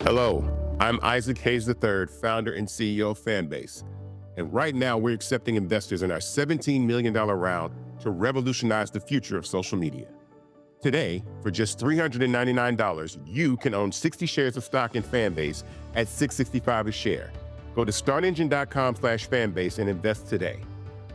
Hello, I'm Isaac Hayes III, founder and CEO of Fanbase. And right now we're accepting investors in our $17 million round to revolutionize the future of social media. Today, for just $399, you can own 60 shares of stock in Fanbase at $665 a share. Go to startengine.com/fanbase and invest today.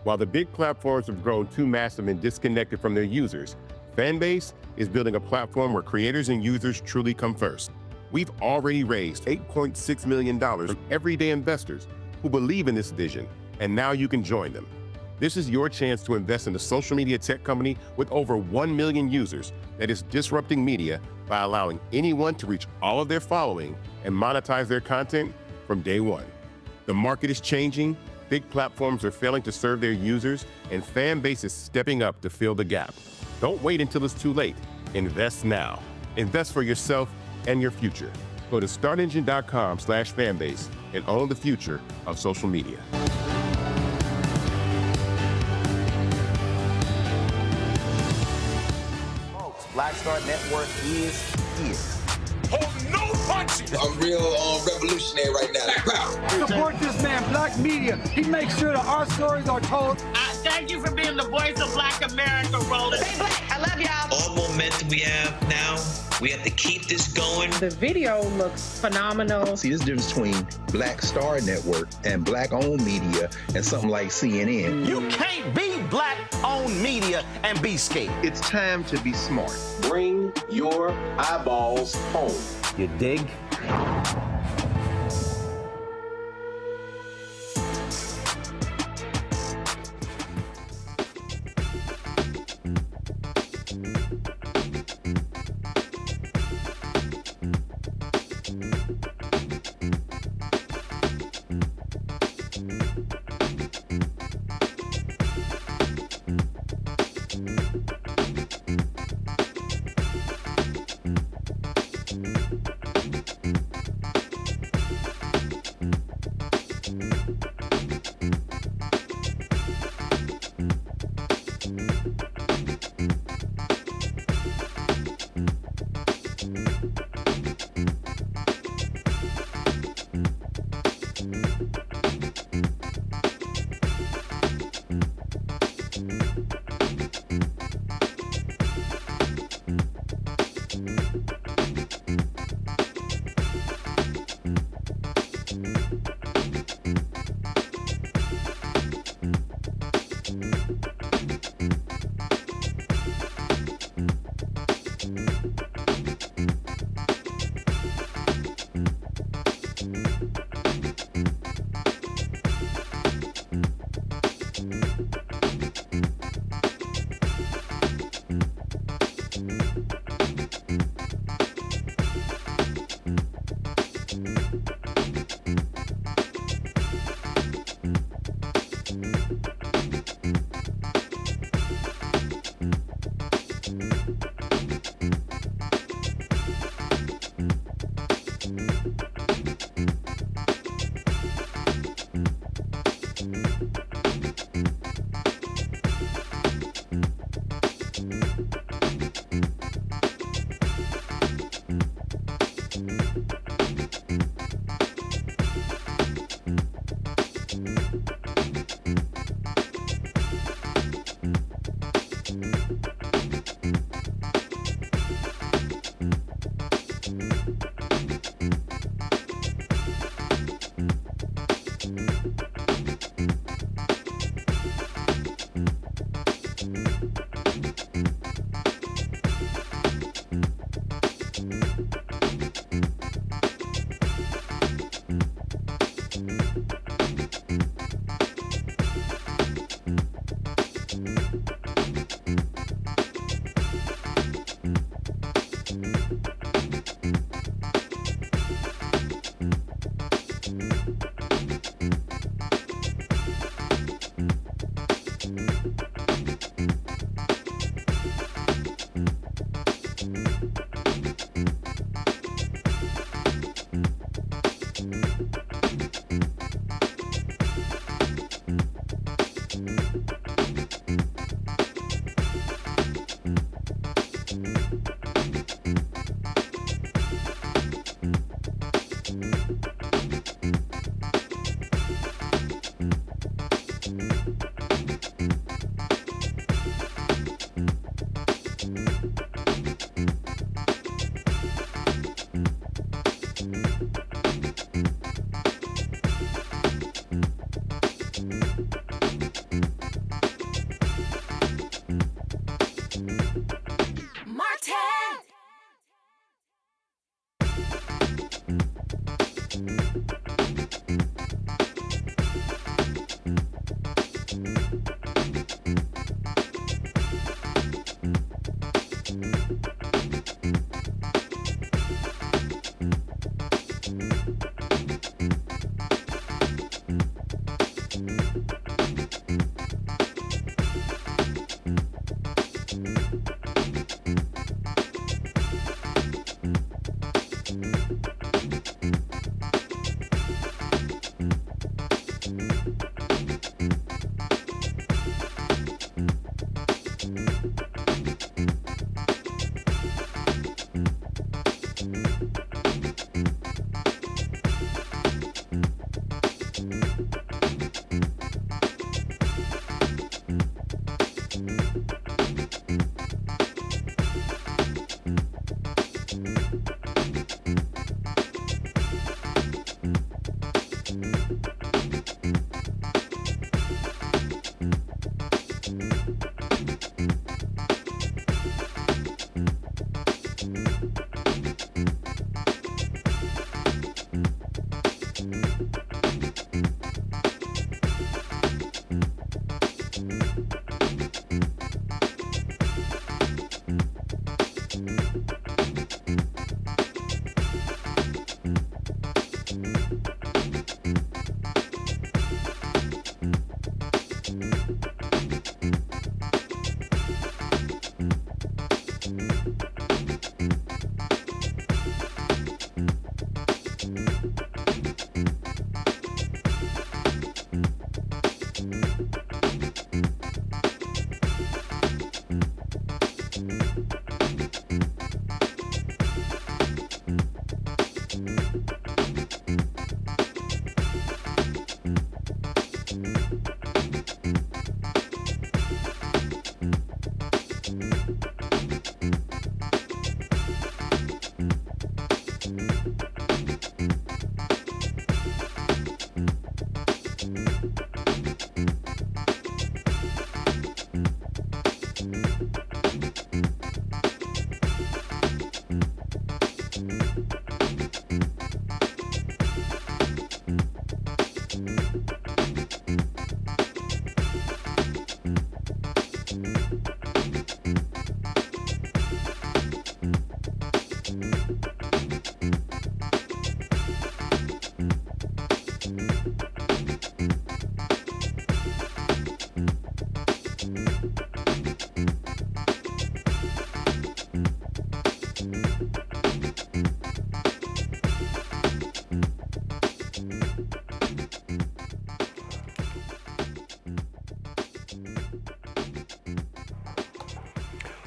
While the big platforms have grown too massive and disconnected from their users, Fanbase is building a platform where creators and users truly come first. We've already raised $8.6 million from everyday investors who believe in this vision, and now you can join them. This is your chance to invest in a social media tech company with over 1 million users that is disrupting media by allowing anyone to reach all of their following and monetize their content from day one. The market is changing, big platforms are failing to serve their users, and Fanbase is stepping up to fill the gap. Don't wait until it's too late. Invest now. Invest for yourself and your future. Go to startengine.com/fanbase and own the future of social media. Folks, Black Star Network is here. hold no punches. I'm real revolutionary right now. Support this man, Black Media. He makes sure that our stories are told. Thank you for being the voice of Black America, Roland. Stay black. I love y'all. All momentum we have now, we have to keep this going. The video looks phenomenal. See, there's a difference between Black Star Network and Black-owned media and something like CNN. You can't be Black-owned media and be scared. It's time to be smart. Bring your eyeballs home. You dig?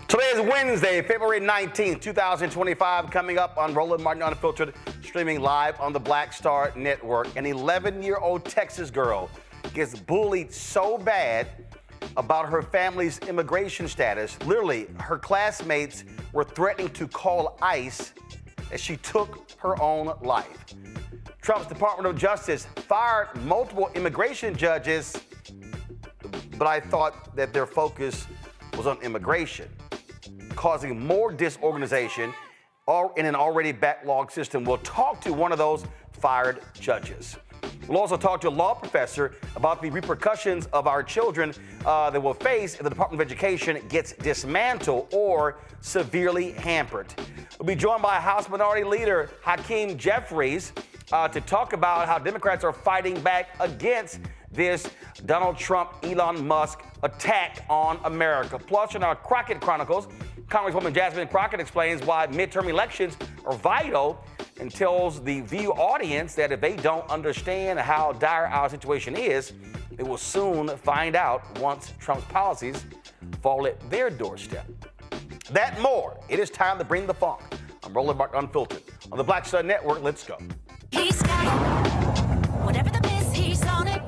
Today is Wednesday, February 19th, 2025, coming up on Roland Martin Unfiltered, streaming live on the Black Star Network. An 11-year-old Texas girl gets bullied so bad about her family's immigration status. Literally, her classmates were threatening to call ICE as she took her own life. Trump's Department of Justice fired multiple immigration judges, but I thought that their focus was on immigration, causing more disorganization in an already backlogged system. We'll talk to one of those fired judges. We'll also talk to a law professor about the repercussions of our children that will face if the Department of Education gets dismantled or severely hampered. We'll be joined by House Minority Leader Hakeem Jeffries to talk about how Democrats are fighting back against this Donald Trump, Elon Musk attack on America. Plus, in our Crocket Chronicles, Congresswoman Jasmine Crockett explains why midterm elections are vital and tells the View audience that if they don't understand how dire our situation is, they will soon find out once Trump's policies fall at their doorstep. That and more. It is time to bring the funk. I'm Roland Martin Unfiltered. On the Black Star Network, let's go. He's got it. Whatever the miss, he's on it.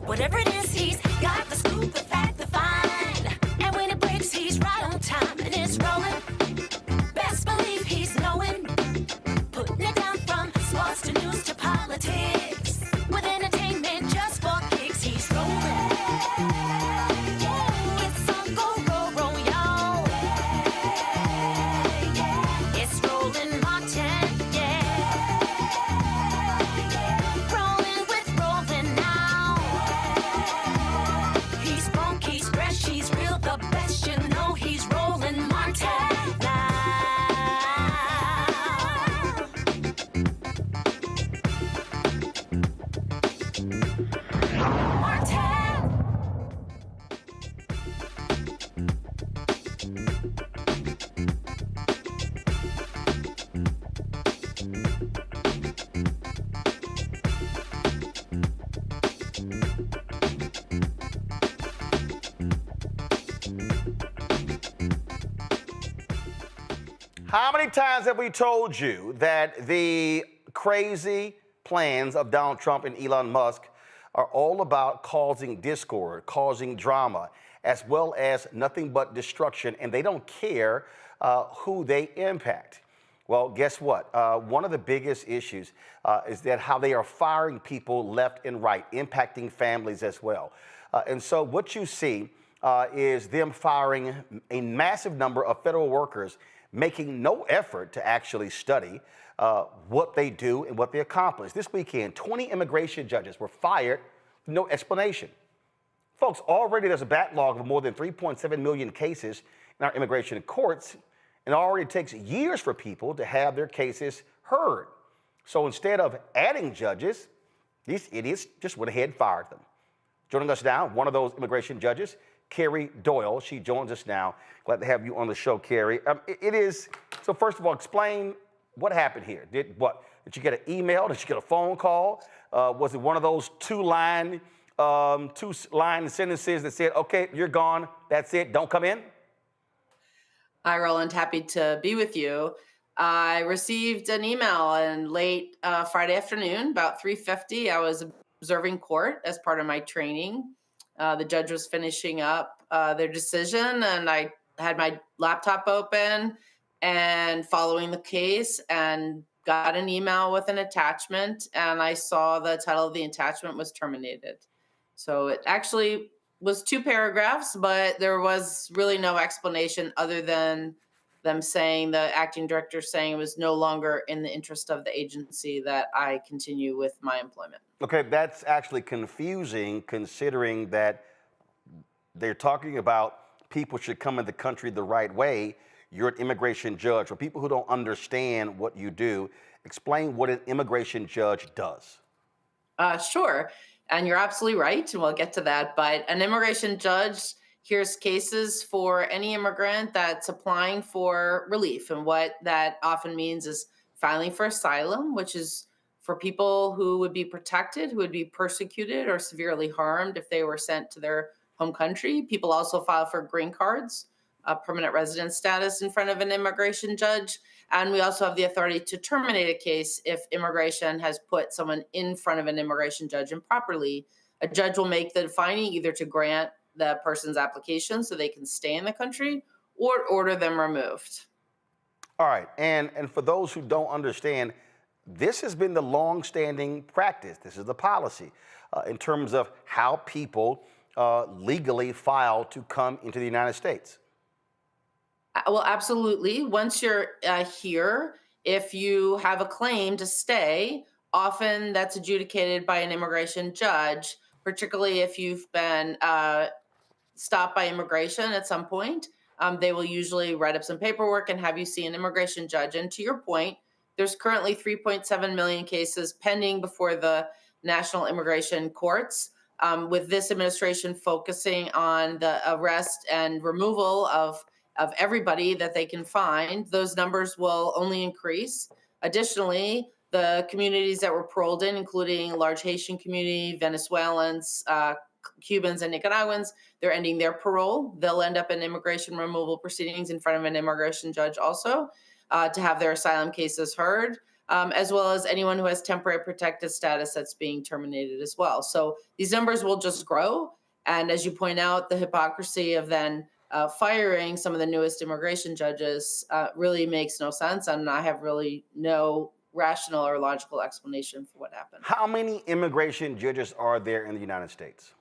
Whatever it is, he's got the scoop, the fact, the find. And when it breaks, he's right on time and it's rolling. Best believe he's knowing. Putting it down from sports to news to politics. With entertainment just for kicks, he's rolling. It's on go, roll, roll, y'all. It's Roland Martin, yeah. Rolling with Roland now. He's funk, he's fresh, he's real, the best, you know he's Roland Martin now. How many times have we told you that the crazy plans of Donald Trump and Elon Musk are all about causing discord, causing drama, as well as nothing but destruction, and they don't care who they impact? Well, guess what? One of the biggest issues is that how they are firing people left and right, impacting families as well. And so what you see is them firing a massive number of federal workers, making no effort to actually study what they do and what they accomplish. This weekend, 20 immigration judges were fired with no explanation. Folks, already there's a backlog of more than 3.7 million cases in our immigration courts, and it already takes years for people to have their cases heard. So instead of adding judges, these idiots just went ahead and fired them. Joining us now, one of those immigration judges, Carrie Doyle. She joins us now. Glad to have you on the show, Carrie. So first of all, explain what happened here. Did you get an email? Did you get a phone call? Was it one of those two-line sentences that said, okay, you're gone, that's it, don't come in? Hi, Roland. Happy to be with you. I received an email on late Friday afternoon, about 3:50. I was observing court as part of my training. The judge was finishing up their decision, and I had my laptop open and following the case and got an email with an attachment, and I saw the title of the attachment was terminated. So it actually was 2 paragraphs, but there was really no explanation other than them saying, the acting director saying it was no longer in the interest of the agency that I continue with my employment. Okay, that's actually confusing considering that they're talking about people should come in the country the right way. You're an immigration judge. For people who don't understand what you do, explain what an immigration judge does. Sure. And you're absolutely right, and we'll get to that. But an immigration judge hears cases for any immigrant that's applying for relief. And what that often means is filing for asylum, which is for people who would be protected, who would be persecuted or severely harmed if they were sent to their home country. People also file for green cards, permanent resident status in front of an immigration judge. And we also have the authority to terminate a case if immigration has put someone in front of an immigration judge improperly. A judge will make the finding either to grant the person's application so they can stay in the country or order them removed. All right, and for those who don't understand, this has been the long-standing practice. This is the policy in terms of how people legally file to come into the United States. Well, absolutely. Once you're here, if you have a claim to stay, often that's adjudicated by an immigration judge, particularly if you've been stopped by immigration at some point. They will usually write up some paperwork and have you see an immigration judge. And to your point, there's currently 3.7 million cases pending before the national immigration courts, with this administration focusing on the arrest and removal of everybody that they can find. Those numbers will only increase. Additionally, the communities that were paroled in, including large Haitian community, Venezuelans, Cubans, and Nicaraguans, they're ending their parole. They'll end up in immigration removal proceedings in front of an immigration judge also to have their asylum cases heard, as well as anyone who has temporary protected status that's being terminated as well. So these numbers will just grow. And as you point out, the hypocrisy of then firing some of the newest immigration judges really makes no sense. And I have really no rational or logical explanation for what happened. How many immigration judges are there in the United States?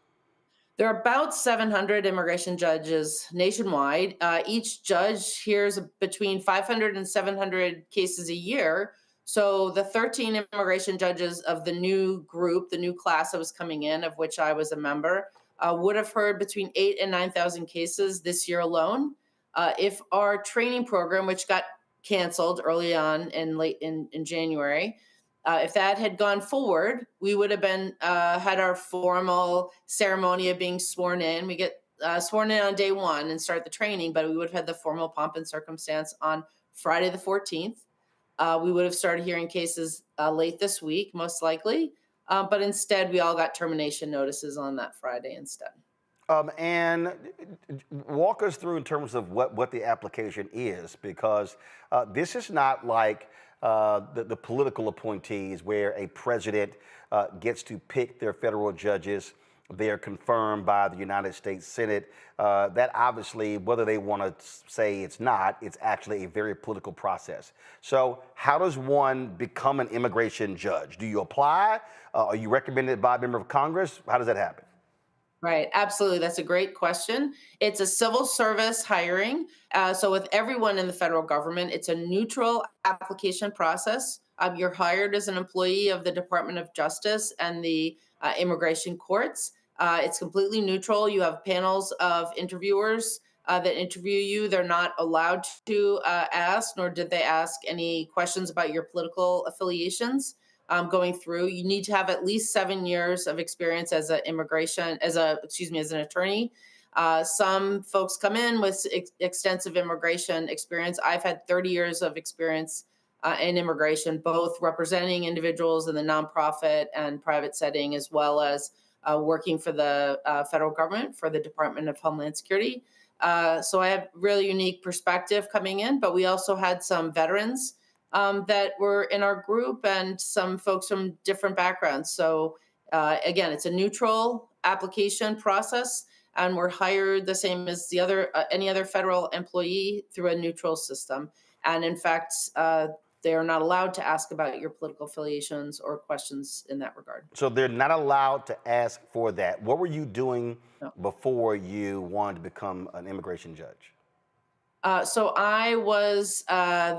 There are about 700 immigration judges nationwide. Each judge hears between 500 and 700 cases a year. So the 13 immigration judges of the new group, the new class that was coming in, of which I was a member, would have heard between 8,000 and 9,000 cases this year alone. If our training program, which got canceled early on in January, if that had gone forward, we would have been had our formal ceremony of being sworn in. We get sworn in on day one and start the training, but we would have had the formal pomp and circumstance on Friday the 14th. We would have started hearing cases late this week, most likely. But instead, we all got termination notices on that Friday instead. And walk us through in terms of what the application is, because this is not like the political appointees where a president gets to pick their federal judges. They're confirmed by the United States Senate. That obviously, whether they want to say it's not, it's actually a very political process. So how does one become an immigration judge? Do you apply? Are you recommended by a member of Congress? How does that happen? Right, absolutely. That's a great question. It's a civil service hiring. So with everyone in the federal government, it's a neutral application process. You're hired as an employee of the Department of Justice and the immigration courts. It's completely neutral. You have panels of interviewers that interview you. They're not allowed to ask, nor did they ask any questions about your political affiliations. Going through, you need to have at least 7 years of experience as an attorney. Some folks come in with extensive immigration experience. I've had 30 years of experience in immigration, both representing individuals in the nonprofit and private setting, as well as working for the federal government for the Department of Homeland Security. So I have really unique perspective coming in, but we also had some veterans that were in our group and some folks from different backgrounds. So again, it's a neutral application process, and we're hired the same as the other any other federal employee through a neutral system. And in fact, they are not allowed to ask about your political affiliations or questions in that regard. So they're not allowed to ask for that. What were you doing before you wanted to become an immigration judge? So I was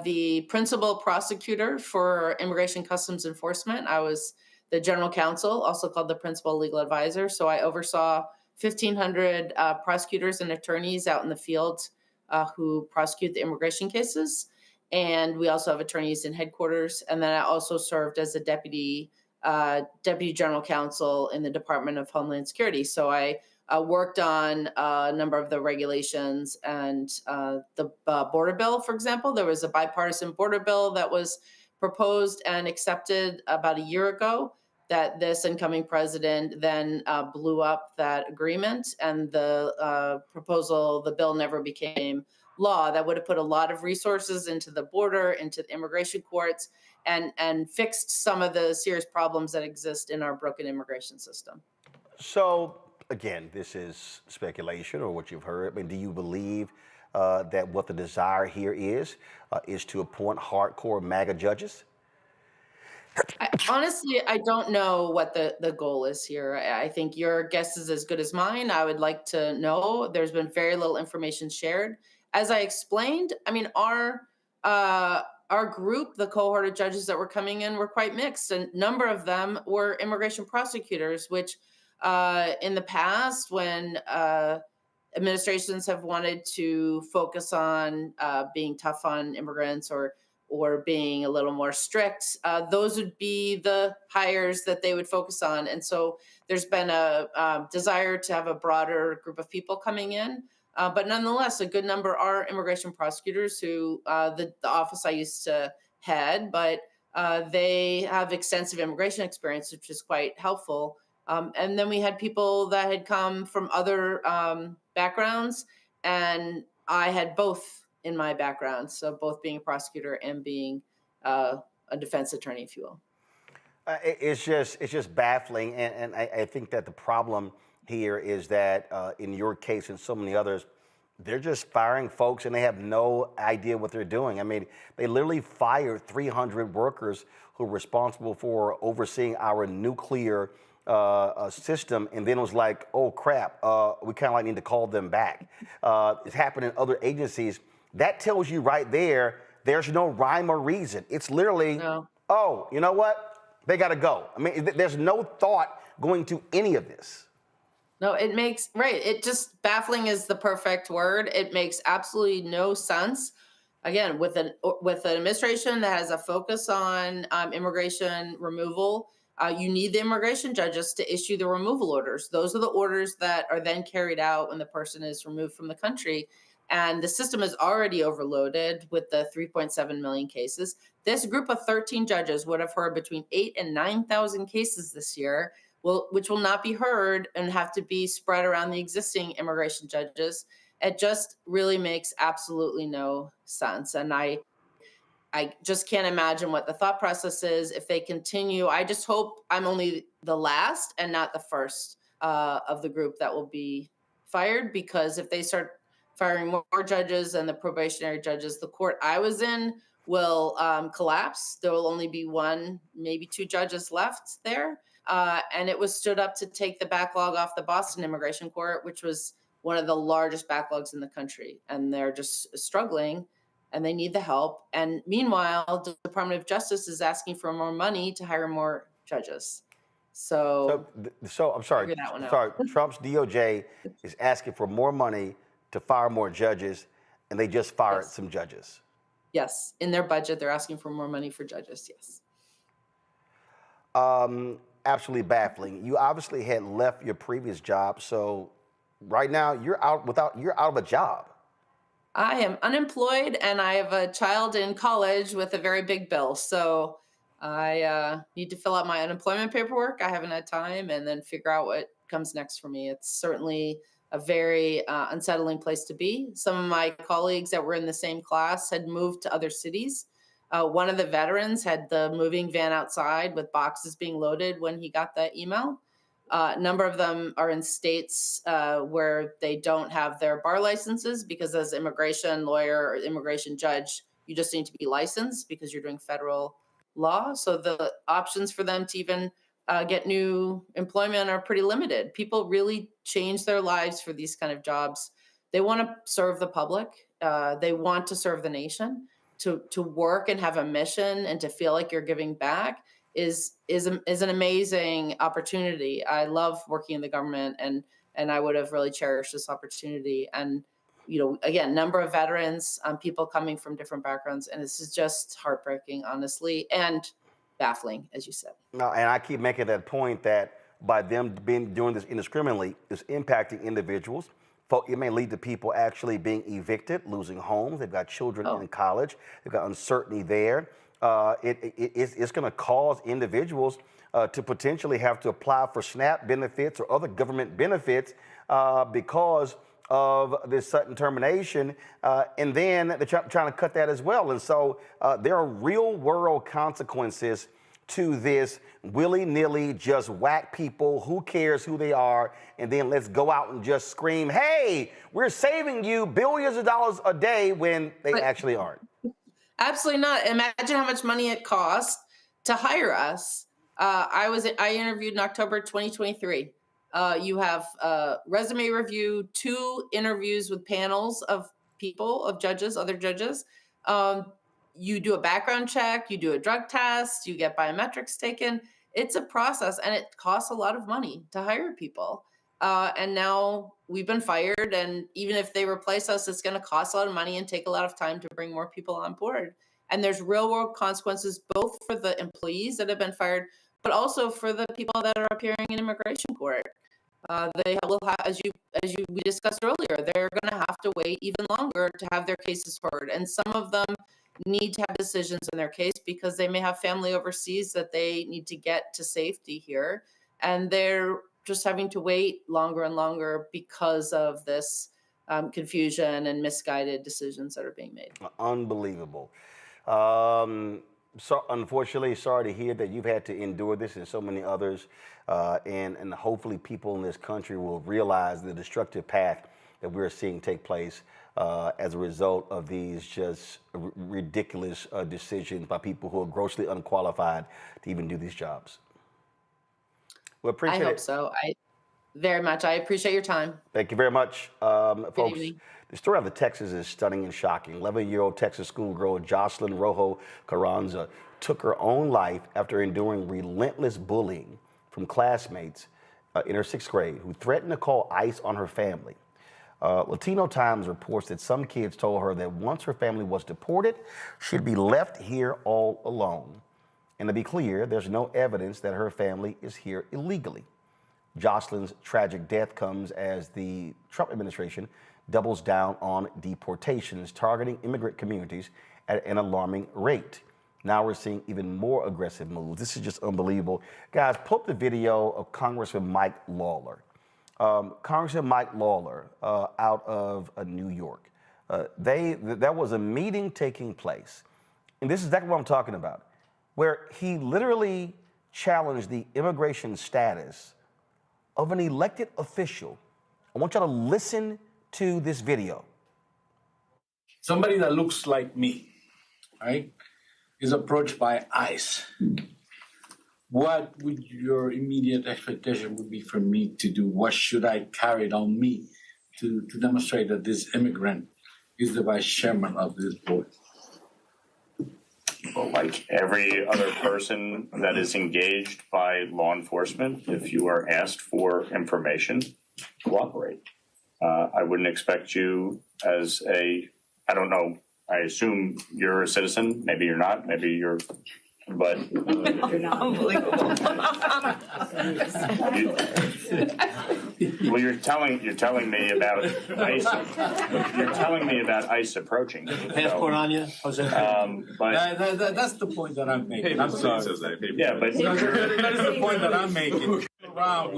the principal prosecutor for Immigration Customs Enforcement. I was the general counsel, also called the principal legal advisor. So I oversaw 1,500 prosecutors and attorneys out in the field who prosecute the immigration cases. And we also have attorneys in headquarters. And then I also served as a deputy general counsel in the Department of Homeland Security. So I worked on a number of the regulations and the border bill, for example. There was a bipartisan border bill that was proposed and accepted about a year ago. that this incoming president then blew up that agreement, and the bill never became law. That would have put a lot of resources into the border, into the immigration courts, and fixed some of the serious problems that exist in our broken immigration system. So, again, this is speculation or what you've heard. I mean, do you believe that what the desire here is to appoint hardcore MAGA judges? Honestly, I don't know what the goal is here. I think your guess is as good as mine. I would like to know. There's been very little information shared. As I explained, I mean, our group, the cohort of judges that were coming in, were quite mixed. A number of them were immigration prosecutors, which in the past, when administrations have wanted to focus on being tough on immigrants or being a little more strict, those would be the hires that they would focus on. And so there's been a desire to have a broader group of people coming in. But nonetheless, a good number are immigration prosecutors who the office I used to head, but they have extensive immigration experience, which is quite helpful. And then we had people that had come from other backgrounds, and I had both in my background, so both being a prosecutor and being a defense attorney, if you will. It's just baffling, and I think that the problem here is that in your case and so many others, they're just firing folks and they have no idea what they're doing. I mean, they literally fired 300 workers who were responsible for overseeing our nuclear system, and then it was like, oh crap, we kind of like need to call them back. It's happened in other agencies. That tells you right there, there's no rhyme or reason. It's literally, oh, you know what? They got to go. I mean, there's no thought going to any of this. No, it makes, right. It just, baffling is the perfect word. It makes absolutely no sense. Again, with an administration that has a focus on immigration removal, you need the immigration judges to issue the removal orders. Those are the orders that are then carried out when the person is removed from the country. And the system is already overloaded with the 3.7 million cases. This group of 13 judges would have heard between 8,000 and 9,000 cases this year, which will not be heard and have to be spread around the existing immigration judges. It just really makes absolutely no sense. And I just can't imagine what the thought process is if they continue. I just hope I'm only the last and not the first of the group that will be fired, because if they start firing more judges and the probationary judges, the court I was in will collapse. There will only be one, maybe two judges left there. And it was stood up to take the backlog off the Boston Immigration Court, which was one of the largest backlogs in the country. And they're just struggling and they need the help. And meanwhile, the Department of Justice is asking for more money to hire more judges. So I'm sorry. Trump's DOJ is asking for more money to fire more judges, and they just fired some judges. Yes, in their budget, they're asking for more money for judges, yes. Absolutely baffling. You obviously had left your previous job, so right now you're out of a job. I am unemployed, and I have a child in college with a very big bill, so I need to fill out my unemployment paperwork. I haven't had time, and then figure out what comes next for me. It's certainly a very unsettling place to be. Some of my colleagues that were in the same class had moved to other cities. One of the veterans had the moving van outside with boxes being loaded when he got the email. A number of them are in states where they don't have their bar licenses, because as immigration lawyer or immigration judge, you just need to be licensed because you're doing federal law. So the options for them to even get new employment are pretty limited. People really change their lives for these kind of jobs. They want to serve the public. They want to serve the nation. To work and have a mission and to feel like you're giving back is an amazing opportunity. I love working in the government, and I would have really cherished this opportunity. And again, number of veterans, people coming from different backgrounds, and this is just heartbreaking, honestly, and baffling, as you said. No, and I keep making that point that by them doing this indiscriminately, it's impacting individuals. It may lead to people actually being evicted, losing homes. They've got children in college. They've got uncertainty there. it's going to cause individuals to potentially have to apply for SNAP benefits or other government benefits because of this sudden termination, and then they're trying to cut that as well. And so there are real world consequences to this willy-nilly, just whack people, who cares who they are, and then let's go out and just scream, hey, we're saving you billions of dollars a day when they actually aren't. Absolutely not. Imagine how much money it costs to hire us. I interviewed in October 2023. You have resume review, 2 interviews with panels of people, of judges, other judges. You do a background check, you do a drug test, you get biometrics taken. It's a process, and it costs a lot of money to hire people. And now we've been fired, and even if they replace us, it's going to cost a lot of money and take a lot of time to bring more people on board. And there's real world consequences, both for the employees that have been fired, but also for the people that are appearing in immigration court. They will have, as we discussed earlier, they're going to have to wait even longer to have their cases heard. And some of them need to have decisions in their case because they may have family overseas that they need to get to safety here. And they're just having to wait longer and longer because of this confusion and misguided decisions that are being made. Unbelievable. So unfortunately, sorry to hear that you've had to endure this and so many others. And hopefully people in this country will realize the destructive path that we're seeing take place as a result of these just ridiculous decisions by people who are grossly unqualified to even do these jobs. We appreciate it. I hope so. Very much. I appreciate your time. Thank you very much, folks. Evening. The story out of Texas is stunning and shocking. 11-year-old Texas schoolgirl Jocelyn Rojo Carranza took her own life after enduring relentless bullying from classmates in her 6th grade who threatened to call ICE on her family. Latino Times reports that some kids told her that once her family was deported, she'd be left here all alone. And to be clear, there's no evidence that her family is here illegally. Jocelyn's tragic death comes as the Trump administration doubles down on deportations, targeting immigrant communities at an alarming rate. Now we're seeing even more aggressive moves. This is just unbelievable. Guys, pull up the video of Congressman Mike Lawler. Congressman Mike Lawler out of New York. There was a meeting taking place, and this is exactly what I'm talking about, where he literally challenged the immigration status of an elected official. I want y'all to listen to this video. Somebody that looks like me, right, is approached by ICE. What would your immediate expectation would be for me to do? What should I carry on me to demonstrate that this immigrant is the vice chairman of this board? Well, like every other person that is engaged by law enforcement, if you are asked for information, cooperate. I wouldn't expect you as I don't know, I assume you're a citizen, maybe you're not, maybe you're, but. You're not. Unbelievable. Well, you're telling me about ICE. You're telling me about ICE approaching. Passport on you, Jose. But that's the point that I'm making. I'm sorry. Yeah, but that is the point that I'm making. Around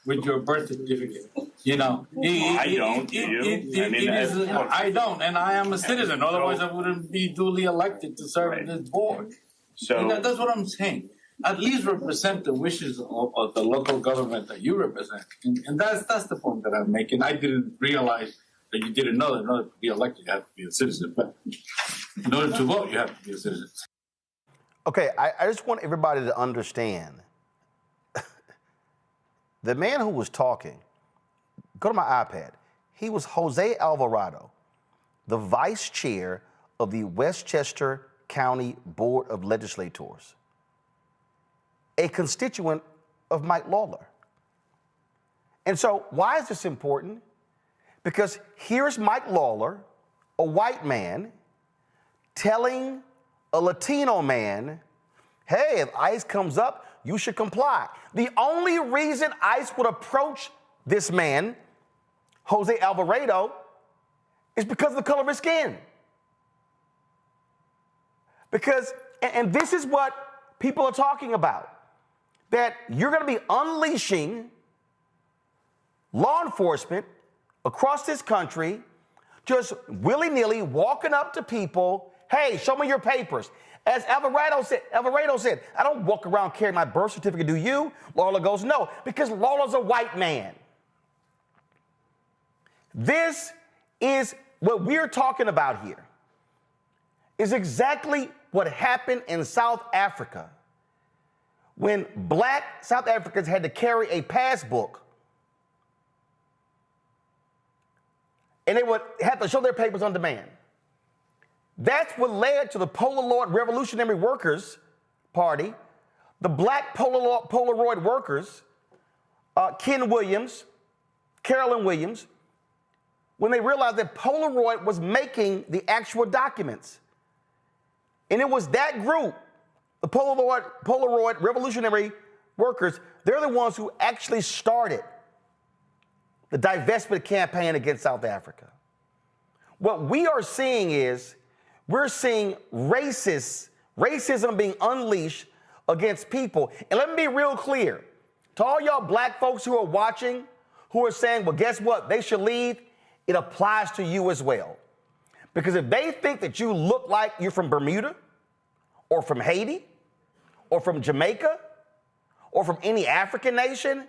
with your birth certificate, you know. I don't. Do you? I don't, and I am a citizen. Otherwise, I wouldn't be duly elected to serve on this board. So that's what I'm saying. At least represent the wishes of the local government that you represent, and that's the point that I'm making. I didn't realize that you didn't know that in order to be elected, you have to be a citizen. But in order to vote, you have to be a citizen. Okay, I just want everybody to understand. The man who was talking, go to my iPad, he was Jose Alvarado, the vice chair of the Westchester County Board of Legislators, a constituent of Mike Lawler. And so why is this important? Because here's Mike Lawler, a white man, telling a Latino man, hey, if ICE comes up, you should comply. The only reason ICE would approach this man, Jose Alvarado, is because of the color of his skin. Because, and this is what people are talking about, that you're going to be unleashing law enforcement across this country, just willy-nilly walking up to people, hey, show me your papers. As Alvarado said, I don't walk around carrying my birth certificate, do you? Lawler goes, no, because Lawler's a white man. This is what we're talking about here, is exactly what happened in South Africa when black South Africans had to carry a passbook and they would have to show their papers on demand. That's what led to the Polaroid Revolutionary Workers Party, the black Polaroid workers, Ken Williams, Carolyn Williams, when they realized that Polaroid was making the actual documents. And it was that group, the Polaroid Revolutionary Workers, they're the ones who actually started the divestment campaign against South Africa. What we are seeing is, we're seeing racism being unleashed against people. And let me be real clear. To all y'all black folks who are watching, who are saying, well, guess what? They should leave. It applies to you as well. Because if they think that you look like you're from Bermuda or from Haiti or from Jamaica or from any African nation,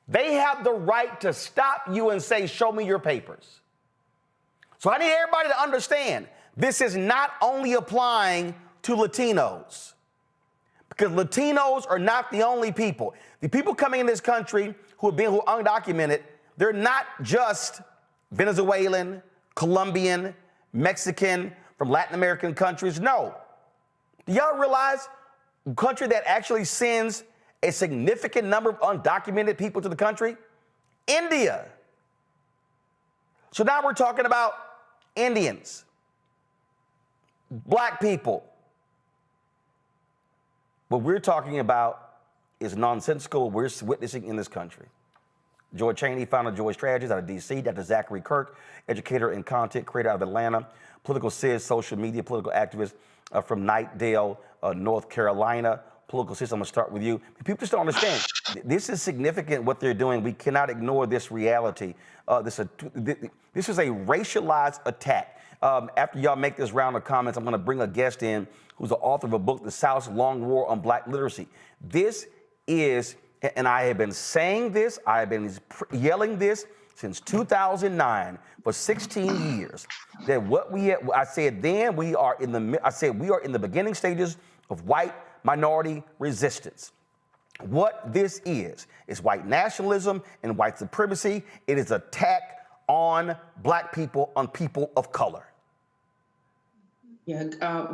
they have the right to stop you and say, show me your papers. So I need everybody to understand, this is not only applying to Latinos, because Latinos are not the only people. The people coming in this country who are undocumented, they're not just Venezuelan, Colombian, Mexican, from Latin American countries. No. Do y'all realize a country that actually sends a significant number of undocumented people to the country? India. So now we're talking about Indians, black people. What we're talking about is nonsensical we're witnessing in this country. Joy Cheney, founder of Joy Strategies out of D.C., Dr. Zachary Kirk, educator and content creator out of Atlanta, political sis, social media, political activist from Knightdale, North Carolina. Political sis, I'm going to start with you. People just don't understand. This is significant what they're doing. We cannot ignore this reality. This is a racialized attack. After y'all make this round of comments, I'm going to bring a guest in who's the author of a book, The South's Long War on Black Literacy. This is, and I have been saying this, I have been yelling this since 2009 for 16 years, that what we have, I said then we are in the beginning stages of white minority resistance. What this is white nationalism and white supremacy. It is attack on black people, on people of color. Yeah,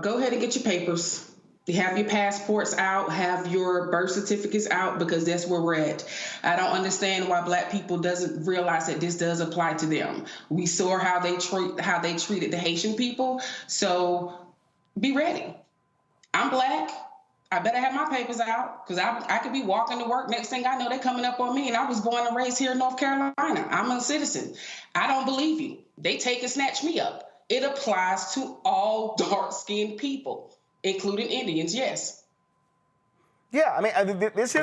go ahead and get your papers. Have your passports out, have your birth certificates out, because that's where we're at. I don't understand why black people doesn't realize that this does apply to them. We saw how they treated the Haitian people, so be ready. I'm black. I better have my papers out, because I could be walking to work. Next thing I know, they're coming up on me, and I was born and raised here in North Carolina. I'm a citizen. I don't believe you. They take and snatch me up. It applies to all dark-skinned people, including Indians, yes. Yeah, this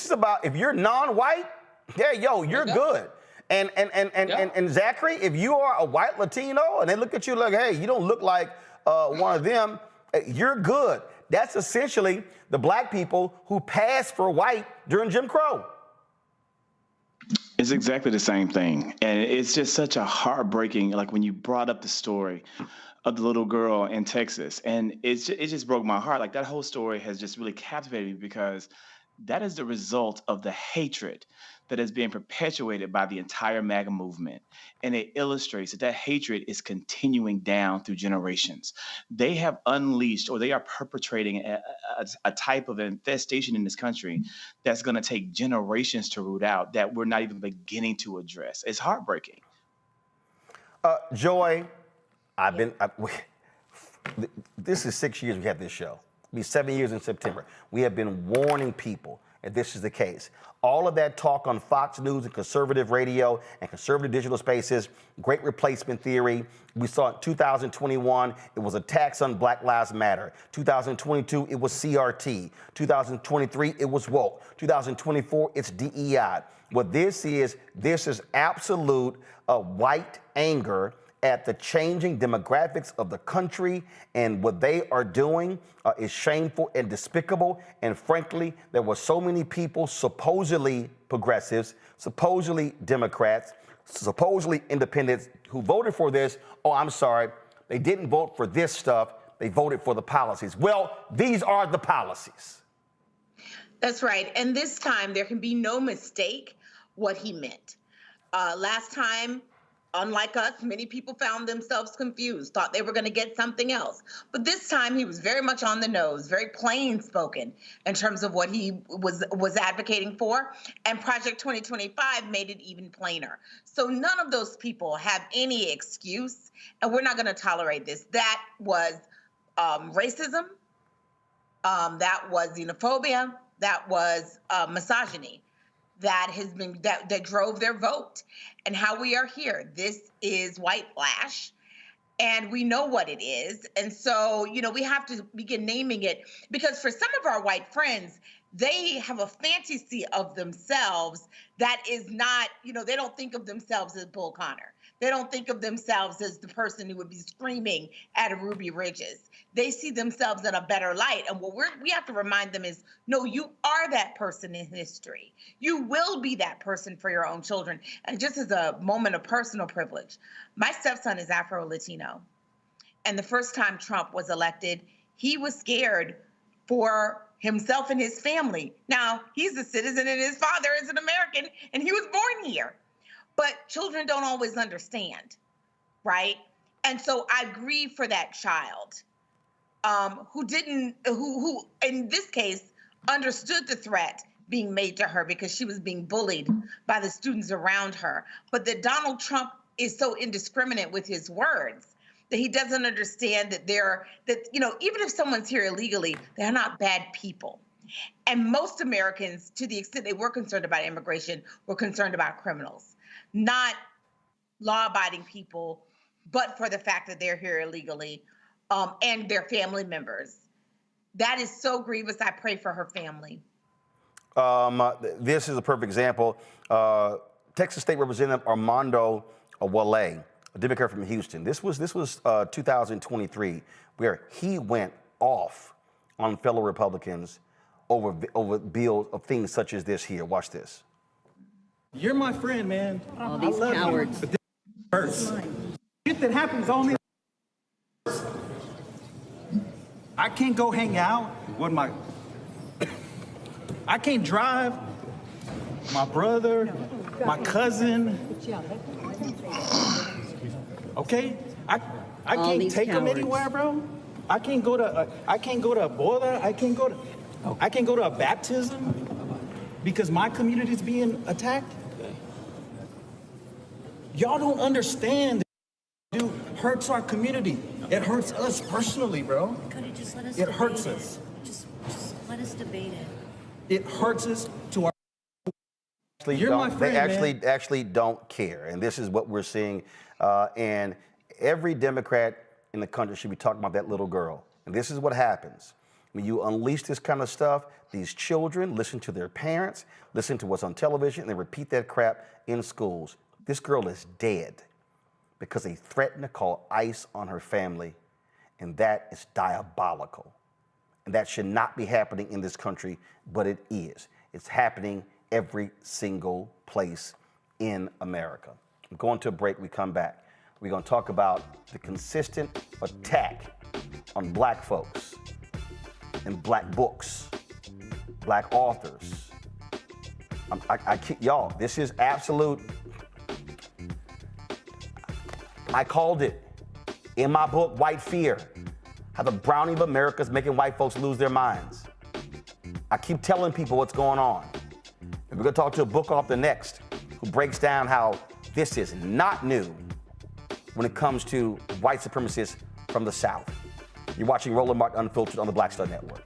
is about, if you're non-white, yeah, you're good. And Zachary, if you are a white Latino and they look at you like, hey, you don't look like one of them, you're good. That's essentially the black people who passed for white during Jim Crow. It's exactly the same thing. And it's just such a heartbreaking, like when you brought up the story of the little girl in Texas, and it just broke my heart. Like that whole story has just really captivated me, because that is the result of the hatred that is being perpetuated by the entire MAGA movement. And it illustrates that hatred is continuing down through generations. They have unleashed, or they are perpetrating a type of infestation in this country that's going to take generations to root out, that we're not even beginning to address. It's heartbreaking. Joy, this is 6 years we had this show. It'll be 7 years in September. We have been warning people that this is the case. All of that talk on Fox News and conservative radio and conservative digital spaces, great replacement theory. We saw in 2021, it was attacks on Black Lives Matter. 2022, it was CRT. 2023, it was woke. 2024, it's DEI. What this is absolute white anger at the changing demographics of the country, and what they are doing is shameful and despicable. And frankly, there were so many people, supposedly progressives, supposedly Democrats, supposedly independents, who voted for this. Oh, I'm sorry, they didn't vote for this stuff, they voted for the policies. Well, these are the policies. That's right. And this time, there can be no mistake what he meant. Last time, unlike us, many people found themselves confused, thought they were going to get something else. But this time he was very much on the nose, very plain spoken in terms of what he was advocating for. And Project 2025 made it even plainer. So none of those people have any excuse, and we're not going to tolerate this. That was racism. That was xenophobia. That was misogyny. That drove their vote. And how we are here, this is whitewash, and we know what it is. And so, we have to begin naming it, because for some of our white friends, they have a fantasy of themselves that is not, they don't think of themselves as Bull Connor. They don't think of themselves as the person who would be screaming at a Ruby Ridges. They see themselves in a better light. And what we have to remind them is, no, you are that person in history. You will be that person for your own children. And just as a moment of personal privilege, my stepson is Afro-Latino. And the first time Trump was elected, he was scared for himself and his family. Now, he's a citizen and his father is an American, and he was born here. But children don't always understand, right? And so I grieve for that child who in this case understood the threat being made to her because she was being bullied by the students around her. But that Donald Trump is so indiscriminate with his words that he doesn't understand that even if someone's here illegally, they're not bad people. And most Americans, to the extent they were concerned about immigration, were concerned about criminals, not law-abiding people, but for the fact that they're here illegally, and their family members. That is so grievous. I pray for her family. This is a perfect example. Texas State Representative Armando Wale, a Democrat from Houston. This was 2023, where he went off on fellow Republicans over bills of things such as this here. Watch this. You're my friend, man. All these cowards. But this hurts. Shit that happens only. I can't go hang out with I can't drive my brother, my cousin. Okay? I can't take them anywhere, bro. I can't go to a boiler. I can't go to a baptism because my community is being attacked. Y'all don't understand. Dude, hurts our community. It hurts us personally, bro. Could have just let us It hurts us. Just let us debate it. It hurts us to our. You're my friend, they actually don't care, and this is what we're seeing. And every Democrat in the country should be talking about that little girl. And this is what happens when you unleash this kind of stuff. These children listen to their parents, listen to what's on television, and they repeat that crap in schools. This girl is dead because they threatened to call ICE on her family, and that is diabolical. And that should not be happening in this country, but it is. It's happening every single place in America. I'm going to a break. We come back. We're going to talk about the consistent attack on black folks and black books, black authors. Y'all, this is absolute. I called it in my book, White Fear, how the brownie of America is making white folks lose their minds. I keep telling people what's going on. And we're going to talk to a book author next who breaks down how this is not new when it comes to white supremacists from the South. You're watching Roland Martin Unfiltered on the Black Star Network.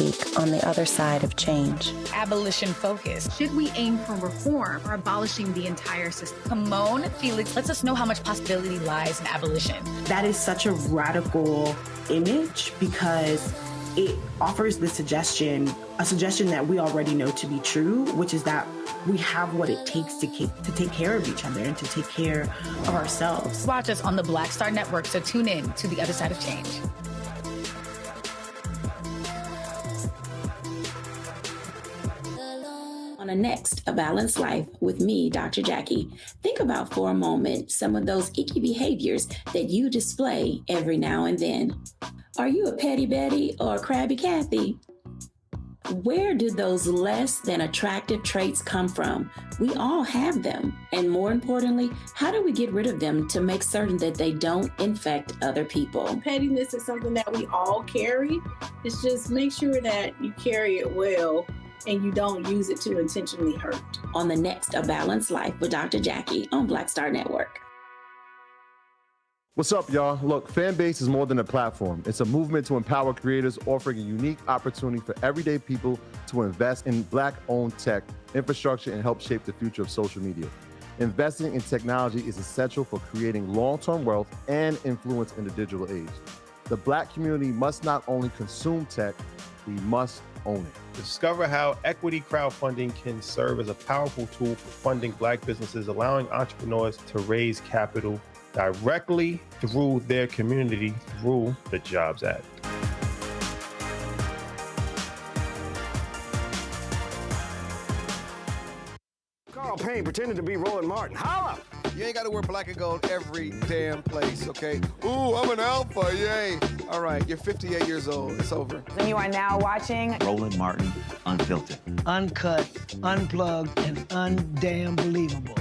speak on the other side of change. Abolition focus. Should we aim for reform or abolishing the entire system? Come Felix lets us know how much possibility lies in abolition. That is such a radical image because it offers the suggestion that we already know to be true, which is that we have what it takes to take care of each other and to take care of ourselves. Watch us on the Black Star Network, so tune in to the other side of change. On the next A Balanced Life with me, Dr. Jackie, think about for a moment some of those icky behaviors that you display every now and then. Are you a petty Betty or a crabby Kathy? Where do those less than attractive traits come from? We all have them. And more importantly, how do we get rid of them to make certain that they don't infect other people? Pettiness is something that we all carry. It's just make sure that you carry it well and you don't use it to intentionally hurt. On the next A Balanced Life with Dr. Jackie on Black Star Network. What's up, y'all? Look, Fanbase is more than a platform. It's a movement to empower creators, offering a unique opportunity for everyday people to invest in Black-owned tech, infrastructure, and help shape the future of social media. Investing in technology is essential for creating long-term wealth and influence in the digital age. The Black community must not only consume tech, we must own it. Discover how equity crowdfunding can serve as a powerful tool for funding Black businesses, allowing entrepreneurs to raise capital directly through their community through the Jobs Act. Carl Payne pretending to be Roland Martin. Holla! You ain't got to wear black and gold every damn place, okay? Ooh, I'm an alpha, yay. All right, you're 58 years old. It's over. And you are now watching Roland Martin Unfiltered. Uncut, unplugged, and undamn believable.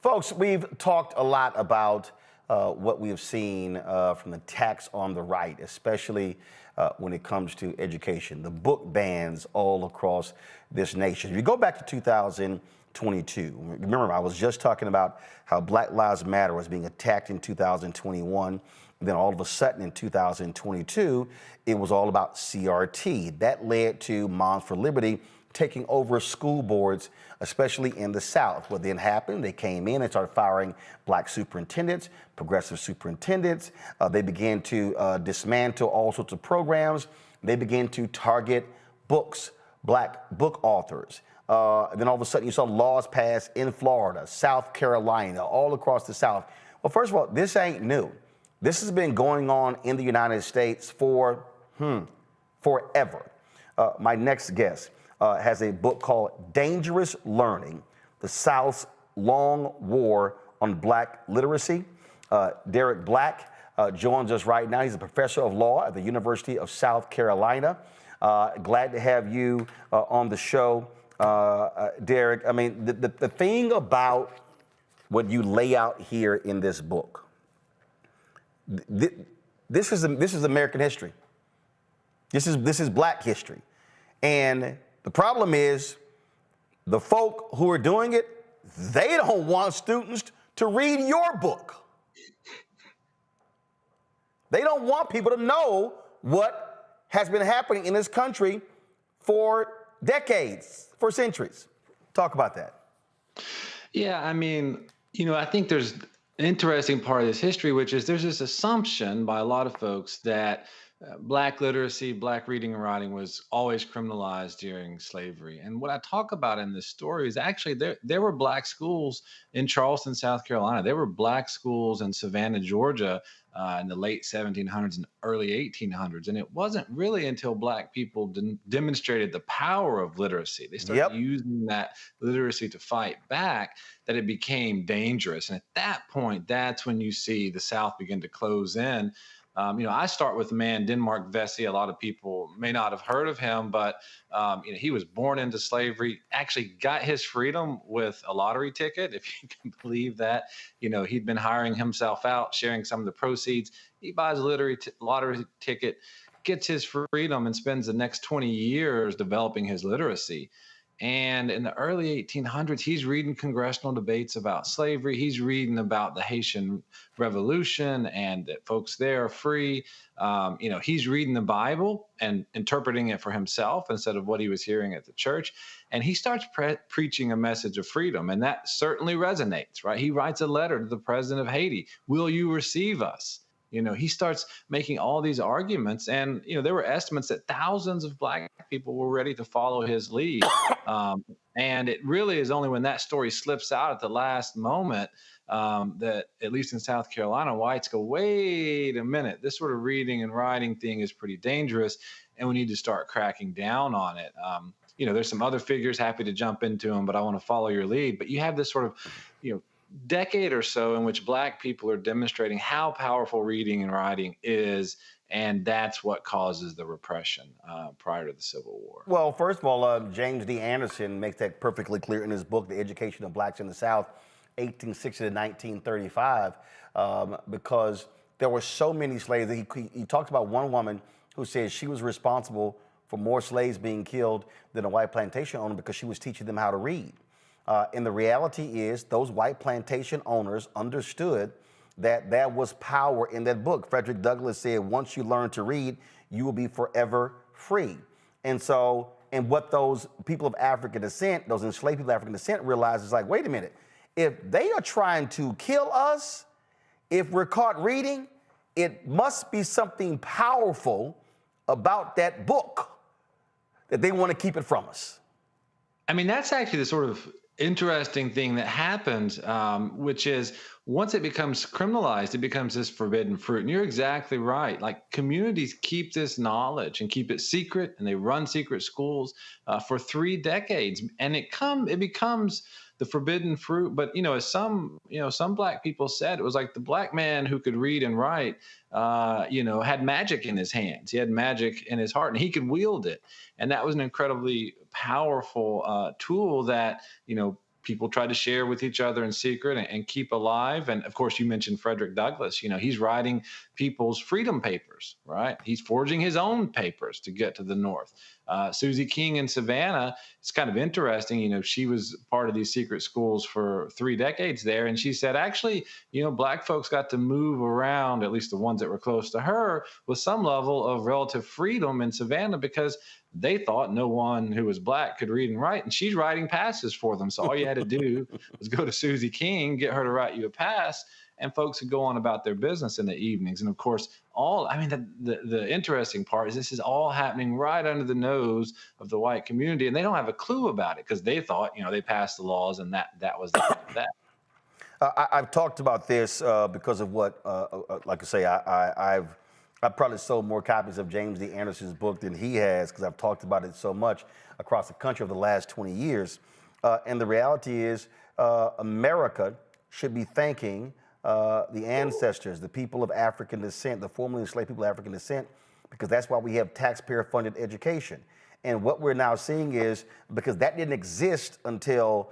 Folks, we've talked a lot about what we have seen from the attacks on the right, especially when it comes to education, the book bans all across this nation. If you go back to 2022, remember I was just talking about how Black Lives Matter was being attacked in 2021. Then all of a sudden in 2022, it was all about CRT. That led to Moms for Liberty taking over school boards, especially in the South. What then happened, they came in and started firing Black superintendents, progressive superintendents. They began to dismantle all sorts of programs. They began to target books, Black book authors. Then all of a sudden you saw laws passed in Florida, South Carolina, all across the South. Well, first of all, this ain't new. This has been going on in the United States for forever. My next guest has a book called Dangerous Learning, The South's Long War on Black Literacy. Derek Black joins us right now. He's a professor of law at the University of South Carolina. Glad to have you on the show, Derek. I mean, the thing about what you lay out here in this book, this is American history. This is Black history. And the problem is the folk who are doing it, they don't want students to read your book. They don't want people to know what has been happening in this country for decades, for centuries. Talk about that. Yeah, I mean, I think there's an interesting part of this history, which is there's this assumption by a lot of folks that Black literacy, Black reading and writing was always criminalized during slavery. And what I talk about in this story is actually there were Black schools in Charleston, South Carolina. There were Black schools in Savannah, Georgia in the late 1700s and early 1800s. And it wasn't really until Black people demonstrated the power of literacy. They started using that literacy to fight back, that it became dangerous. And at that point, that's when you see the South begin to close in. I start with the man, Denmark Vesey. A lot of people may not have heard of him, but he was born into slavery, actually got his freedom with a lottery ticket, if you can believe that. He'd been hiring himself out, sharing some of the proceeds. He buys a lottery ticket, gets his freedom, and spends the next 20 years developing his literacy. And in the early 1800s, he's reading congressional debates about slavery. He's reading about the Haitian Revolution and that folks there are free. He's reading the Bible and interpreting it for himself instead of what he was hearing at the church. And he starts preaching a message of freedom. And that certainly resonates, right? He writes a letter to the president of Haiti. Will you receive us? He starts making all these arguments, and, there were estimates that thousands of Black people were ready to follow his lead. And it really is only when that story slips out at the last moment that, at least in South Carolina, whites go, wait a minute, this sort of reading and writing thing is pretty dangerous, and we need to start cracking down on it. There's some other figures, happy to jump into them, but I want to follow your lead. But you have this sort of, decade or so in which Black people are demonstrating how powerful reading and writing is, and that's what causes the repression prior to the Civil War. Well, first of all, James D. Anderson makes that perfectly clear in his book, The Education of Blacks in the South, 1860 to 1935, because there were so many slaves. He talks about one woman who says she was responsible for more slaves being killed than a white plantation owner because she was teaching them how to read. And the reality is those white plantation owners understood that there was power in that book. Frederick Douglass said, once you learn to read, you will be forever free. And what those people of African descent, those enslaved people of African descent realized is like, wait a minute, if they are trying to kill us, if we're caught reading, it must be something powerful about that book that they want to keep it from us. I mean, that's actually the sort of interesting thing that happens, which is once it becomes criminalized, it becomes this forbidden fruit. And you're exactly right. Like, communities keep this knowledge and keep it secret, and they run secret schools for 3 decades, and it becomes the forbidden fruit. But as some Black people said, it was like the Black man who could read and write, had magic in his hands. He had magic in his heart, and he could wield it. And that was an incredibly powerful tool that, people try to share with each other in secret and keep alive. And of course, you mentioned Frederick Douglass. He's writing people's freedom papers, right? He's forging his own papers to get to the North. Susie King in Savannah, it's kind of interesting. She was part of these secret schools for 3 decades there. And she said, actually, Black folks got to move around, at least the ones that were close to her, with some level of relative freedom in Savannah because they thought no one who was Black could read and write, and she's writing passes for them. So all you had to do was go to Susie King, get her to write you a pass, and folks would go on about their business in the evenings. And of course, the interesting part is this is all happening right under the nose of the white community, and they don't have a clue about it because they thought, they passed the laws and that was that. I've talked about this because of what, like I say, I've probably sold more copies of James D. Anderson's book than he has because I've talked about it so much across the country over the last 20 years. And the reality is America should be thanking the ancestors, the people of African descent, the formerly enslaved people of African descent, because that's why we have taxpayer-funded education. And what we're now seeing is, because that didn't exist until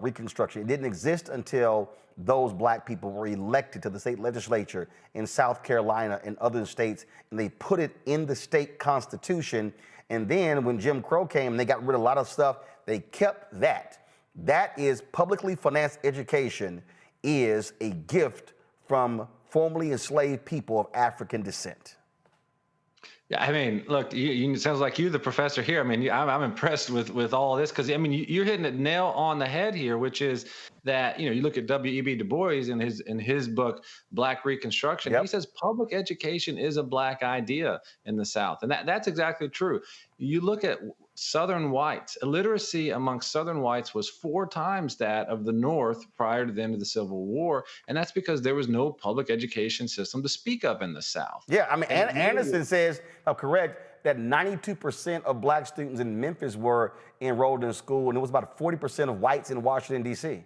Reconstruction, it didn't exist until those Black people were elected to the state legislature in South Carolina and other states, and they put it in the state constitution. And then when Jim Crow came, they got rid of a lot of stuff. They kept that. That is publicly financed education is a gift from formerly enslaved people of African descent. Yeah, I mean, look, it sounds like you're the professor here. I mean, I'm impressed with all of this because, I mean, you're hitting it nail on the head here, which is that, you look at W.E.B. Du Bois in his book, Black Reconstruction. Yep. He says public education is a Black idea in the South. And that's exactly true. You look at Southern whites, illiteracy amongst Southern whites was 4 times that of the North prior to the end of the Civil War. And that's because there was no public education system to speak of in the South. Yeah, I mean, Anderson says, I'm correct, that 92% of Black students in Memphis were enrolled in school, and it was about 40% of whites in Washington, D.C.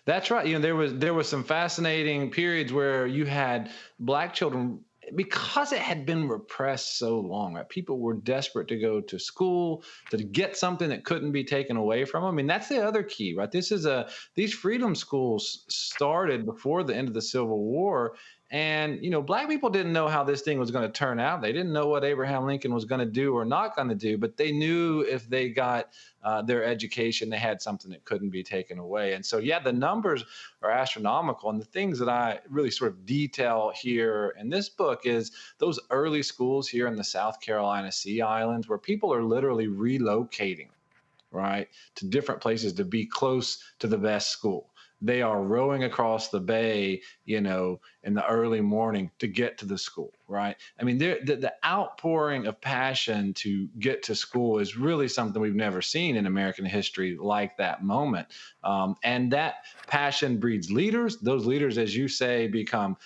That's right. There was some fascinating periods where you had Black children because it had been repressed so long, right? People were desperate to go to school, to get something that couldn't be taken away from them. I mean, that's the other key, right? These freedom schools started before the end of the Civil War. And, Black people didn't know how this thing was going to turn out. They didn't know what Abraham Lincoln was going to do or not going to do, but they knew if they got their education, they had something that couldn't be taken away. And so, yeah, the numbers are astronomical. And the things that I really sort of detail here in this book is those early schools here in the South Carolina Sea Islands where people are literally relocating, right, to different places to be close to the best school. They are rowing across the bay, in the early morning to get to the school, right? I mean, the outpouring of passion to get to school is really something we've never seen in American history like that moment. And that passion breeds leaders. Those leaders, as you say, become,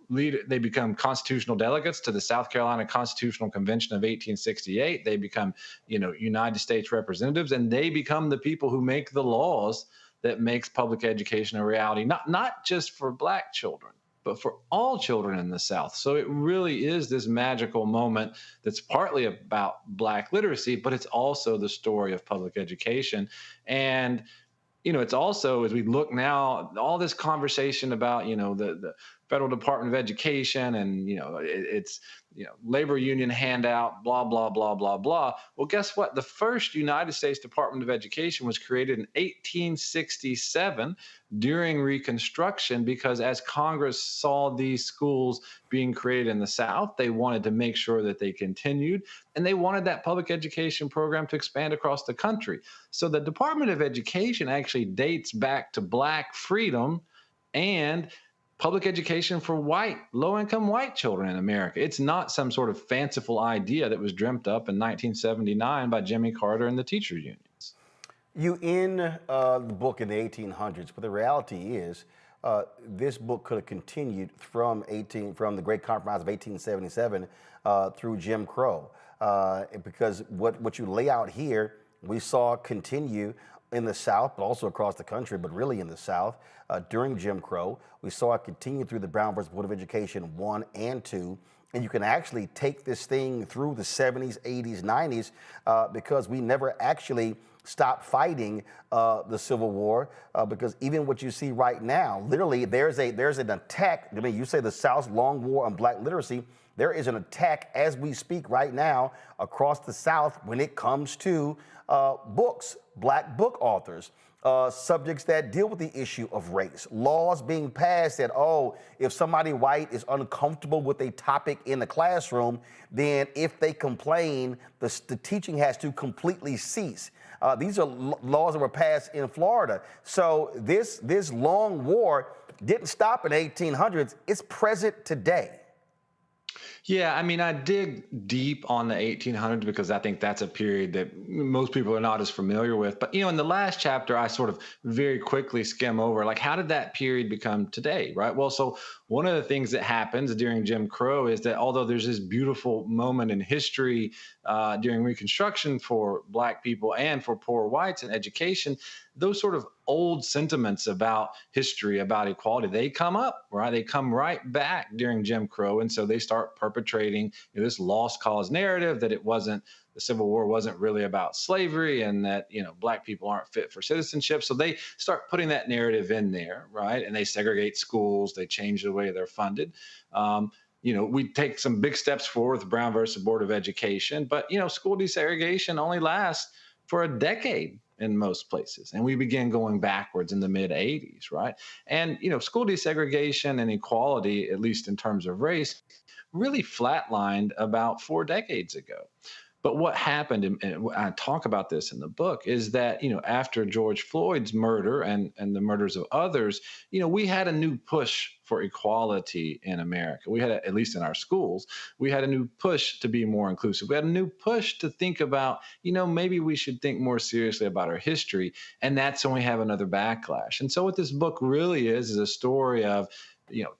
they become constitutional delegates to the South Carolina Constitutional Convention of 1868. They become, United States representatives, and they become the people who make the laws that makes public education a reality, not just for Black children, but for all children in the South. So it really is this magical moment that's partly about Black literacy, but it's also the story of public education. And, it's also, as we look now, all this conversation about, the Federal Department of Education and, it's, labor union handout, blah, blah, blah, blah, blah. Well, guess what? The first United States Department of Education was created in 1867 during Reconstruction because as Congress saw these schools being created in the South, they wanted to make sure that they continued, and they wanted that public education program to expand across the country. So the Department of Education actually dates back to Black freedom and public education for low-income white children in America. It's not some sort of fanciful idea that was dreamt up in 1979 by Jimmy Carter and the teachers unions. You end the book in the 1800s, but the reality is this book could have continued from the Great Compromise of 1877 through Jim Crow, because what you lay out here, we saw continue in the South, but also across the country, but really in the South during Jim Crow. We saw it continue through the Brown versus Board of Education 1 and 2. And you can actually take this thing through the 70s, 80s, 90s, because we never actually stopped fighting the Civil War, because even what you see right now, literally there's an attack. I mean, you say the South's long war on Black literacy. There is an attack as we speak right now across the South when it comes to books, Black book authors, subjects that deal with the issue of race, laws being passed that, if somebody white is uncomfortable with a topic in the classroom, then if they complain, the teaching has to completely cease. These are laws that were passed in Florida. So this long war didn't stop in the 1800s. It's present today. Yeah, I mean, I dig deep on the 1800s because I think that's a period that most people are not as familiar with. But, in the last chapter, I sort of very quickly skim over, like, how did that period become today, right? Well, so one of the things that happens during Jim Crow is that although there's this beautiful moment in history during Reconstruction for Black people and for poor whites in education, those sort of old sentiments about history, about equality, they come up, right? They come right back during Jim Crow. And so they start perpetrating this lost cause narrative that the Civil War wasn't really about slavery and that, Black people aren't fit for citizenship. So they start putting that narrative in there, right? And they segregate schools, they change the way they're funded. We take some big steps forward with Brown versus Board of Education, but, school desegregation only lasts for a decade in most places. And we began going backwards in the mid 80s, right? And, school desegregation and equality, at least in terms of race, really flatlined about 4 decades ago. But what happened, and I talk about this in the book, is that, after George Floyd's murder and the murders of others, we had a new push for equality in America. We had, at least in our schools, we had a new push to be more inclusive. We had a new push to think about, maybe we should think more seriously about our history. And that's when we have another backlash. And so what this book really is a story of,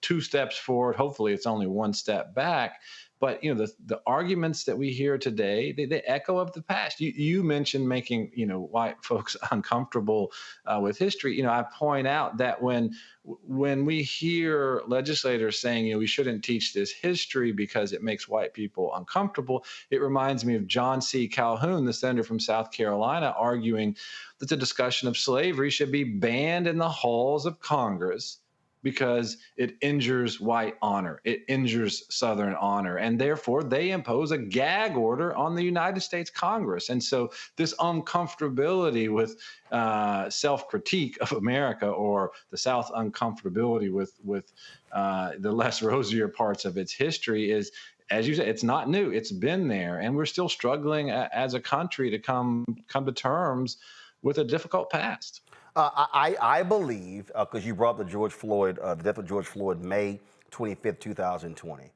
2 steps forward. Hopefully it's only 1 step back. But the arguments that we hear today, they echo of the past. You mentioned making white folks uncomfortable with history. I point out that when we hear legislators saying we shouldn't teach this history because it makes white people uncomfortable, it reminds me of John C. Calhoun, the senator from South Carolina, arguing that the discussion of slavery should be banned in the halls of Congress because it injures white honor, it injures Southern honor, and therefore they impose a gag order on the United States Congress. And so this uncomfortability with self-critique of America, or the South uncomfortability with the less rosier parts of its history, is, as you said, it's not new. It's been there, and we're still struggling as a country to come to terms with a difficult past. I believe, because you brought up the death of George Floyd, May 25th, 2020.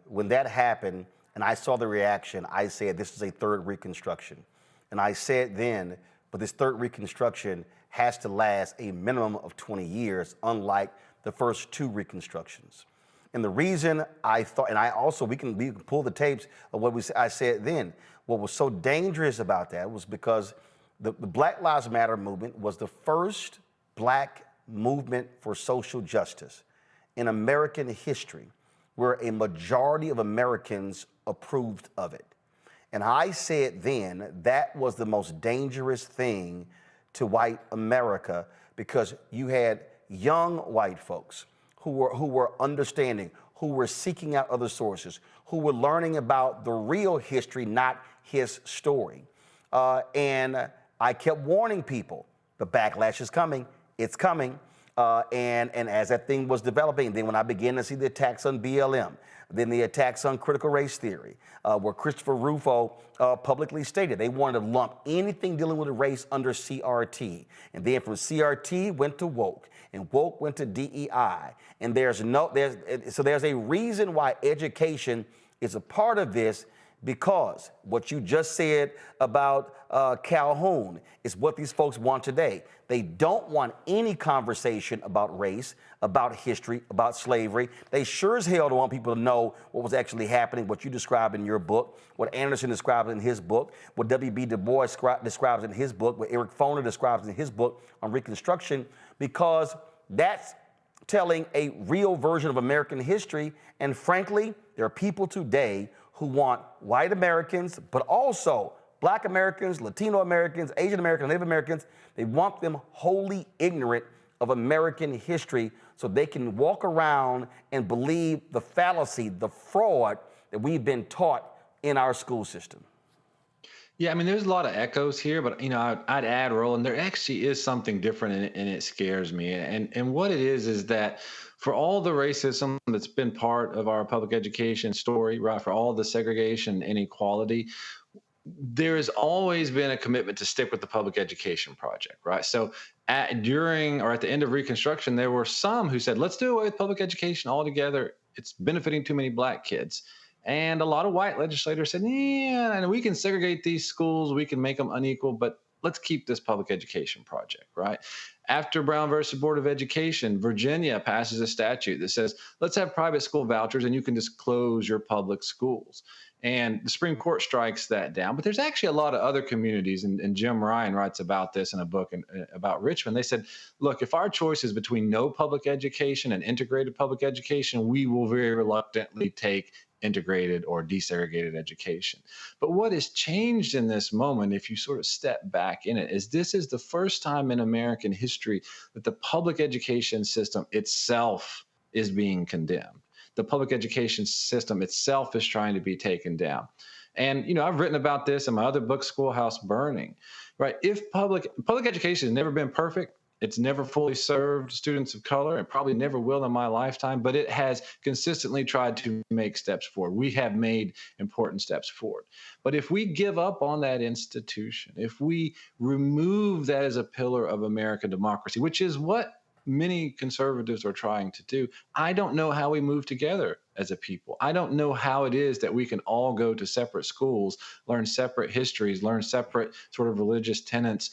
When that happened and I saw the reaction, I said, this is a third Reconstruction. And I said then, but this third Reconstruction has to last a minimum of 20 years, unlike the first two Reconstructions. And the reason I thought, and I also, we can pull the tapes of what I said then. What was so dangerous about that was because the Black Lives Matter movement was the first Black movement for social justice in American history where a majority of Americans approved of it. And I said then that was the most dangerous thing to white America, because you had young white folks who were understanding, who were seeking out other sources, who were learning about the real history, not his story. And I kept warning people, the backlash is coming, it's coming. And as that thing was developing, then when I began to see the attacks on BLM, then the attacks on critical race theory, where Christopher Rufo publicly stated they wanted to lump anything dealing with race under CRT. And then from CRT went to woke, and woke went to DEI. And there's a reason why education is a part of this, because what you just said about Calhoun is what these folks want today. They don't want any conversation about race, about history, about slavery. They sure as hell don't want people to know what was actually happening, what you described in your book, what Anderson describes in his book, what W.B. Du Bois describes in his book, what Eric Foner describes in his book on Reconstruction, because that's telling a real version of American history. And frankly, there are people today who want white Americans, but also Black Americans, Latino Americans, Asian Americans, Native Americans. They want them wholly ignorant of American history so they can walk around and believe the fallacy, the fraud that we've been taught in our school system. Yeah, I mean, there's a lot of echoes here, but I'd add, Roland, there actually is something different, and it scares me. And what it is that for all the racism that's been part of our public education story, right, for all the segregation and inequality, there has always been a commitment to stick with the public education project, right? So during or at the end of Reconstruction, there were some who said, let's do away with public education altogether. It's benefiting too many Black kids. And a lot of white legislators said, yeah, and we can segregate these schools, we can make them unequal, but let's keep this public education project, right? After Brown versus Board of Education, Virginia passes a statute that says, let's have private school vouchers and you can just close your public schools. And the Supreme Court strikes that down. But there's actually a lot of other communities, and Jim Ryan writes about this in a book about Richmond. They said, look, if our choice is between no public education and integrated public education, we will very reluctantly take integrated or desegregated education. But what has changed in this moment, if you sort of step back in it, is this is the first time in American history that the public education system itself is being condemned. The public education system itself is trying to be taken down. And, I've written about this in my other book, Schoolhouse Burning, right? If public education has never been perfect, it's never fully served students of color, and probably never will in my lifetime, but it has consistently tried to make steps forward. We have made important steps forward. But if we give up on that institution, if we remove that as a pillar of American democracy, which is what many conservatives are trying to do, I don't know how we move together as a people. I don't know how it is that we can all go to separate schools, learn separate histories, learn separate sort of religious tenets,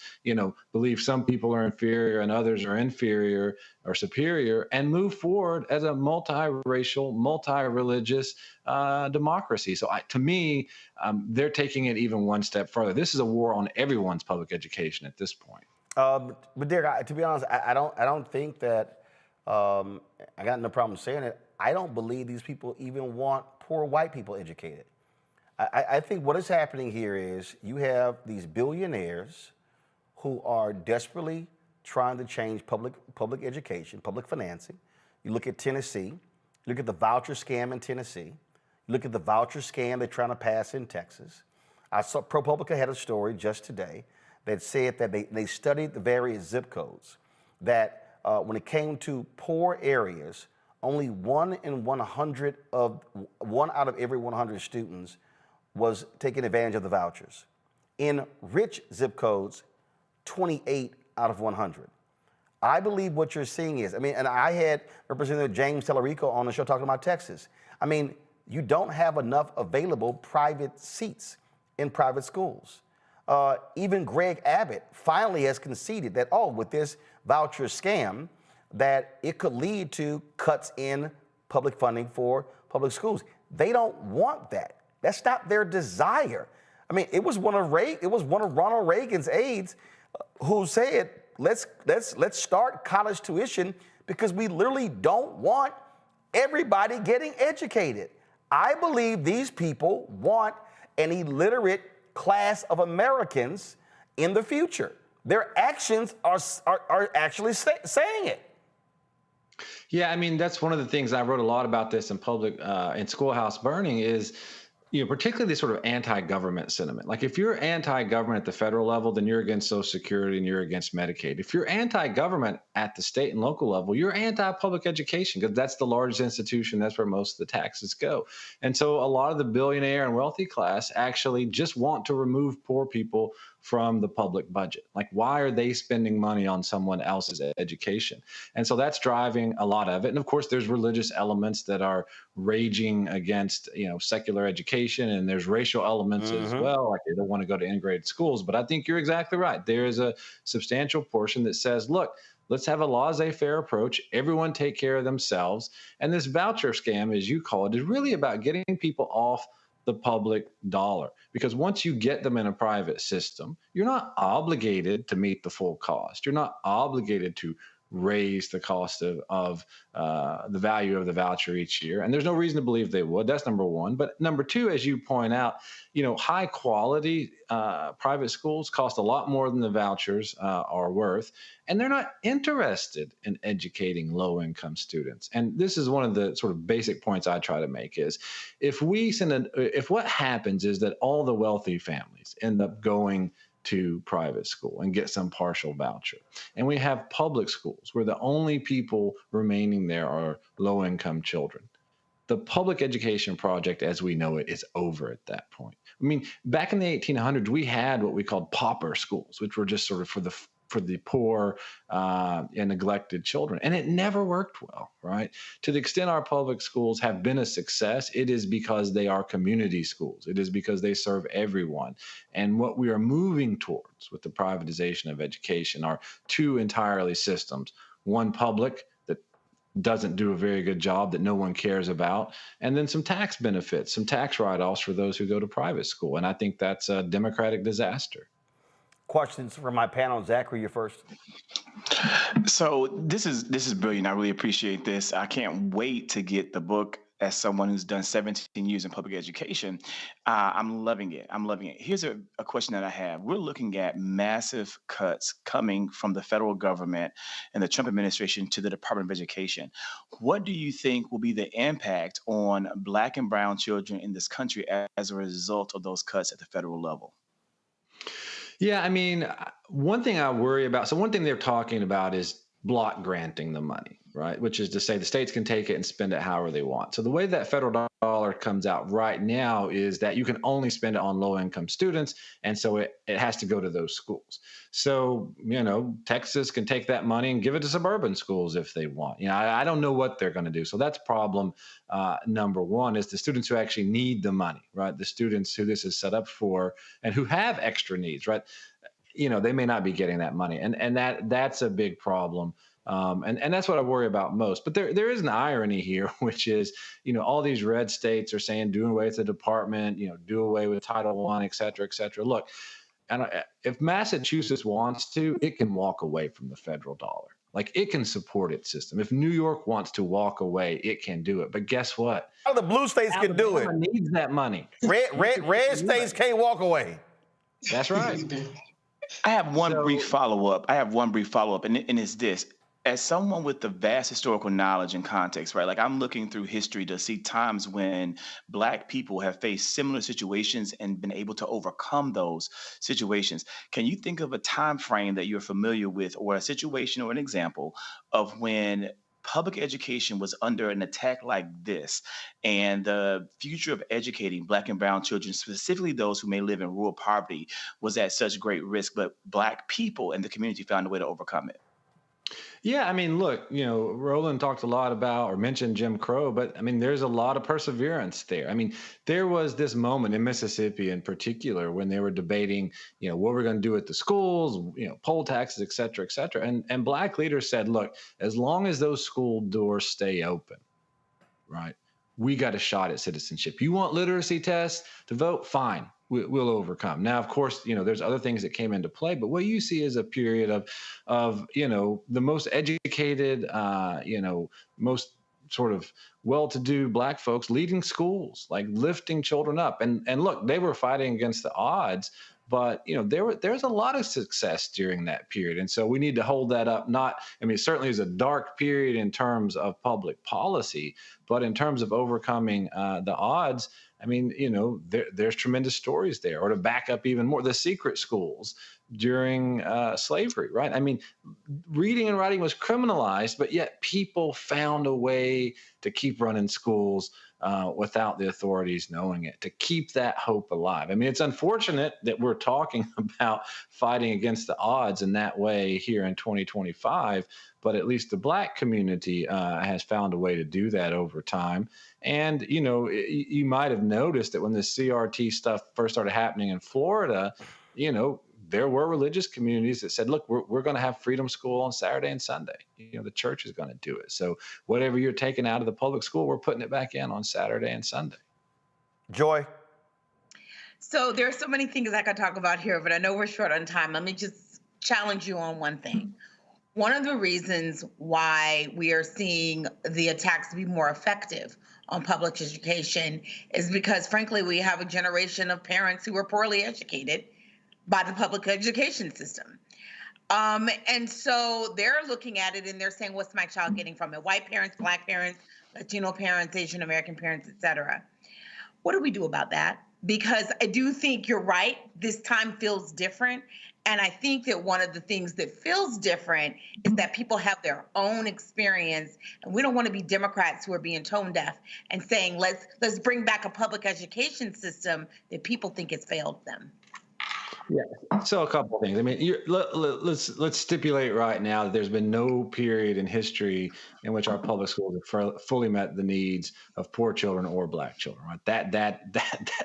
believe some people are inferior and others are inferior or superior, and move forward as a multiracial, multi-religious democracy. So to me, they're taking it even one step further. This is a war on everyone's public education at this point. But Derek, to be honest, I don't think that, I got no problem saying it, I don't believe these people even want poor white people educated. I think what is happening here is you have these billionaires who are desperately trying to change public education, public financing. You look at Tennessee, you look at the voucher scam in Tennessee, you look at the voucher scam they're trying to pass in Texas. I saw ProPublica had a story just today that said that they studied the various zip codes, that when it came to poor areas, only one out of every 100 students was taking advantage of the vouchers. In rich zip codes, 28 out of 100. I believe what you're seeing is, and I had Representative James Tellerico on the show talking about Texas. You don't have enough available private seats in private schools. Even Greg Abbott finally has conceded that, with this voucher scam, that it could lead to cuts in public funding for public schools. They don't want that. That's not their desire. It was one of Ronald Reagan's aides who said, let's start college tuition because we literally don't want everybody getting educated. I believe these people want an illiterate class of Americans in the future. Their actions are actually saying it. Yeah, that's one of the things I wrote a lot about this in public, in Schoolhouse Burning is, particularly this sort of anti-government sentiment. Like if you're anti-government at the federal level, then you're against Social Security and you're against Medicaid. If you're anti-government at the state and local level, you're anti-public education because that's the largest institution. That's where most of the taxes go. And so a lot of the billionaire and wealthy class actually just want to remove poor people from the public budget. Like, why are they spending money on someone else's education? And so that's driving a lot of it. And of course, there's religious elements that are raging against, secular education, and there's racial elements as well. Like they don't want to go to integrated schools. But I think you're exactly right. There is a substantial portion that says, look, let's have a laissez-faire approach. Everyone take care of themselves. And this voucher scam, as you call it, is really about getting people off the public dollar. Because once you get them in a private system, you're not obligated to meet the full cost. You're not obligated to raise the cost of the value of the voucher each year. And there's no reason to believe they would. That's number one. But number two, as you point out, high quality private schools cost a lot more than the vouchers are worth. And they're not interested in educating low income students. And this is one of the sort of basic points I try to make is if what happens is that all the wealthy families end up going to private school and get some partial voucher. And we have public schools where the only people remaining there are low-income children. The public education project, as we know it, is over at that point. Back in the 1800s, we had what we called pauper schools, which were just sort of for the poor and neglected children. And it never worked well, right? To the extent our public schools have been a success, it is because they are community schools. It is because they serve everyone. And what we are moving towards with the privatization of education are two entirely systems. One public that doesn't do a very good job, that no one cares about, and then some tax benefits, some tax write-offs for those who go to private school. And I think that's a democratic disaster. Questions from my panel. Zachary, you're first. So this is brilliant. I really appreciate this. I can't wait to get the book as someone who's done 17 years in public education. I'm loving it. Here's a question that I have. We're looking at massive cuts coming from the federal government and the Trump administration to the Department of Education. What do you think will be the impact on Black and brown children in this country as a result of those cuts at the federal level? Yeah, one thing I worry about, so one thing they're talking about is block granting the money. right? Which is to say the states can take it and spend it however they want. So the way that federal dollar comes out right now is that you can only spend it on low-income students, and so it has to go to those schools. So, Texas can take that money and give it to suburban schools if they want. I don't know what they're going to do. So that's problem number one, is the students who actually need the money, right? The students who this is set up for and who have extra needs, right? They may not be getting that money, and that's a big problem. And that's what I worry about most. But there is an irony here, which is, all these red states are saying do away with the department, do away with Title I, et cetera, et cetera. Look, and if Massachusetts wants to, it can walk away from the federal dollar. Like, it can support its system. If New York wants to walk away, it can do it. But guess what? Oh, the blue states can do it. Needs that money. Red states can't walk away. That's right. I have one brief follow-up. And it's this. As someone with the vast historical knowledge and context, right? Like, I'm looking through history to see times when Black people have faced similar situations and been able to overcome those situations. Can you think of a time frame that you're familiar with, or a situation or an example of when public education was under an attack like this, and the future of educating Black and brown children, specifically those who may live in rural poverty, was at such great risk, but Black people and the community found a way to overcome it? Yeah, I mean, look, Roland talked a lot about or mentioned Jim Crow, but I mean, there's a lot of perseverance there. I mean, there was this moment in Mississippi in particular when they were debating, what we're going to do at the schools, poll taxes, et cetera, et cetera. And Black leaders said, look, as long as those school doors stay open, right, we got a shot at citizenship. You want literacy tests to vote? Fine. We'll overcome. Now, of course, there's other things that came into play, but what you see is a period of the most educated, most sort of well-to-do Black folks leading schools, like lifting children up. And look, they were fighting against the odds, but there's a lot of success during that period. And so we need to hold that up. It certainly is a dark period in terms of public policy, but in terms of overcoming the odds, there's tremendous stories there. Or to back up even more, the secret schools during slavery, right? I mean, reading and writing was criminalized, but yet people found a way to keep running schools without the authorities knowing it, to keep that hope alive. I mean, it's unfortunate that we're talking about fighting against the odds in that way here in 2025, but at least the Black community has found a way to do that over time. And, you might have noticed that when the CRT stuff first started happening in Florida, there were religious communities that said, look, we're going to have freedom school on Saturday and Sunday. The church is going to do it. So whatever you're taking out of the public school, we're putting it back in on Saturday and Sunday. Joy. So there are so many things I could talk about here, but I know we're short on time. Let me just challenge you on one thing. One of the reasons why we are seeing the attacks be more effective on public education is because, frankly, we have a generation of parents who were poorly educated by the public education system. And so they're looking at it and they're saying, what's my child getting from it? White parents, Black parents, Latino parents, Asian American parents, et cetera. What do we do about that? Because I do think you're right. This time feels different. And I think that one of the things that feels different is that people have their own experience. And we don't want to be Democrats who are being tone deaf and saying, let's bring back a public education system that people think has failed them. Yeah. So a couple of things. I mean, let's stipulate right now that there's been no period in history in which our public schools have fully met the needs of poor children or Black children. Right?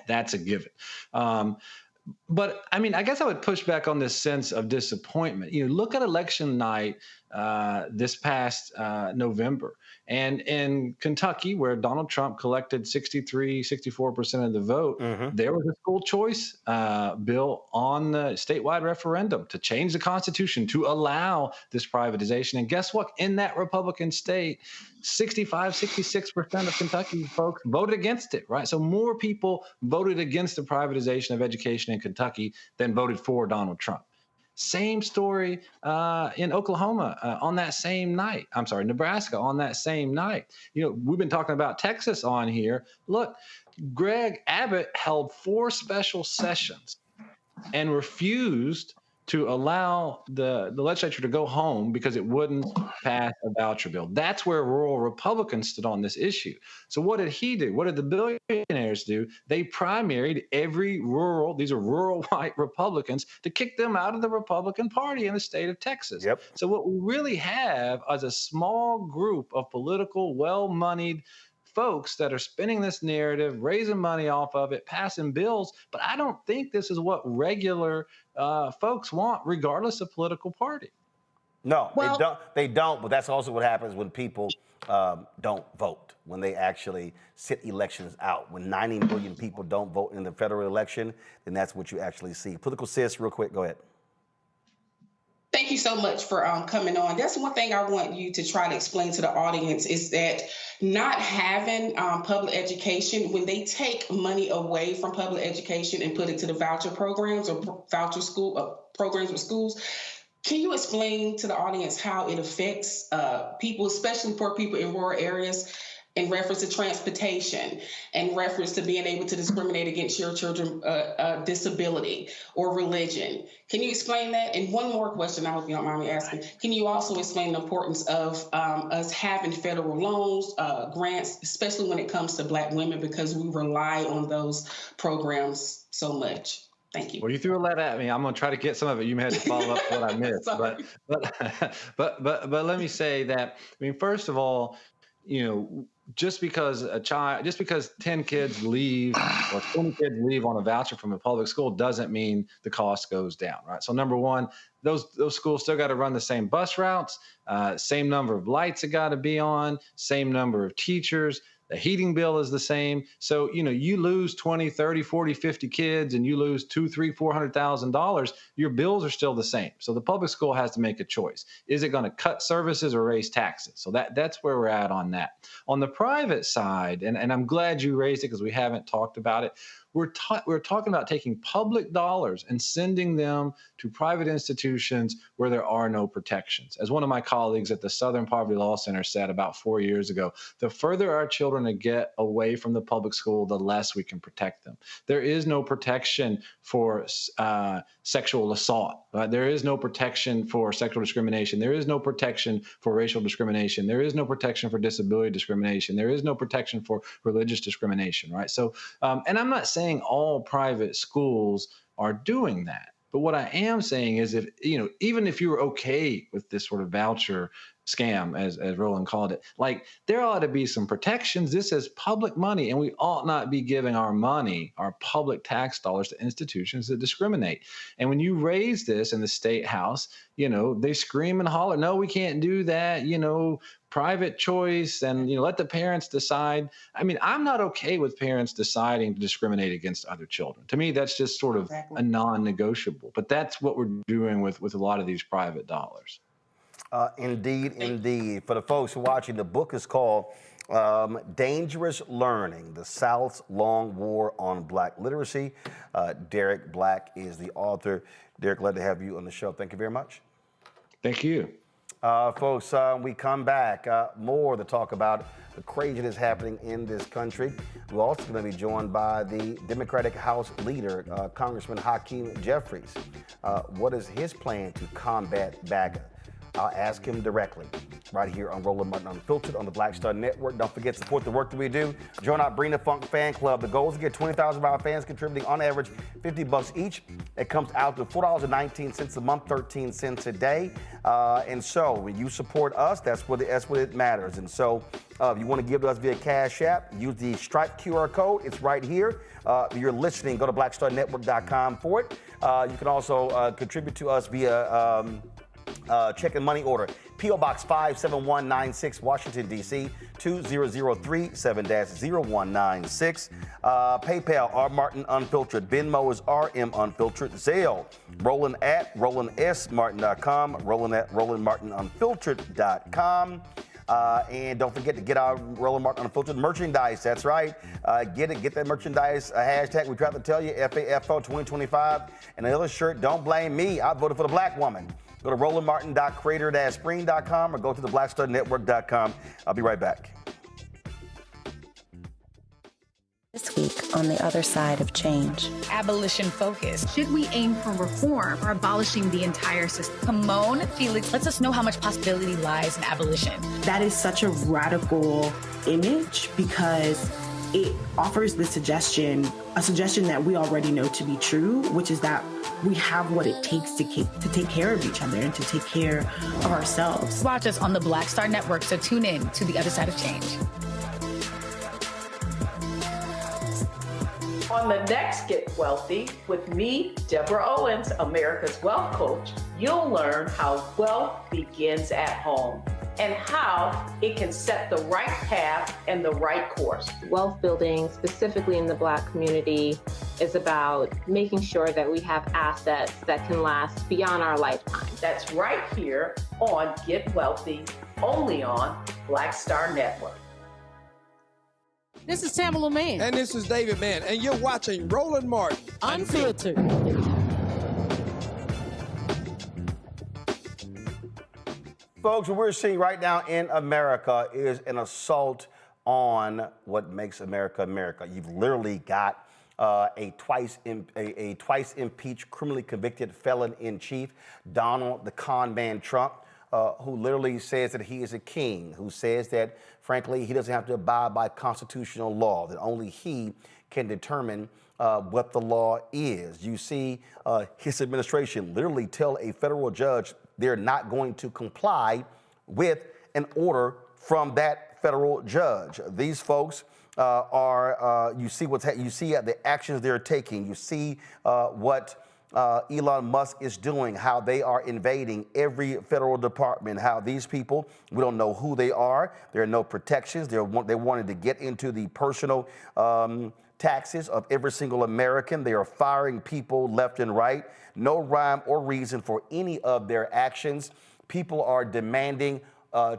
That's a given. But I mean, I guess I would push back on this sense of disappointment. Look at election night this past November. And in Kentucky, where Donald Trump collected 64% of the vote, there was a school choice bill on the statewide referendum to change the Constitution to allow this privatization. And guess what? In that Republican state, 66% of Kentucky folks voted against it, right? So more people voted against the privatization of education in Kentucky than voted for Donald Trump. Same story in Oklahoma on that same night. I'm sorry, Nebraska on that same night. We've been talking about Texas on here. Look, Greg Abbott held 4 special sessions and refused to allow the legislature to go home because it wouldn't pass a voucher bill. That's where rural Republicans stood on this issue. So what did he do? What did the billionaires do? They primaried every rural, these are rural white Republicans, to kick them out of the Republican Party in the state of Texas. Yep. So what we really have is a small group of political, well-moneyed folks that are spinning this narrative, raising money off of it, passing bills. But I don't think this is what regular folks want, regardless of political party. No, they don't. But that's also what happens when people don't vote, when they actually sit elections out. When 90 million people don't vote in the federal election, then that's what you actually see. Political sis, real quick, go ahead. Thank you so much for coming on. That's one thing I want you to try to explain to the audience is that not having public education, when they take money away from public education and put it to the voucher programs or voucher school programs with schools, can you explain to the audience how it affects people, especially poor people in rural areas, in reference to transportation, in reference to being able to discriminate against your children's disability or religion? Can you explain that? And one more question, I hope you don't mind me asking. Can you also explain the importance of us having federal loans, grants, especially when it comes to Black women, because we rely on those programs so much? Thank you. Well, you threw a lot at me. I'm going to try to get some of it. You may have to follow up what I missed. but let me say that, I mean, first of all, just because 10 kids leave or 20 kids leave on a voucher from a public school doesn't mean the cost goes down, right? So number one, those schools still got to run the same bus routes, same number of lights it got to be on, same number of teachers. The heating bill is the same. So, you lose 20, 30, 40, 50 kids and you lose $200,000, $300,000, $400,000, your bills are still the same. So the public school has to make a choice. Is it going to cut services or raise taxes? So that's where we're at on that. On the private side, and I'm glad you raised it because we haven't talked about it, we're talking about taking public dollars and sending them to private institutions where there are no protections. As one of my colleagues at the Southern Poverty Law Center said about 4 years ago, the further our children get away from the public school, the less we can protect them. There is no protection for sexual assault. There is no protection for sexual discrimination. There is no protection for racial discrimination. There is no protection for disability discrimination. There is no protection for religious discrimination, right? So, and I'm not saying all private schools are doing that. But what I am saying is even if you were okay with this sort of voucher scam, as Roland called it, like there ought to be some protections. This is public money, and we ought not be giving our money, our public tax dollars, to institutions that discriminate. And when you raise this in the state house, they scream and holler, no, we can't do that, private choice, and let the parents decide. I mean, I'm not okay with parents deciding to discriminate against other children. To me, that's just sort of a non-negotiable. But that's what we're doing with a lot of these private dollars. Indeed. For the folks who are watching, the book is called Dangerous Learning, The South's Long War on Black Literacy. Derek Black is the author. Derek, glad to have you on the show. Thank you very much. Thank you. Folks, we come back, more to talk about the craziness happening in this country. We're also going to be joined by the Democratic House Leader, Congressman Hakeem Jeffries. What is his plan to combat BAGA? I'll ask him directly right here on Roland Martin Unfiltered on the Black Star Network. Don't forget to support the work that we do. Join our Bring the Funk fan club. The goal is to get 20,000 of our fans contributing on average $50 each. It comes out to $4.19 a month, 13 cents a day. And so when you support us, that's what it matters. And so if you want to give to us via Cash App, use the Stripe QR code. It's right here. If you're listening, go to blackstarnetwork.com for it. You can also contribute to us via check and money order. P.O. Box 57196, Washington, D.C., 20037-0196. PayPal, R. Martin Unfiltered. Venmo is RM Unfiltered. Zelle, Roland at RolandSMartin.com. Roland at RolandMartinUnfiltered.com. And don't forget to get our Roland Martin Unfiltered merchandise. That's right. Get that merchandise. Hashtag we try to tell you, FAFO 2025. And another shirt, don't blame me. I voted for the black woman. Go to rolandmartin.creator-spring.com or go to theblackstarnetwork.com. I'll be right back. This week on the other side of change. Abolition focus. Should we aim for reform or abolishing the entire system? Kimon Felix lets us know how much possibility lies in abolition. That is such a radical image because it offers the suggestion, a suggestion that we already know to be true, which is that we have what it takes to take care of each other and to take care of ourselves. Watch us on the Black Star Network, so tune in to the other side of change. On the next Get Wealthy with me, Deborah Owens, America's Wealth Coach, you'll learn how wealth begins at home and how it can set the right path and the right course. Wealth building, specifically in the Black community, is about making sure that we have assets that can last beyond our lifetime. That's right here on Get Wealthy, only on Black Star Network. This is Tamala Mann. And this is David Mann. And you're watching Roland Martin Unfiltered. Folks, what we're seeing right now in America is an assault on what makes America America. You've literally got a twice impeached, criminally convicted felon in chief, Donald the Con Man Trump, who literally says that he is a king, who says that, frankly, he doesn't have to abide by constitutional law, that only he can determine what the law is. You see his administration literally tell a federal judge they're not going to comply with an order from that federal judge. These folks you see the actions they're taking. You see what Elon Musk is doing, how they are invading every federal department, how these people, we don't know who they are. There are no protections. They wanted to get into the personal taxes of every single American. They are firing people left and right. No rhyme or reason for any of their actions. People are demanding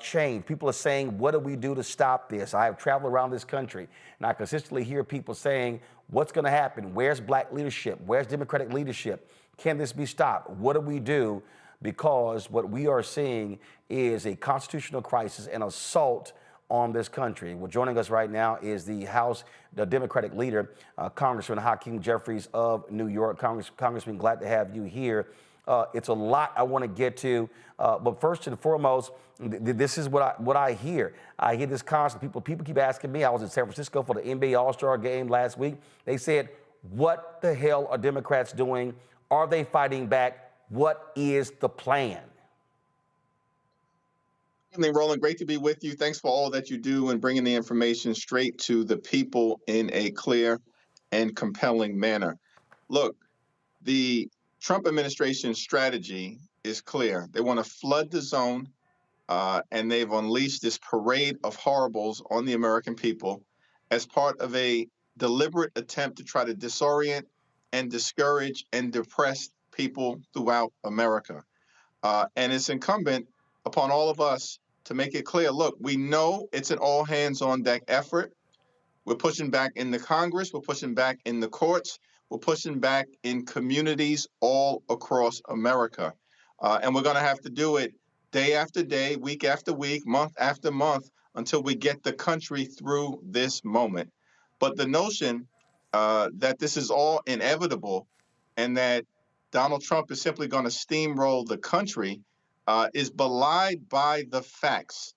change. People are saying, what do we do to stop this? I have traveled around this country and I consistently hear people saying, what's going to happen? Where's Black leadership? Where's Democratic leadership? Can this be stopped? What do we do? Because what we are seeing is a constitutional crisis and assault on this country. Well, joining us right now is the Democratic leader, Congresswoman Hakeem Jeffries of New York. Congressman, glad to have you here. It's a lot I want to get to, but first and foremost, this is what I hear. I hear this constantly. People keep asking me. I was in San Francisco for the NBA All-Star game last week. They said, what the hell are Democrats doing? Are they fighting back? What is the plan? Good evening, Roland. Great to be with you. Thanks for all that you do and bringing the information straight to the people in a clear and compelling manner. Look, the Trump administration's strategy is clear. They want to flood the zone, and they've unleashed this parade of horribles on the American people as part of a deliberate attempt to try to disorient and discourage and depress people throughout America. And it's incumbent upon all of us to make it clear, look, we know it's an all-hands-on-deck effort. We're pushing back in the Congress. We're pushing back in the courts. We're pushing back in communities all across America. And we're going to have to do it day after day, week after week, month after month, until we get the country through this moment. But the notion that this is all inevitable and that Donald Trump is simply going to steamroll the country is belied by the facts.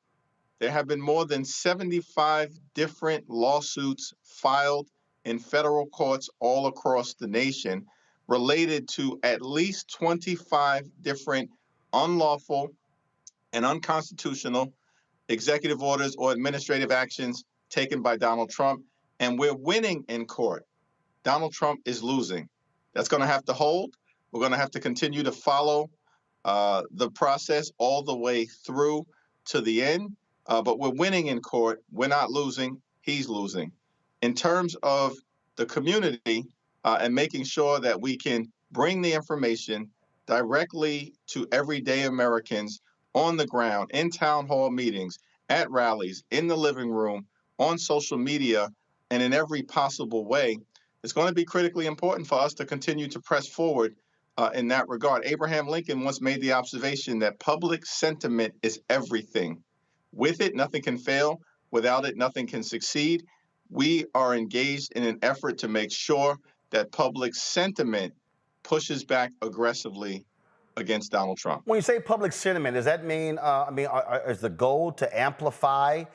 There have been more than 75 different lawsuits filed in federal courts all across the nation related to at least 25 different unlawful and unconstitutional executive orders or administrative actions taken by Donald Trump. And we're winning in court. Donald Trump is losing. That's going to have to hold. We're going to have to continue to follow the process all the way through to the end. But we're winning in court. We're not losing. He's losing. In terms of the community and making sure that we can bring the information directly to everyday Americans on the ground, in town hall meetings, at rallies, in the living room, on social media, and in every possible way, it's going to be critically important for us to continue to press forward in that regard. Abraham Lincoln once made the observation that public sentiment is everything. With it, nothing can fail. Without it, nothing can succeed. we are engaged in an effort to make sure that public sentiment pushes back aggressively against Donald Trump. When you say public sentiment, does that mean, is the goal to amplify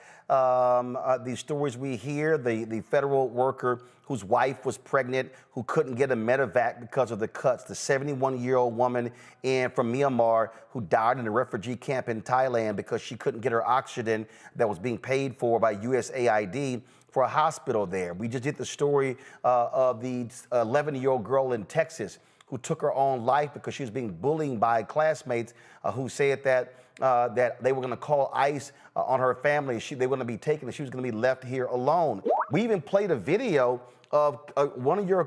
these stories we hear? The federal worker whose wife was pregnant, who couldn't get a medevac because of the cuts, the 71-year-old woman from Myanmar who died in a refugee camp in Thailand because she couldn't get her oxygen that was being paid for by USAID for a hospital there. We just did the story of the 11-year-old girl in Texas who took her own life because she was being bullied by classmates who said that they were going to call ICE on her family. They were going to be taken and she was going to be left here alone. We even played a video of one of your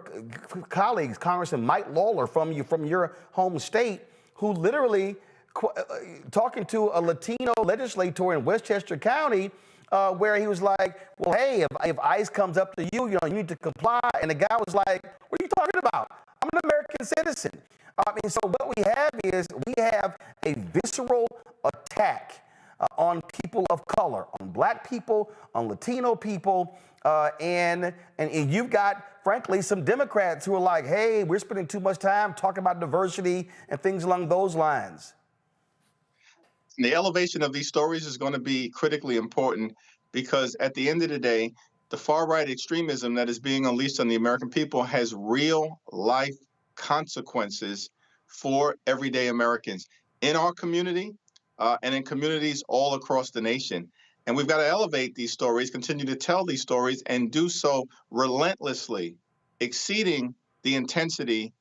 colleagues, Congressman Mike Lawler from your home state, who literally talking to a Latino legislator in Westchester County, where he was like, well, hey, if ICE comes up to you, you need to comply. And the guy was like, what are you talking about? I'm an American citizen. So what we have is we have a visceral attack on people of color, on black people, on Latino people, and you've got, frankly, some Democrats who are like, hey, we're spending too much time talking about diversity and things along those lines. The elevation of these stories is going to be critically important because at the end of the day, the far-right extremism that is being unleashed on the American people has real-life consequences for everyday Americans in our community and in communities all across the nation. And we've got to elevate these stories, continue to tell these stories, and do so relentlessly, exceeding the intensity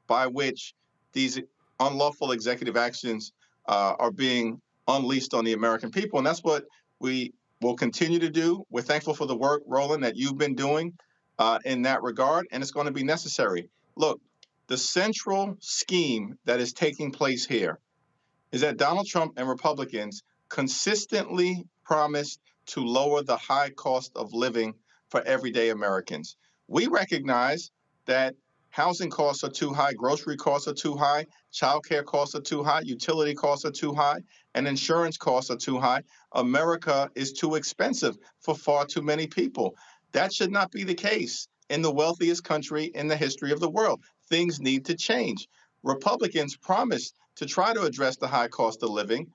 by which these unlawful executive actions are being unleashed on the American people. And that's what we will continue to do. We're thankful for the work, Roland, that you've been doing in that regard, and it's going to be necessary. Look, the central scheme that is taking place here is that Donald Trump and Republicans consistently promised to lower the high cost of living for everyday Americans. We recognize that housing costs are too high, grocery costs are too high, childcare costs are too high, utility costs are too high, and insurance costs are too high. America is too expensive for far too many people. That should not be the case in the wealthiest country in the history of the world. Things need to change. Republicans promised to try to address the high cost of living,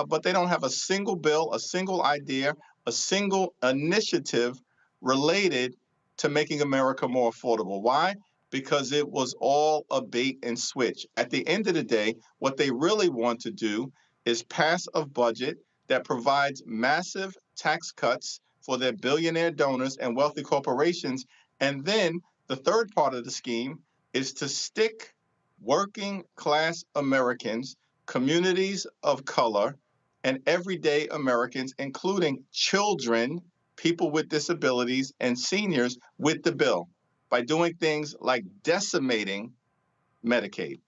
but they don't have a single bill, a single idea, a single initiative related to making America more affordable. Why? Because it was all a bait and switch. At the end of the day, what they really want to do is pass a budget that provides massive tax cuts for their billionaire donors and wealthy corporations. And then the third part of the scheme is to stick working class Americans, communities of color, and everyday Americans, including children, people with disabilities, and seniors with the bill by doing things like decimating Medicaid.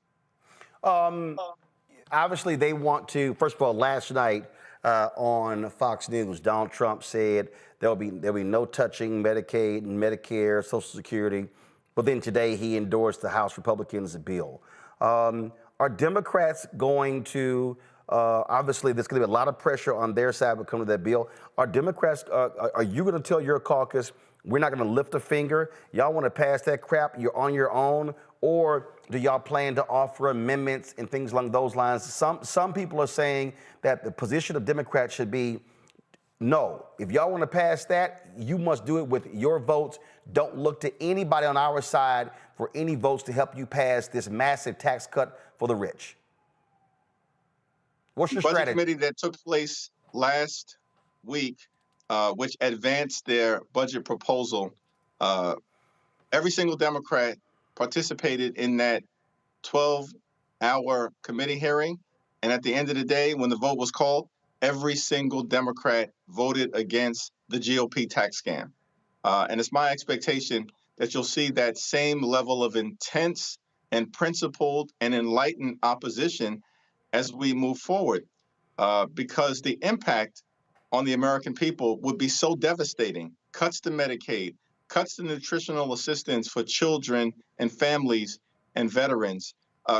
Obviously, they want to, first of all, last night on Fox News, Donald Trump said there'll be no touching Medicaid and Medicare, Social Security. But then today he endorsed the House Republicans' bill. Are Democrats going to, obviously there's going to be a lot of pressure on their side when it comes to that bill. Are Democrats, are you going to tell your caucus, we're not going to lift a finger? Y'all want to pass that crap, you're on your own? Or do y'all plan to offer amendments and things along those lines? Some people are saying that the position of Democrats should be, no, if y'all want to pass that, you must do it with your votes. Don't look to anybody on our side for any votes to help you pass this massive tax cut for the rich. What's your strategy? The budget committee that took place last week, which advanced their budget proposal, every single Democrat participated in that 12-hour committee hearing. And at the end of the day, when the vote was called, every single Democrat voted against the GOP tax scam. And it's my expectation that you'll see that same level of intense and principled and enlightened opposition as we move forward, because the impact on the American people would be so devastating. Cuts to Medicaid, cuts to nutritional assistance for children and families and veterans,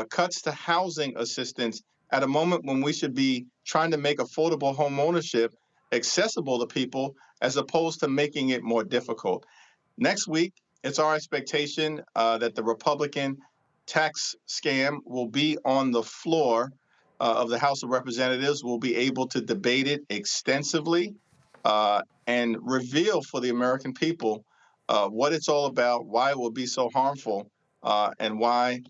cuts to housing assistance at a moment when we should be trying to make affordable home ownership accessible to people as opposed to making it more difficult. Next week, it's our expectation that the Republican tax scam will be on the floor of the House of Representatives. We'll be able to debate it extensively and reveal for the American people what it's all about, why it will be so harmful, and why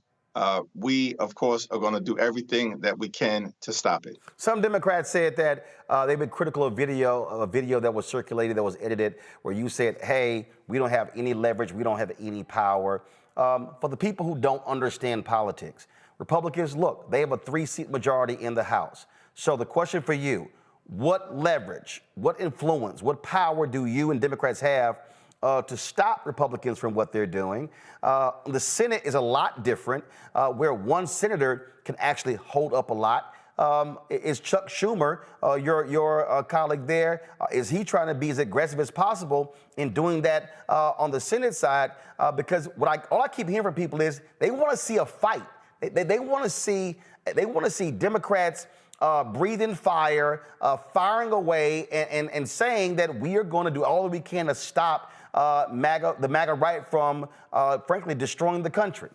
we, of course, are going to do everything that we can to stop it. Some Democrats said that they've been critical of a video that was circulated, that was edited, where you said, hey, we don't have any leverage, we don't have any power. For the people who don't understand politics, Republicans, look, they have a 3-seat majority in the House. So the question for you, what leverage, what influence, what power do you and Democrats have to stop Republicans from what they're doing? The Senate is a lot different, where one senator can actually hold up a lot. Is Chuck Schumer, your colleague there, is he trying to be as aggressive as possible in doing that on the Senate side? Because all I keep hearing from people is they want to see a fight. They want to see Democrats breathing fire, firing away, and saying that we are going to do all that we can to stop the MAGA right from, frankly, destroying the country.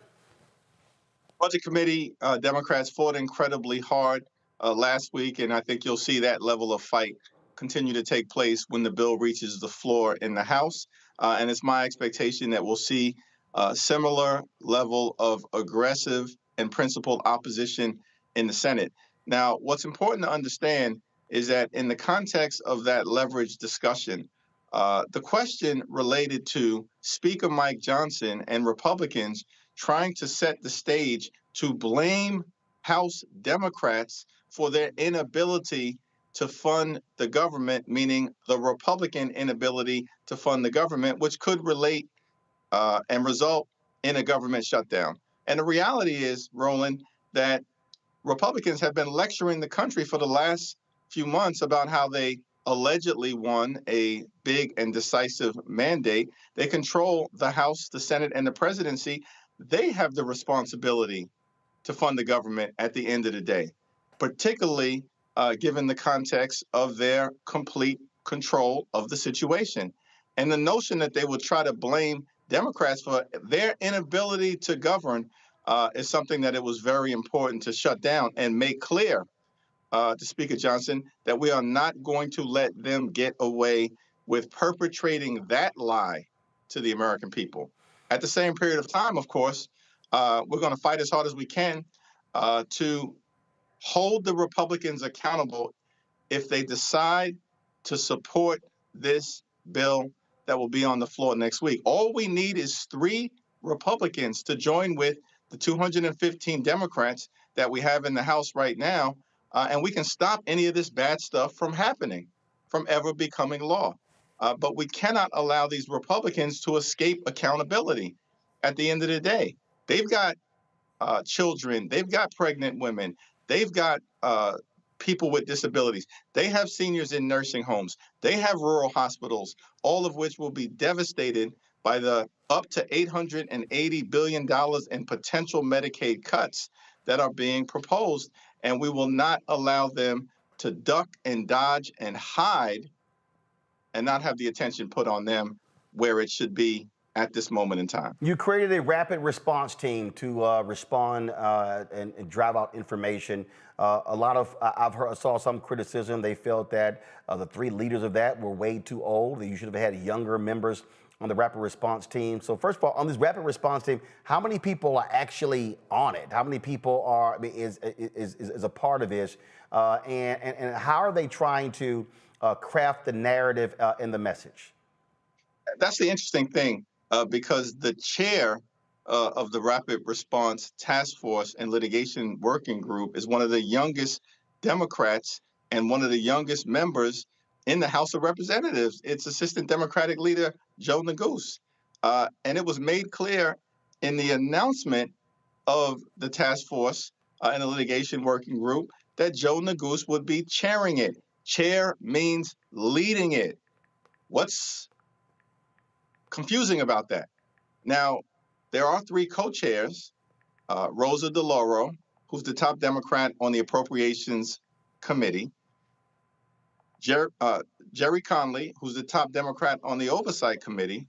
Budget Committee Democrats fought incredibly hard last week, and I think you'll see that level of fight continue to take place when the bill reaches the floor in the House. And it's my expectation that we'll see a similar level of aggressive and principled opposition in the Senate. Now, what's important to understand is that in the context of that leverage discussion, the question related to Speaker Mike Johnson and Republicans trying to set the stage to blame House Democrats for their inability to fund the government, meaning the Republican inability to fund the government, which could relate and result in a government shutdown. And the reality is, Roland, that Republicans have been lecturing the country for the last few months about how they allegedly won a big and decisive mandate. They control the House, the Senate, and the presidency. They have the responsibility to fund the government at the end of the day, particularly given the context of their complete control of the situation. And the notion that they would try to blame Democrats for their inability to govern is something that it was very important to shut down and make clear to Speaker Johnson that we are not going to let them get away with perpetrating that lie to the American people. At the same period of time, of course, we're going to fight as hard as we can to hold the Republicans accountable if they decide to support this bill that will be on the floor next week. All we need is 3 Republicans to join with the 215 Democrats that we have in the House right now, and we can stop any of this bad stuff from happening, from ever becoming law. But we cannot allow these Republicans to escape accountability. At the end of the day, they've got children, they've got pregnant women, they've got people with disabilities, they have seniors in nursing homes, they have rural hospitals, all of which will be devastated by the up to $880 billion in potential Medicaid cuts that are being proposed. And we will not allow them to duck and dodge and hide and not have the attention put on them where it should be at this moment in time. You created a rapid response team to respond and drive out information. I saw some criticism. They felt that the 3 leaders of that were way too old, that you should have had younger members on the rapid response team. So first of all, on this rapid response team, how many people are actually on it? How many people is a part of this? And how are they trying to craft the narrative and the message? That's the interesting thing, because the chair of the Rapid Response Task Force and Litigation Working Group is one of the youngest Democrats and one of the youngest members in the House of Representatives. It's Assistant Democratic Leader Joe Neguse. And it was made clear in the announcement of the task force and the litigation working group that Joe Neguse would be chairing it. Chair means leading it. What's confusing about that? Now, there are 3 co-chairs, Rosa DeLauro, who's the top Democrat on the Appropriations Committee, Jerry Conley, who's the top Democrat on the Oversight Committee,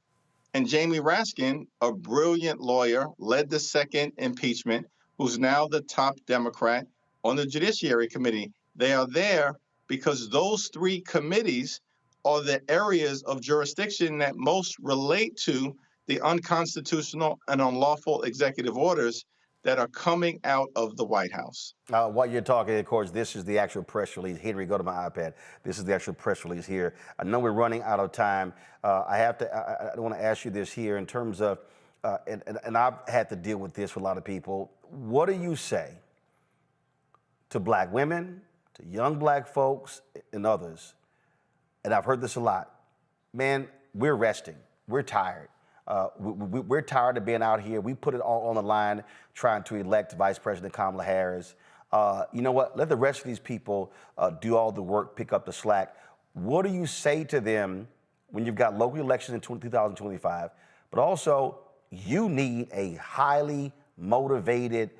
and Jamie Raskin, a brilliant lawyer, led the second impeachment, who's now the top Democrat on the Judiciary Committee. They are there because those three committees are the areas of jurisdiction that most relate to the unconstitutional and unlawful executive orders that are coming out of the White House. While you're talking, of course, this is the actual press release. Henry, go to my iPad. This is the actual press release here. I know we're running out of time. I want to ask you this here in terms of, and I've had to deal with this with a lot of people. What do you say to black women, to young black folks, and others? And I've heard this a lot. Man, we're resting. We're tired. We're tired of being out here. We put it all on the line trying to elect Vice President Kamala Harris. You know what? Let the rest of these people do all the work, pick up the slack. What do you say to them when you've got local elections in 2025, but also you need a highly motivated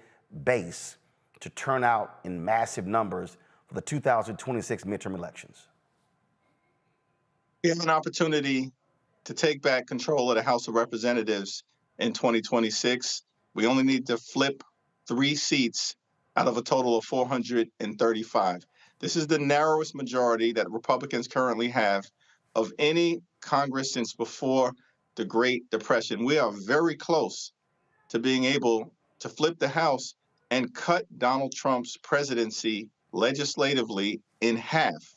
base to turn out in massive numbers for the 2026 midterm elections? We have an opportunity to take back control of the House of Representatives in 2026. We only need to flip 3 seats out of a total of 435. This is the narrowest majority that Republicans currently have of any Congress since before the Great Depression. We are very close to being able to flip the House and cut Donald Trump's presidency legislatively in half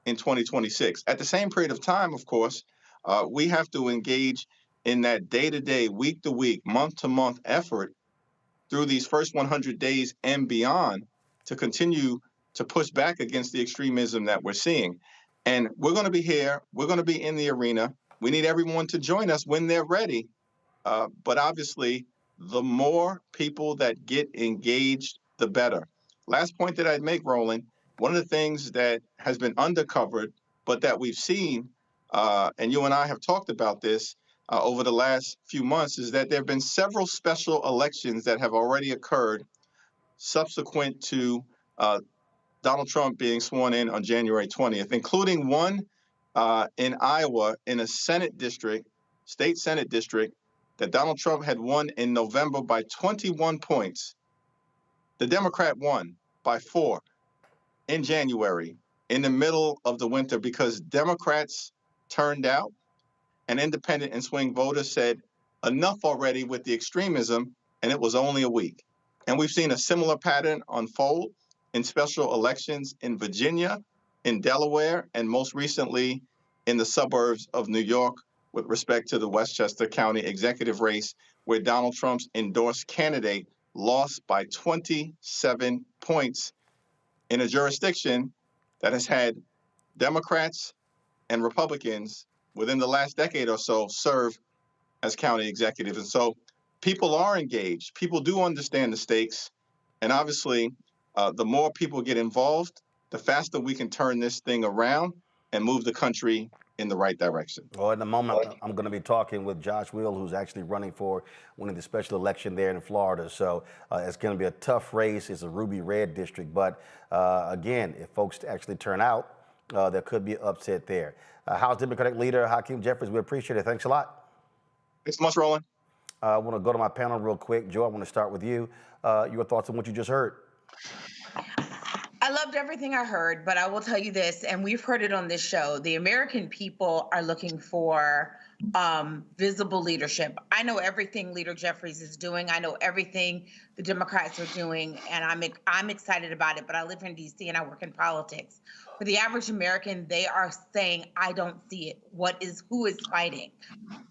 in 2026. At the same period of time, of course, we have to engage in that day-to-day, week-to-week, month-to-month effort through these first 100 days and beyond to continue to push back against the extremism that we're seeing. And we're going to be here. We're going to be in the arena. We need everyone to join us when they're ready. But obviously, the more people that get engaged, the better. Last point that I'd make, Roland, one of the things that has been undercovered, but that we've seen, and you and I have talked about this over the last few months, is that there have been several special elections that have already occurred subsequent to Donald Trump being sworn in on January 20th, including one in Iowa in a Senate district, state Senate district, that Donald Trump had won in November by 21 points. The Democrat won by 4 in January, in the middle of the winter, because Democrats turned out and independent and swing voters said, enough already with the extremism, and it was only a week. And we've seen a similar pattern unfold in special elections in Virginia, in Delaware, and most recently in the suburbs of New York with respect to the Westchester County executive race, where Donald Trump's endorsed candidate lost by 27 points in a jurisdiction that has had Democrats and Republicans within the last decade or so serve as county executives. And so people are engaged. People do understand the stakes. And obviously, the more people get involved, the faster we can turn this thing around and move the country in the right direction. Well, in a moment, I'm going to be talking with Josh Will, who's actually running for winning the special election there in Florida. So it's going to be a tough race. It's a ruby red district. But again, if folks actually turn out, there could be an upset there. House Democratic Leader Hakeem Jeffries, we appreciate it. Thanks a lot. Thanks so much, Roland. I want to go to my panel real quick. Joe, I want to start with you. Your thoughts on what you just heard? I loved everything I heard, but I will tell you this, and we've heard it on this show. The American people are looking for visible leadership. I know everything Leader Jeffries is doing. I know everything the Democrats are doing, and I'm excited about it, but I live in D.C. and I work in politics. For the average American, they are saying, I don't see it. Who is fighting?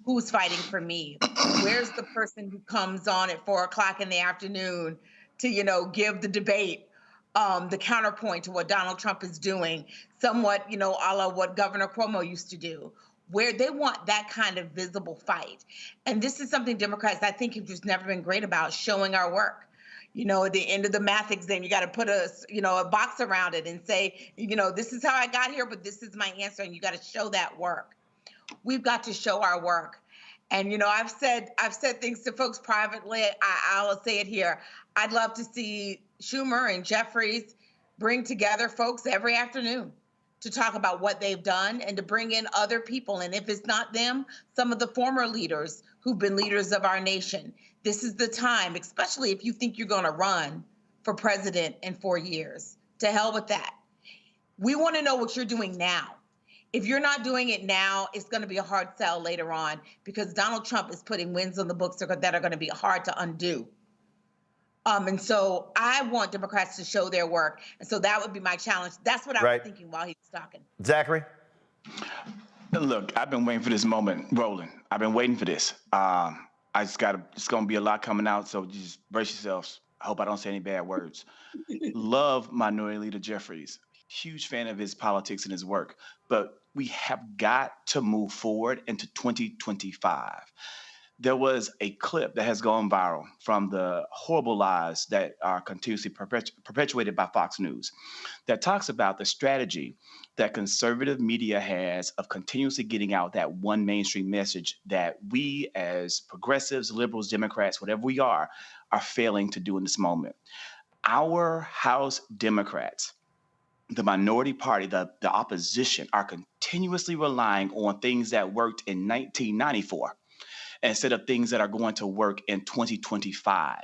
Who's fighting for me? Where's the person who comes on at 4 o'clock in the afternoon to, give the debate? The counterpoint to what Donald Trump is doing, somewhat, a la what Governor Cuomo used to do, where they want that kind of visible fight. And this is something Democrats, I think, have just never been great about, showing our work. At the end of the math exam, you got to put a box around it and say, this is how I got here, but this is my answer. And you got to show that work. We've got to show our work. And, I've said things to folks privately. I'll say it here. I'd love to see Schumer and Jeffries bring together folks every afternoon to talk about what they've done and to bring in other people. And if it's not them, some of the former leaders who've been leaders of our nation. This is the time, especially if you think you're going to run for president in 4 years. To hell with that. We want to know what you're doing now. If you're not doing it now, it's going to be a hard sell later on, because Donald Trump is putting wins on the books that are going to be hard to undo. And so I want Democrats to show their work. And so that would be my challenge. That's what I was thinking while he was talking. Zachary? Look, I've been waiting for this moment, Roland. I've been waiting for this. It's going to be a lot coming out, so just brace yourselves. I hope I don't say any bad words. Love Minority Leader Jeffries. Huge fan of his politics and his work. But we have got to move forward into 2025. There was a clip that has gone viral from the horrible lies that are continuously perpetuated by Fox News that talks about the strategy that conservative media has of continuously getting out that one mainstream message that we as progressives, liberals, Democrats, whatever we are failing to do in this moment. Our House Democrats, the minority party, the opposition, are continuously relying on things that worked in 1994 instead of things that are going to work in 2025.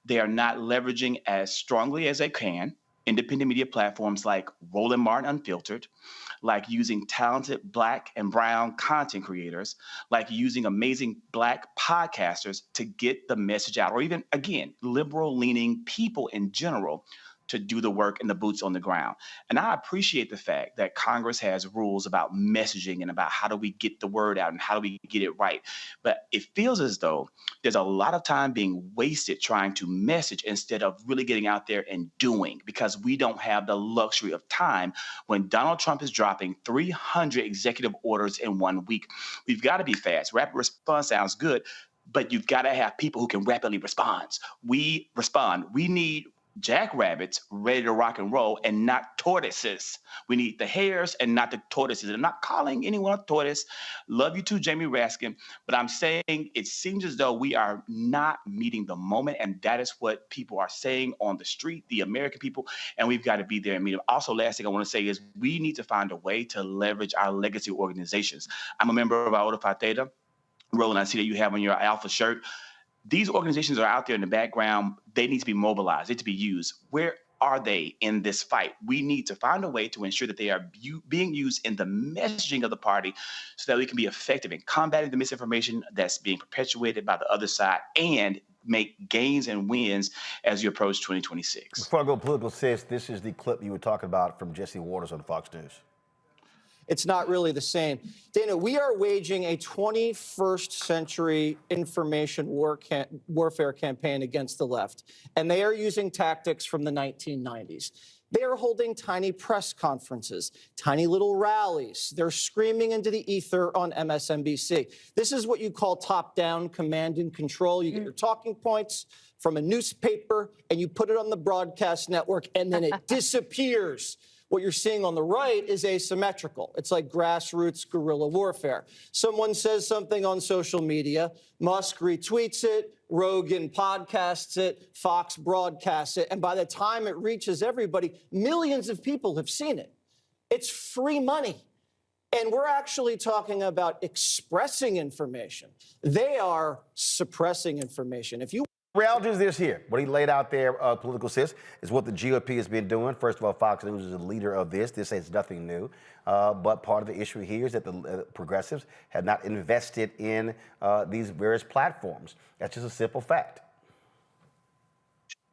They are not leveraging as strongly as they can independent media platforms like Roland Martin Unfiltered, like using talented Black and brown content creators, like using amazing Black podcasters to get the message out, or even, again, liberal-leaning people in general to do the work and the boots on the ground. And I appreciate the fact that Congress has rules about messaging and about how do we get the word out and how do we get it right. But it feels as though there's a lot of time being wasted trying to message instead of really getting out there and doing, because we don't have the luxury of time when Donald Trump is dropping 300 executive orders in 1 week. We've got to be fast. Rapid response sounds good, but you've got to have people who can rapidly respond. We need jackrabbits ready to rock and roll and not tortoises. We need the hares and not the tortoises. I'm not calling anyone a tortoise. Love you too, Jamie Raskin. But I'm saying it seems as though we are not meeting the moment. And that is what people are saying on the street, the American people. And we've got to be there and meet them. Also, last thing I want to say is we need to find a way to leverage our legacy organizations. I'm a member of Iota Phi Theta. Roland, I see that you have on your Alpha shirt. These organizations are out there in the background. They need to be mobilized. They need to be used. Where are they in this fight? We need to find a way to ensure that they are being used in the messaging of the party so that we can be effective in combating the misinformation that's being perpetuated by the other side and make gains and wins as you approach 2026. Before I go political, sis, this is the clip you were talking about from Jesse Waters on Fox News. It's not really the same. Dana, we are waging a 21st century information warfare campaign against the left, and they are using tactics from the 1990s. They are holding tiny press conferences, tiny little rallies. They're screaming into the ether on MSNBC. This is what you call top-down command and control. You get your talking points from a newspaper, and you put it on the broadcast network, and then it disappears. What you're seeing on the right is asymmetrical. It's like grassroots guerrilla warfare. Someone says something on social media, Musk retweets it, Rogan podcasts it, Fox broadcasts it, and by the time it reaches everybody, millions of people have seen it. It's free money. And we're actually talking about expressing information. They are suppressing information. If you Reality is this here. What he laid out there, political sis, is what the GOP has been doing. First of all, Fox News is a leader of this. This is nothing new. But part of the issue here is that the progressives have not invested in these various platforms. That's just a simple fact.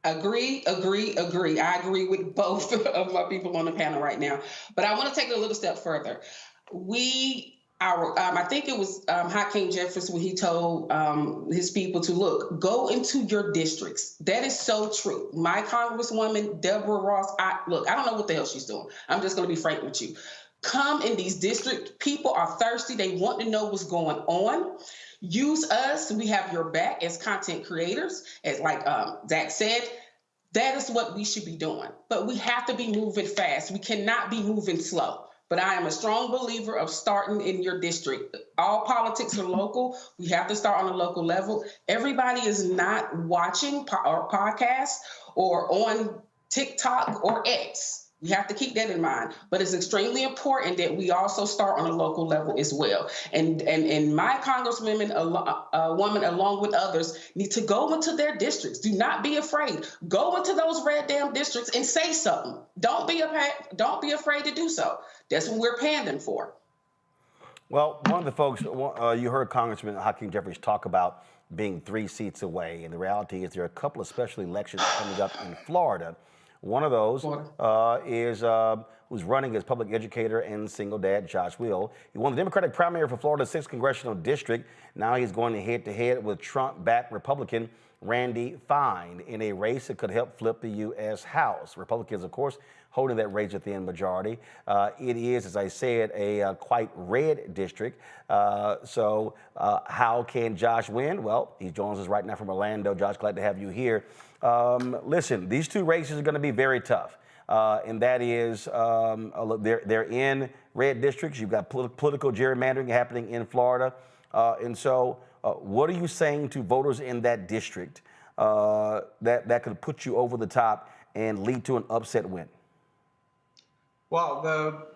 Agree. I agree with both of my people on the panel right now. But I want to take it a little step further. I think it was Hakeem Jeffries when he told his people to go into your districts. That is so true. My Congresswoman, Deborah Ross, I don't know what the hell she's doing. I'm just going to be frank with you. Come in these districts. People are thirsty. They want to know what's going on. Use us. We have your back as content creators. As like Zach said, that is what we should be doing. But we have to be moving fast. We cannot be moving slow. But I am a strong believer of starting in your district. All politics are local. We have to start on a local level. Everybody is not watching or podcasts or on TikTok or X. We have to keep that in mind. But it's extremely important that we also start on a local level as well. And my congresswoman, woman, along with others, need to go into their districts. Do not be afraid. Go into those red damn districts and say something. Don't be afraid to do so. That's what we're pandering for. Well, one of the folks, you heard Congressman Hakeem Jeffries talk about being 3 seats away. And the reality is there are a couple of special elections coming up in Florida. One of those is who's running as public educator and single dad, Josh Will. He won the Democratic primary for Florida's 6th congressional district. Now he's going head-to-head with Trump-backed Republican Randy Fine in a race that could help flip the U.S. House. Republicans, of course, holding that razor-thin majority. It is, as I said, a quite red district. So how can Josh win? Well, he joins us right now from Orlando. Josh, glad to have you here. Listen, these 2 races are going to be very tough. And that is, they're in red districts. You've got political gerrymandering happening in Florida. And so what are you saying to voters in that district that could put you over the top and lead to an upset win? Well, the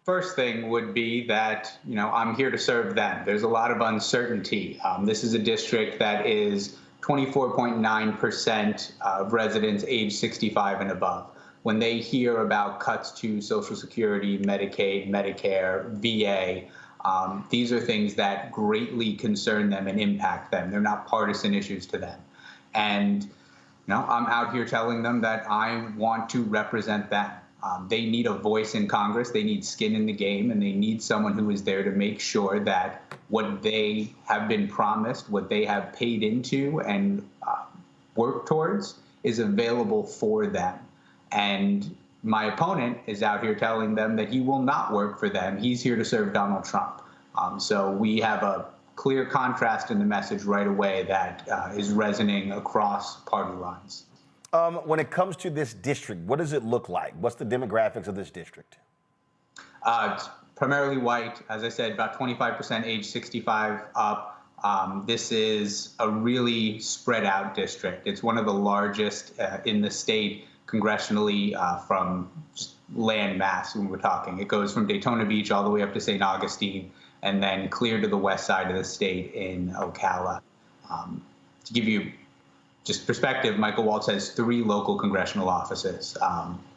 first thing would be that, I'm here to serve them. There's a lot of uncertainty. This is a district that is 24.9% of residents age 65 and above. When they hear about cuts to Social Security, Medicaid, Medicare, VA, these are things that greatly concern them and impact them. They're not partisan issues to them. And I'm out here telling them that I want to represent them. They need a voice in Congress, they need skin in the game, and they need someone who is there to make sure that what they have been promised, what they have paid into and worked towards is available for them. And my opponent is out here telling them that he will not work for them. He's here to serve Donald Trump. So we have a clear contrast in the message right away that is resonating across party lines. When it comes to this district, what does it look like? What's the demographics of this district? It's primarily white. As I said, about 25% age 65 up. This is a really spread out district. It's one of the largest in the state congressionally from land mass when we're talking. It goes from Daytona Beach all the way up to St. Augustine and then clear to the west side of the state in Ocala. To give you just perspective, Michael Waltz has 3 local congressional offices,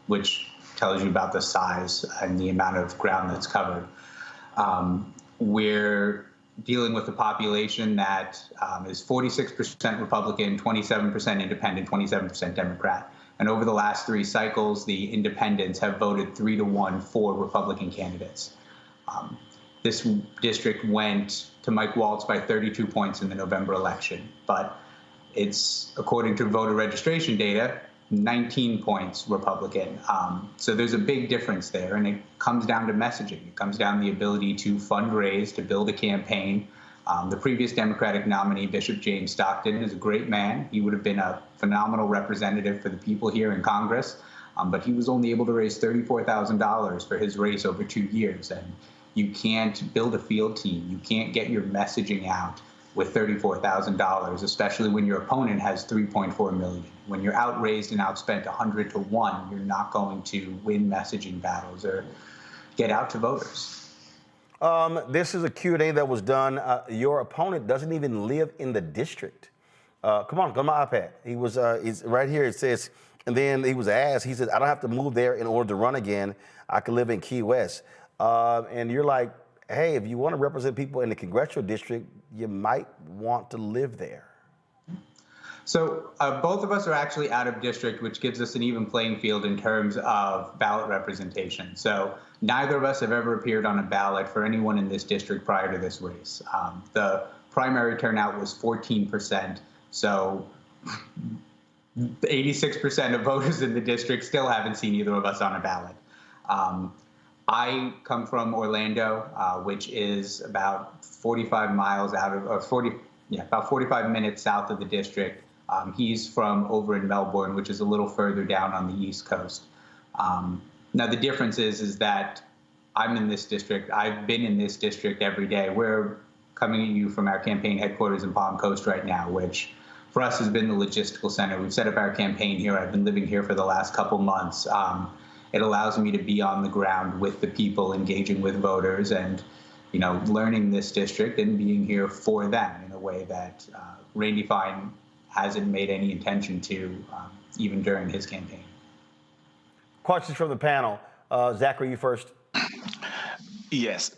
which tells you about the size and the amount of ground that's covered. We're dealing with a population that is 46% Republican, 27% Independent, 27% Democrat. And over the last 3 cycles, the independents have voted 3-1 for Republican candidates. This district went to Mike Waltz by 32 points in the November election, but it's, according to voter registration data, 19 points Republican. So there's a big difference there, and it comes down to messaging. It comes down to the ability to fundraise, to build a campaign. The previous Democratic nominee, Bishop James Stockton, is a great man. He would have been a phenomenal representative for the people here in Congress, but he was only able to raise $34,000 for his race over 2 years. And you can't build a field team. You can't get your messaging out with $34,000, especially when your opponent has $3.4 million. When you're outraised and outspent 100 to 1, you're not going to win messaging battles or get out to voters. This is a Q&A that was done. Your opponent doesn't even live in the district. Come on, go to my iPad. He's right here. It says, and then he was asked, he said, I don't have to move there in order to run again. I can live in Key West. And you're like, hey, if you want to represent people in the congressional district, you might want to live there. So both of us are actually out of district, which gives us an even playing field in terms of ballot representation. So neither of us have ever appeared on a ballot for anyone in this district prior to this race. The primary turnout was 14%. So 86% of voters in the district still haven't seen either of us on a ballot. I come from Orlando, which is about 45 miles out of, about 45 minutes south of the district. He's from over in Melbourne, which is a little further down on the East Coast. Now, the difference is that I'm in this district. I've been in this district every day. We're coming at you from our campaign headquarters in Palm Coast right now, which for us has been the logistical center. We've set up our campaign here. I've been living here for the last couple months. it allows me to be on the ground with the people, engaging with voters, and learning this district and being here for them in a way that Randy Fine hasn't made any intention to, even during his campaign. Questions from the panel. Zachary, you first. Yes.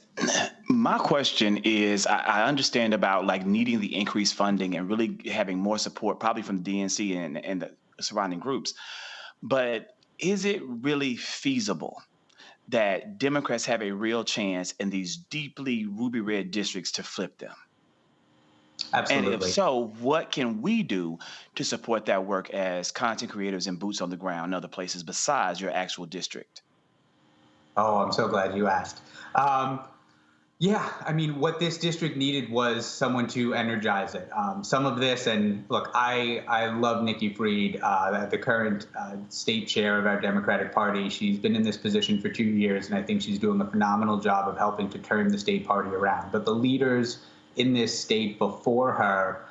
My question is, I understand about like needing the increased funding and really having more support, probably from the DNC and the surrounding groups. But is it really feasible that Democrats have a real chance in these deeply ruby red districts to flip them? Absolutely. And if so, what can we do to support that work as content creators and boots on the ground in other places besides your actual district? Oh, I'm so glad you asked. Yeah, I mean, what this district needed was someone to energize it. Some of this, and look, I love Nikki Fried, the current state chair of our Democratic Party. She's been in this position for 2 years, and I think she's doing a phenomenal job of helping to turn the state party around. But the leaders in this state before her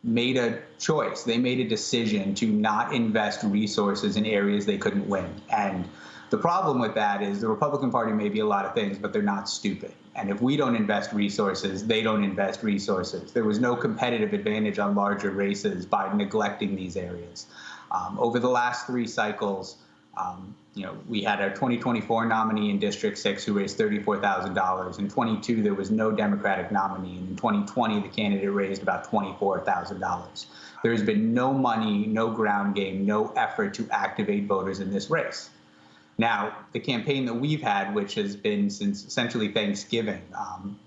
made a choice. They made a decision to not invest resources in areas they couldn't win. And the problem with that is the Republican Party may be a lot of things, but they're not stupid. And if we don't invest resources, they don't invest resources. There was no competitive advantage on larger races by neglecting these areas. Over the last 3 cycles, we had our 2024 nominee in District 6 who raised $34,000. In 22, there was no Democratic nominee. And in 2020, the candidate raised about $24,000. There's been no money, no ground game, no effort to activate voters in this race. Now, the campaign that we've had, which has been since essentially Thanksgiving,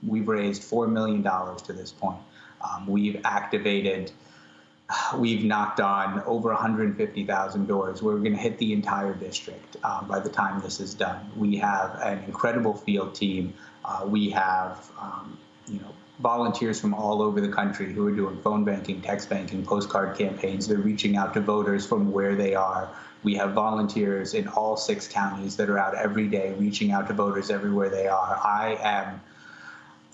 we've raised $4 million to this point. We've knocked on over 150,000 doors. We're going to hit the entire district by the time this is done. We have an incredible field team. We have, volunteers from all over the country who are doing phone banking, text banking, postcard campaigns. They're reaching out to voters from where they are. We have volunteers in all 6 counties that are out every day reaching out to voters everywhere they are. I am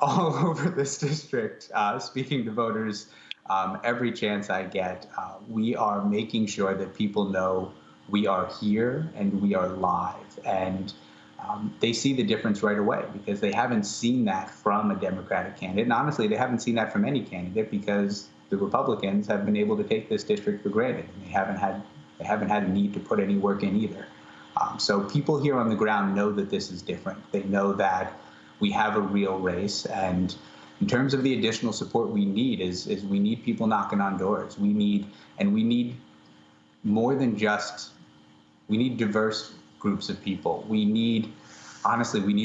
all over this district speaking to voters every chance I get. We are making sure that people know we are here and we are live. And they see the difference right away because they haven't seen that from a Democratic candidate. And honestly, they haven't seen that from any candidate because the Republicans have been able to take this district for granted. And they haven't had a need to put any work in either. So people here on the ground know that this is different. They know that we have a real race. And in terms of the additional support we need is we need people knocking on doors. We need more than we need diverse groups of people. We need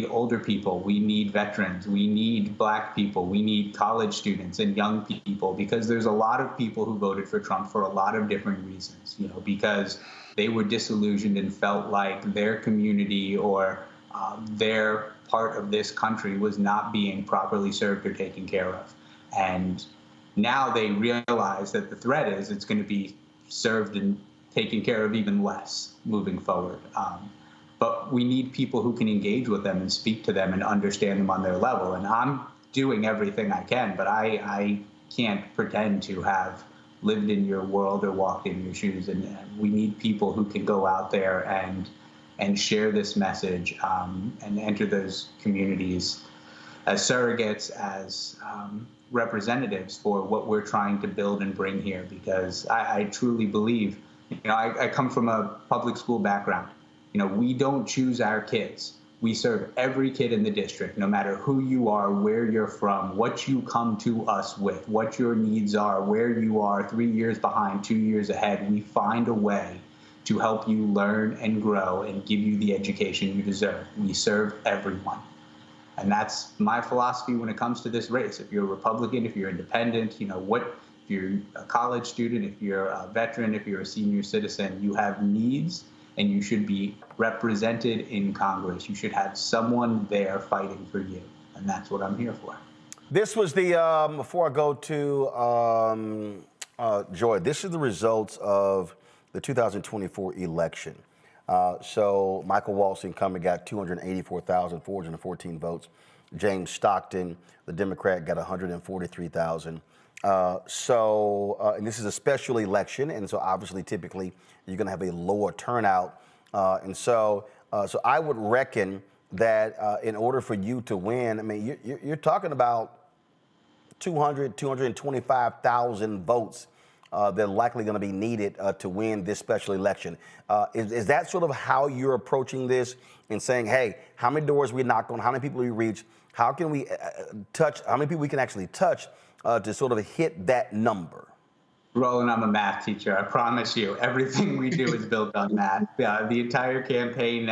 older people. We need veterans. We need Black people. We need college students and young people because there's a lot of people who voted for Trump for a lot of different reasons, because they were disillusioned and felt like their community or their part of this country was not being properly served or taken care of. And now they realize that the threat is it's going to be served and taken care of even less moving forward. But we need people who can engage with them and speak to them and understand them on their level. And I'm doing everything I can, but I can't pretend to have lived in your world or walked in your shoes. And we need people who can go out there and share this message and enter those communities as surrogates, as representatives for what we're trying to build and bring here. Because I truly believe, I come from a public school background. We don't choose our kids. We serve every kid in the district, no matter who you are, where you're from, what you come to us with, what your needs are, where you are 3 years behind, 2 years ahead. We find a way to help you learn and grow and give you the education you deserve. We serve everyone. And that's my philosophy when it comes to this race. If you're a Republican, if you're independent, if you're a college student, if you're a veteran, if you're a senior citizen, you have needs and you should be represented in Congress. You should have someone there fighting for you. And that's what I'm here for. This was before I go to Joy, this is the results of the 2024 election. So Michael Waltz, incumbent, got 284,414 votes. James Stockton, the Democrat, got 143,000. And this is a special election, and so obviously, typically, you're going to have a lower turnout So I would reckon that in order for you to win, I mean, you're talking about 225,000 votes that are likely going to be needed to win this special election. Is that sort of how you're approaching this and saying, hey, how many doors we knock on, how many people we reach, how can we touch, how many people we can actually touch to sort of hit that number? Roland, I'm a math teacher. I promise you, everything we do is built on math. The entire campaign,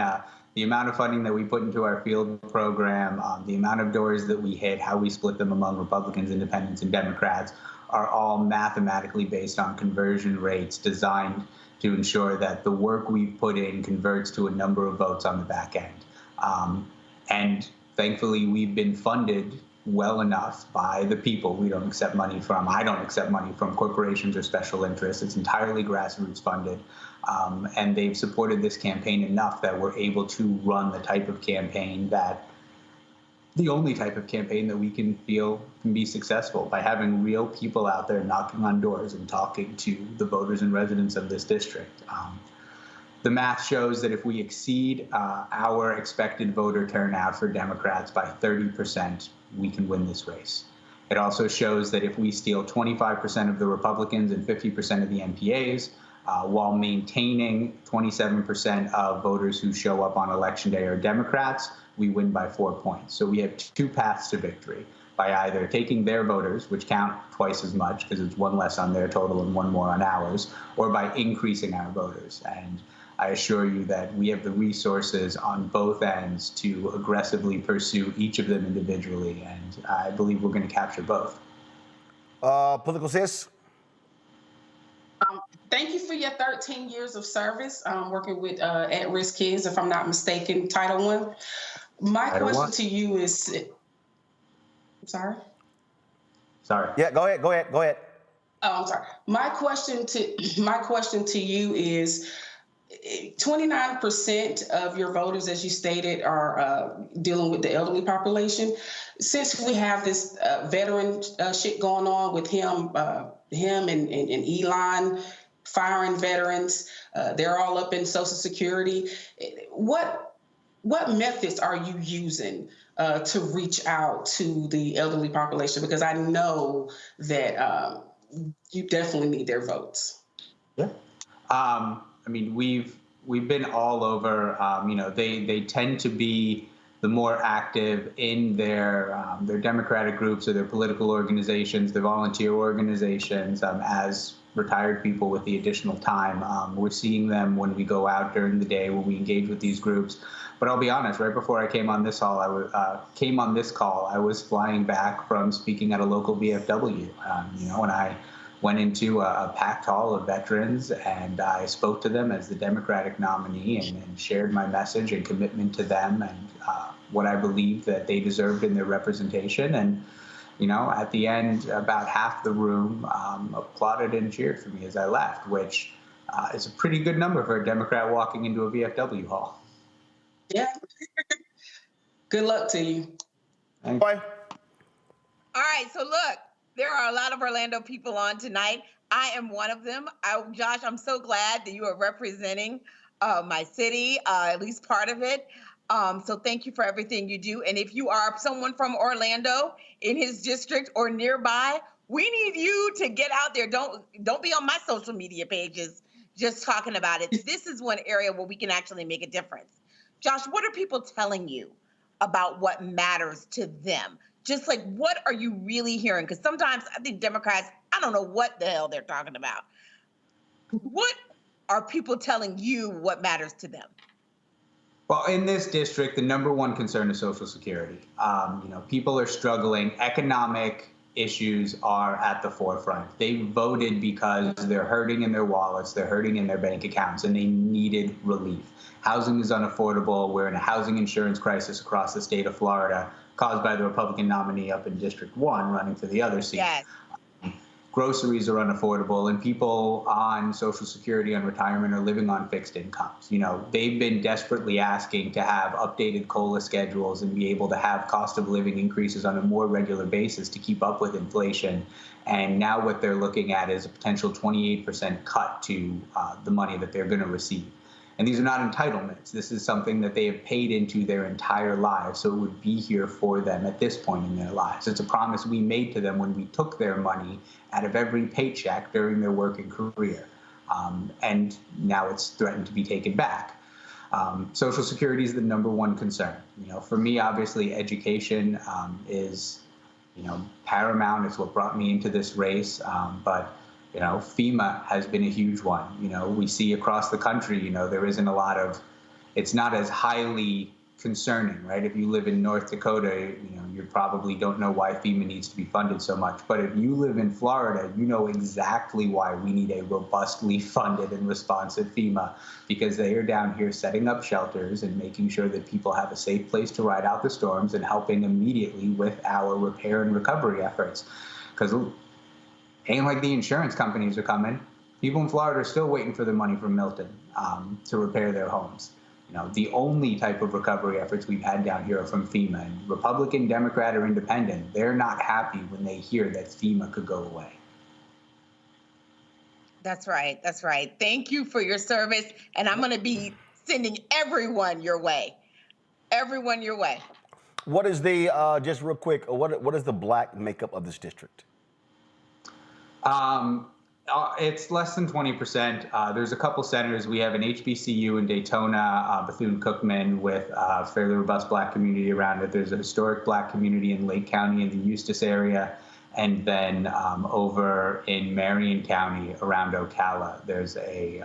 the amount of funding that we put into our field program, the amount of doors that we hit, how we split them among Republicans, Independents, and Democrats are all mathematically based on conversion rates designed to ensure that the work we've put in converts to a number of votes on the back end. And thankfully, we've been funded well enough by the people. We don't accept money from, I don't accept money from corporations or special interests. It's entirely grassroots funded. And they've supported this campaign enough that we're able to run the type of campaign that, the only type of campaign that we can feel can be successful by having real people out there knocking on doors and talking to the voters and residents of this district. The math shows that if we exceed our expected voter turnout for Democrats by 30%, we can win this race. It also shows that if we steal 25% of the Republicans and 50% of the MPAs, while maintaining 27% of voters who show up on Election Day are Democrats, we win by 4 points. So we have two paths to victory, by either taking their voters, which count twice as much because it's one less on their total and one more on ours, or by increasing our voters. And I assure you that we have the resources on both ends to aggressively pursue each of them individually, and I believe we're going to capture both. Political sis? Thank you for your 13 years of service working with at-risk kids, if I'm not mistaken, Title I. My question to you is, I'm sorry? Sorry. Yeah, go ahead. Oh, I'm sorry. My question to you is, 29% of your voters, as you stated, are dealing with the elderly population. Since we have this veteran shit going on with him and Elon firing veterans, they're all up in Social Security. What methods are you using to reach out to the elderly population? Because I know that you definitely need their votes. Yeah. I mean, we've been all over. They tend to be the more active in their Democratic groups or their political organizations, their volunteer organizations. As retired people with the additional time, we're seeing them when we go out during the day, when we engage with these groups. But I'll be honest, right before I came on this call, I was flying back from speaking at a local VFW. When I went into a packed hall of veterans and I spoke to them as the Democratic nominee and shared my message and commitment to them and what I believed that they deserved in their representation. And, at the end, about half the room applauded and cheered for me as I left, which is a pretty good number for a Democrat walking into a VFW hall. Yeah. Good luck to you. Thank you. All right, so look, there are a lot of Orlando people on tonight. I am one of them. Josh, I'm so glad that you are representing my city, at least part of it. So thank you for everything you do. And if you are someone from Orlando in his district or nearby, we need you to get out there. Don't be on my social media pages just talking about it. This is one area where we can actually make a difference. Josh, what are people telling you about what matters to them? Just like, what are you really hearing? Because sometimes I think Democrats, I don't know what the hell they're talking about. What are people telling you what matters to them? Well, in this district, the number one concern is Social Security. People are struggling. Economic issues are at the forefront. They voted because they're hurting in their wallets, they're hurting in their bank accounts, and they needed relief. Housing is unaffordable. We're in a housing insurance crisis across the state of Florida, caused by the Republican nominee up in District 1 running for the other seat. Yes. Groceries are unaffordable, and people on Social Security and retirement are living on fixed incomes. They've been desperately asking to have updated COLA schedules and be able to have cost of living increases on a more regular basis to keep up with inflation. And now what they're looking at is a potential 28% cut to the money that they're going to receive. And these are not entitlements. This is something that they have paid into their entire lives, so it would be here for them at this point in their lives. It's a promise we made to them when we took their money out of every paycheck during their working career. And now it's threatened to be taken back. Social Security is the #1 concern. For me, obviously, education is, paramount. It's what brought me into this race. But FEMA has been a huge one. We see across the country, there isn't a lot of, it's not as highly concerning, right? If you live in North Dakota, you probably don't know why FEMA needs to be funded so much. But if you live in Florida, you know exactly why we need a robustly funded and responsive FEMA, because they are down here setting up shelters and making sure that people have a safe place to ride out the storms and helping immediately with our repair and recovery efforts. Because ain't like the insurance companies are coming. People in Florida are still waiting for their money from Milton to repair their homes. The only type of recovery efforts we've had down here are from FEMA. And Republican, Democrat, or Independent, they're not happy when they hear that FEMA could go away. That's right. That's right. Thank you for your service. And I'm going to be sending everyone your way. Everyone your way. What is the, just real quick, what is the Black makeup of this district? It's less than 20%. There's a couple centers. We have an HBCU in Daytona, Bethune-Cookman, with a fairly robust Black community around it. There's a historic Black community in Lake County in the Eustis area. And then over in Marion County around Ocala, there's a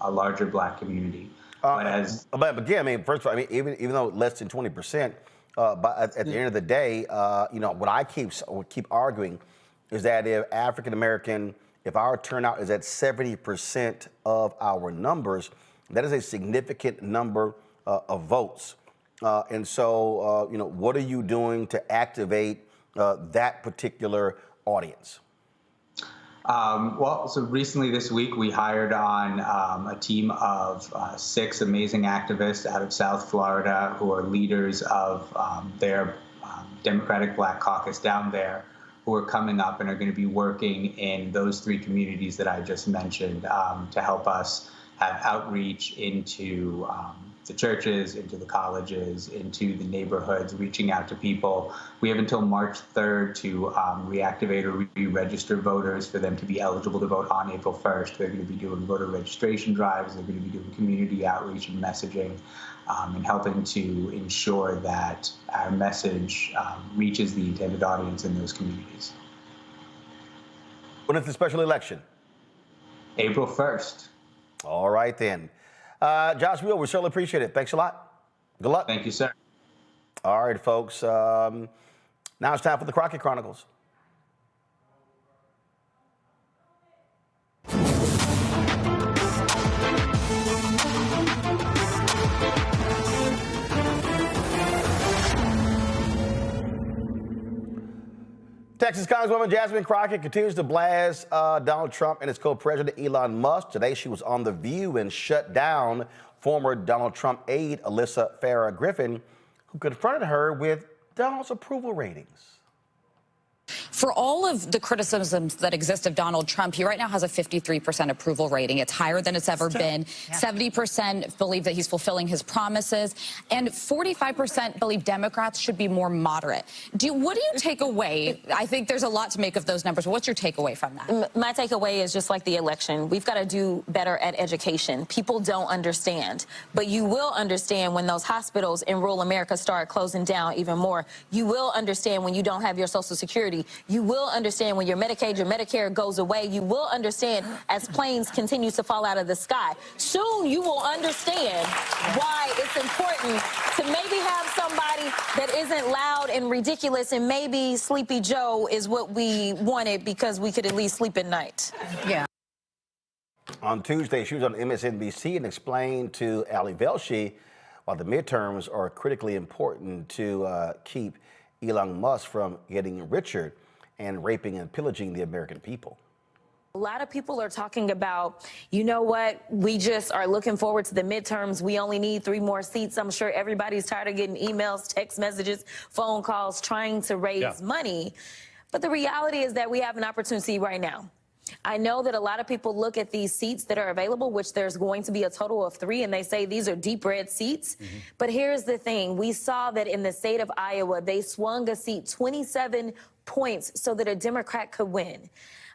larger Black community. But again, I mean, first of all, even though less than 20%, but at the end of the day, what I keep arguing is that if if our turnout is at 70% of our numbers, that is a significant number of votes. And so, what are you doing to activate that particular audience? So recently this week, we hired on a team of 6 amazing activists out of South Florida who are leaders of their Democratic Black Caucus down there, who are coming up and are going to be working in those 3 communities that I just mentioned to help us have outreach into the churches, into the colleges, into the neighborhoods, reaching out to people. We have until March 3rd to reactivate or re-register voters for them to be eligible to vote on April 1st. They're going to be doing voter registration drives. They're going to be doing community outreach and messaging and helping to ensure that our message reaches the intended audience in those communities. When is the special election? April 1st. All right, then. Josh Wheel, we certainly appreciate it. Thanks a lot. Good luck. Thank you, sir. All right, folks. Now it's time for the Crocket Chronicles. Texas Congresswoman Jasmine Crockett continues to blast Donald Trump and his co-president Elon Musk. Today, she was on The View and shut down former Donald Trump aide Alyssa Farah Griffin, who confronted her with Donald's approval ratings. For all of the criticisms that exist of Donald Trump, he right now has a 53% approval rating. It's higher than it's ever been. 70% believe that he's fulfilling his promises, and 45% believe Democrats should be more moderate. What do you take away? I think there's a lot to make of those numbers. What's your takeaway from that? My takeaway is just like the election. We've got to do better at education. People don't understand, but you will understand when those hospitals in rural America start closing down even more. You will understand when you don't have your Social Security. You will understand when your Medicaid, your Medicare goes away. You will understand as planes continue to fall out of the sky. Soon you will understand why it's important to maybe have somebody that isn't loud and ridiculous, and maybe Sleepy Joe is what we wanted because we could at least sleep at night. Yeah. On Tuesday, she was on MSNBC and explained to Ali Velshi why the midterms are critically important to keep Elon Musk from getting richer and raping and pillaging the American people. A lot of people are talking about, you know what, we just are looking forward to the midterms. We only need 3 more seats. I'm sure everybody's tired of getting emails, text messages, phone calls, trying to raise money. But the reality is that we have an opportunity right now. I know that a lot of people look at these seats that are available, which there's going to be a total of 3, and they say these are deep red seats. But here's the thing. We saw that in the state of Iowa, they swung a seat 27 points so that a Democrat could win.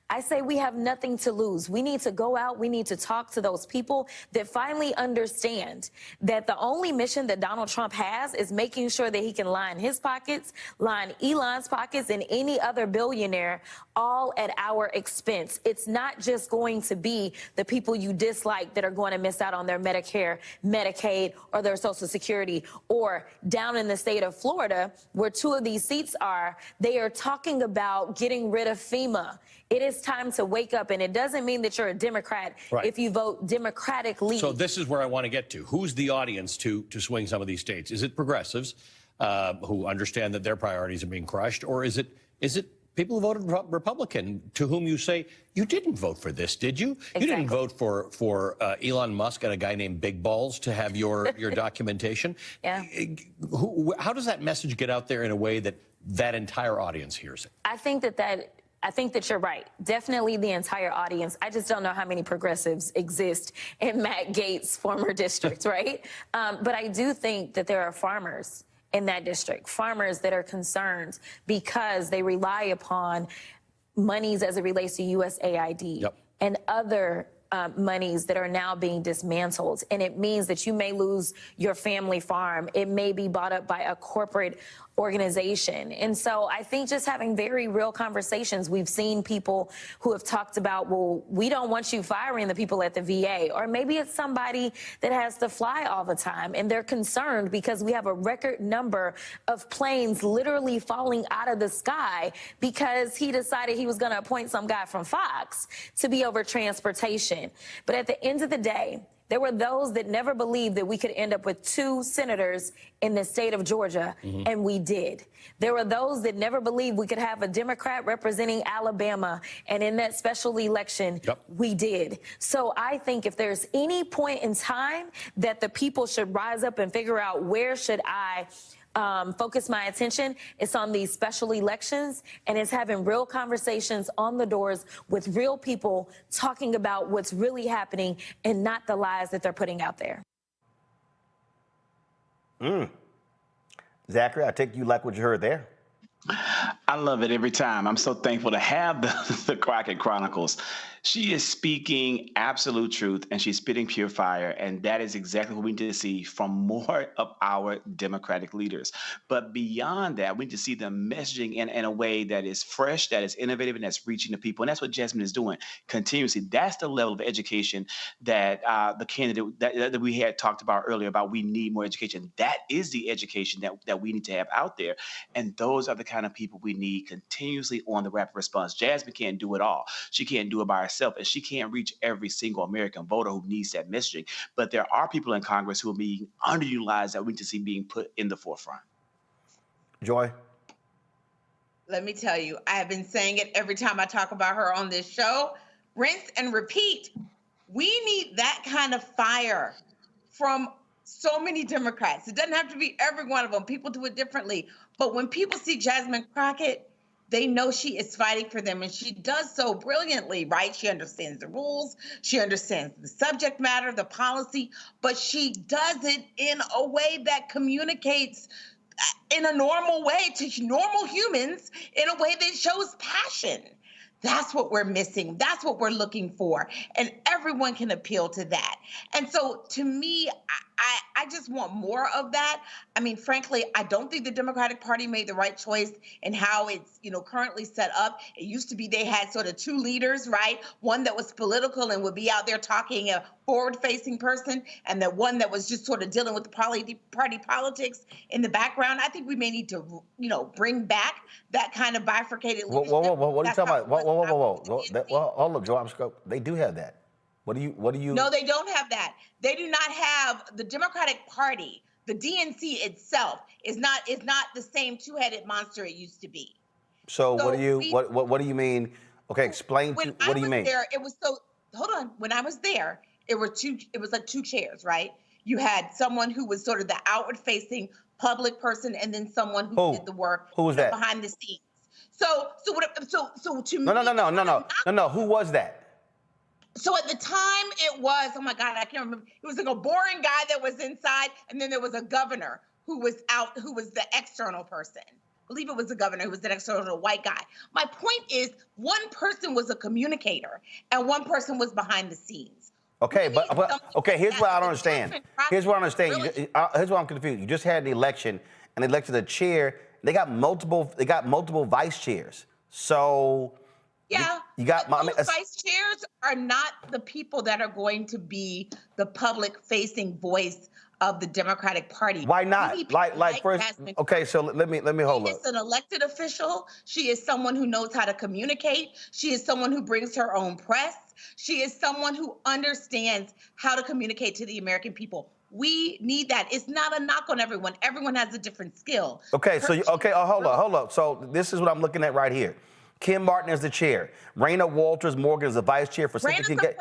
I say we have nothing to lose. We need to go out. We need to talk to those people that finally understand that the only mission that Donald Trump has is making sure that he can line his pockets, line Elon's pockets, and any other billionaire, all at our expense. It's not just going to be the people you dislike that are going to miss out on their Medicare, Medicaid, or their Social Security. Or down in the state of Florida, where 2 of these seats are, they are talking about getting rid of FEMA. It is time to wake up, and it doesn't mean that you're a Democrat if you vote Democratically. So this is where I want to get to. Who's the audience to swing some of these states? Is it progressives who understand that their priorities are being crushed, or is it people who voted Republican to whom you say, you didn't vote for this, did you? Exactly. You didn't vote for Elon Musk and a guy named Big Balls to have your documentation. Yeah. How does that message get out there in a way that that entire audience hears it? I think that you're right. Definitely the entire audience. I just don't know how many progressives exist in Matt Gaetz' former district, right? But I do think that there are farmers in that district, farmers that are concerned because they rely upon monies as it relates to USAID and other monies that are now being dismantled. And it means that you may lose your family farm. It may be bought up by a corporate organization. And so I think just having very real conversations, we've seen people who have talked about, well, we don't want you firing the people at the VA, or maybe it's somebody that has to fly all the time and they're concerned because we have a record number of planes literally falling out of the sky because he decided he was going to appoint some guy from Fox to be over transportation. But at the end of the day, there were those that never believed that we could end up with 2 senators in the state of Georgia, and we did. There were those that never believed we could have a Democrat representing Alabama, and in that special election, we did. So I think if there's any point in time that the people should rise up and figure out where should I focus my attention, it's on these special elections, and it's having real conversations on the doors with real people talking about what's really happening and not the lies that they're putting out there. Zachary, I take you like what you heard there. I love it every time. I'm so thankful to have the Crocket Chronicles. She is speaking absolute truth, and she's spitting pure fire, and that is exactly what we need to see from more of our Democratic leaders. But beyond that, we need to see them messaging in a way that is fresh, that is innovative, and that's reaching the people. And that's what Jasmine is doing continuously. That's the level of education that the candidate that we had talked about earlier about we need more education. That is the education that we need to have out there. And those are the kind of people we need continuously on the rapid response. Jasmine can't do it all. She can't do it by herself, and she can't reach every single American voter who needs that messaging. But there are people in Congress who are being underutilized that we need to see being put in the forefront. Joy? Let me tell you, I have been saying it every time I talk about her on this show. Rinse and repeat. We need that kind of fire from so many Democrats. It doesn't have to be every one of them. People do it differently. But when people see Jasmine Crockett, they know she is fighting for them, and she does so brilliantly, right? She understands the rules, she understands the subject matter, the policy, but she does it in a way that communicates in a normal way to normal humans, in a way that shows passion. That's what we're missing. That's what we're looking for. And everyone can appeal to that. And so to me, I just want more of that. I mean, frankly, I don't think the Democratic Party made the right choice in how it's, currently set up. It used to be they had sort of 2 leaders, right? One that was political and would be out there talking, a forward-facing person, and the one that was just sort of dealing with the party politics in the background. I think we may need to, bring back that kind of bifurcated leadership. Whoa, what are you talking about? Whoa. Hold up, Joe. They do have that. What do you? No, they don't have that. They do not have the Democratic Party. The DNC itself is not the same 2-headed monster it used to be. So what do you mean? Okay, explain. What do you mean? Hold on. When I was there, it was like 2 chairs, right? You had someone who was sort of the outward-facing public person, and then someone who did the work Who was that? behind the scenes. So to me, No. Who was that? So at the time it was, oh my God, I can't remember. It was like a boring guy that was inside, and then there was a governor who was out, who was the external person. I believe it was the governor who was the external white guy. My point is, one person was a communicator and one person was behind the scenes. Okay, but okay, here's what I don't understand. Here's what I understand. Really? Here's what I'm confused. You just had an election and elected a chair. They got multiple vice chairs. So yeah, you got those vice chairs are not the people that are going to be the public-facing voice of the Democratic Party. Why not? Like first, okay, so let me hold up. She is an elected official. She is someone who knows how to communicate. She is someone who brings her own press. She is someone who understands how to communicate to the American people. We need that. It's not a knock on everyone. Everyone has a different skill. Okay, hold up. So this is what I'm looking at right here. Kim Martin is the chair. Raina Walters Morgan is the vice chair for civic engagement.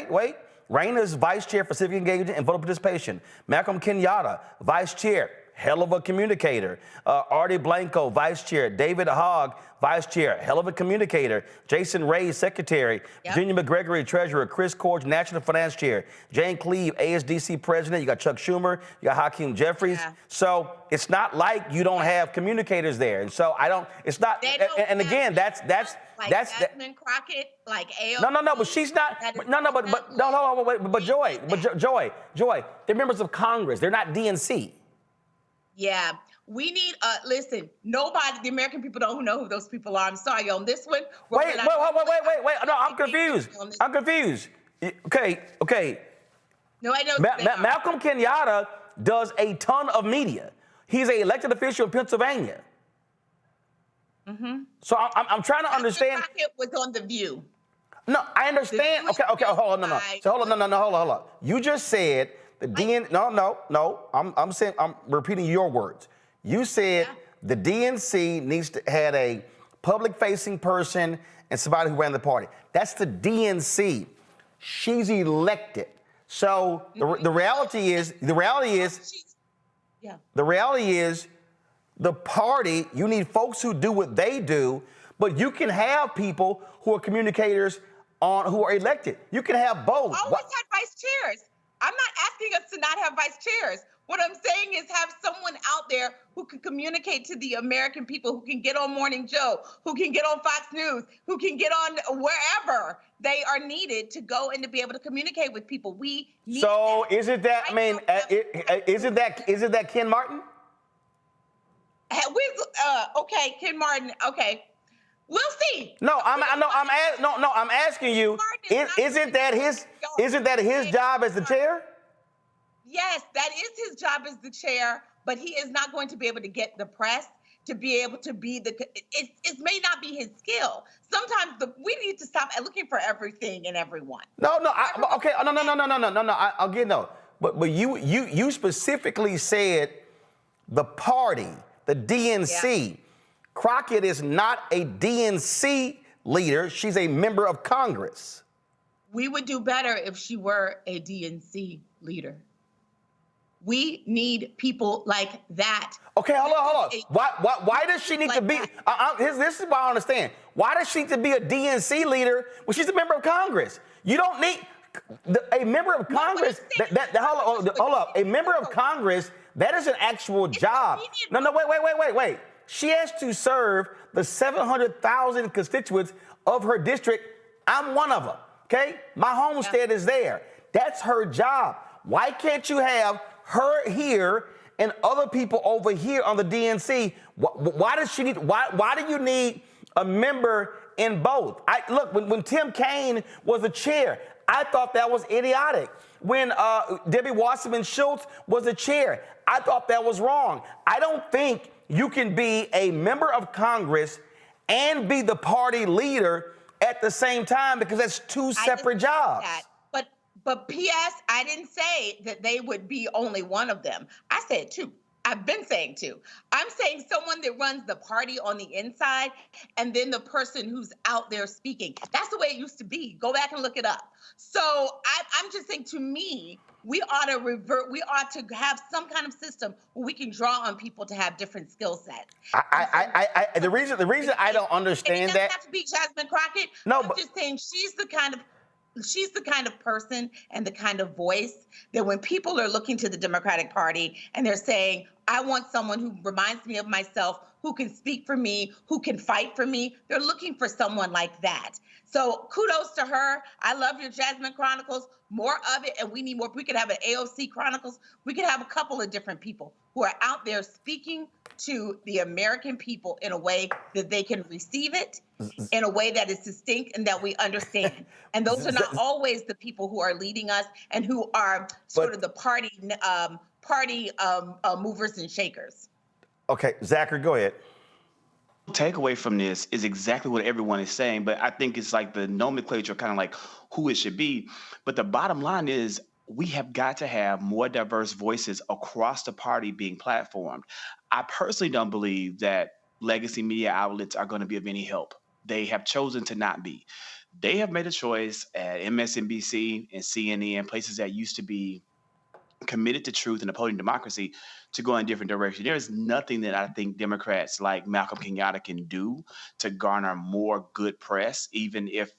Wait. Raina is vice chair for civic engagement and voter participation. Malcolm Kenyatta, vice chair, hell of a communicator. Artie Blanco, vice chair. David Hogg, vice chair, hell of a communicator. Jason Ray, secretary. Yep. Virginia McGregory, treasurer. Chris Corge, national finance chair. Jane Cleave, ASDC president. You got Chuck Schumer. You got Hakeem Jeffries. Yeah. So it's not like you don't have communicators there. And so I don't. It's not. And again, that's. Like Jasmine Crockett, like AOC. No, but she's not. But Joy, they're members of Congress. They're not DNC. Yeah, we need. Listen, nobody. The American people don't know who those people are. I'm sorry on this one. Wait. No, I'm confused. Okay. No, I know. Malcolm Kenyatta does a ton of media. He's an elected official in Pennsylvania. Mm-hmm. So I'm trying to understand. Crockett was on The View. No, I understand. Okay, hold on. So hold on. You just said the DNC. No. I'm repeating your words. You said the DNC needs to had a public-facing person and somebody who ran the party. That's the DNC. She's elected. So the reality is. The party, you need folks who do what they do, but you can have people who are communicators who are elected. You can have both. Always had vice chairs. I'm not asking us to not have vice chairs. What I'm saying is have someone out there who can communicate to the American people, who can get on Morning Joe, who can get on Fox News, who can get on wherever they are needed to go and to be able to communicate with people. We need So that. Isn't that Ken Martin? Okay, Ken Martin. Okay, we'll see. No, I'm asking you. Isn't that his job as the chair? Yes, that is his job as the chair, but he is not going to be able to get the press to be able to be it may not be his skill. Sometimes we need to stop looking for everything and everyone. I'll get no. But you specifically said the party. The DNC. Yeah. Crockett is not a DNC leader. She's a member of Congress. We would do better if she were a DNC leader. We need people like that. Okay, hold on. Why does she need to be? This is what I understand. Why does she need to be a DNC leader when she's a member of Congress? You don't need a member of Congress. Hold up. A member of Congress. That is an actual job. No, wait. She has to serve the 700,000 constituents of her district. I'm one of them, okay? My homestead is there. That's her job. Why can't you have her here and other people over here on the DNC? Why do you need a member in both? Look, when Tim Kaine was the chair, I thought that was idiotic. When Debbie Wasserman Schultz was the chair, I thought that was wrong. I don't think you can be a member of Congress and be the party leader at the same time, because that's two separate jobs. But P.S., I didn't say that they would be only one of them. I said two. I've been saying too. I'm saying someone that runs the party on the inside and then the person who's out there speaking. That's the way it used to be. Go back and look it up. So I'm just saying, to me, we ought to revert. We ought to have some kind of system where we can draw on people to have different skill sets. The reason I don't understand that. It doesn't have to be Jasmine Crockett. No, I'm just saying she's the kind of person and the kind of voice that when people are looking to the Democratic Party and they're saying, I want someone who reminds me of myself, who can speak for me, who can fight for me, they're looking for someone like that. So kudos to her. I love your Jasmine Chronicles, more of it, and we need more. We could have an AOC Chronicles. We could have a couple of different people who are out there speaking to the American people in a way that they can receive it, in a way that is distinct and that we understand. And those are not always the people who are leading us and who are sort of the party movers and shakers. Okay, Zachary, go ahead. Takeaway from this is exactly what everyone is saying, but I think it's like the nomenclature, kind of like who it should be. But the bottom line is we have got to have more diverse voices across the party being platformed. I personally don't believe that legacy media outlets are going to be of any help. They have chosen to not be. They have made a choice at MSNBC and CNN, places that used to be committed to truth and upholding democracy, to go in a different direction. There is nothing that I think Democrats like Malcolm Kenyatta can do to garner more good press, even if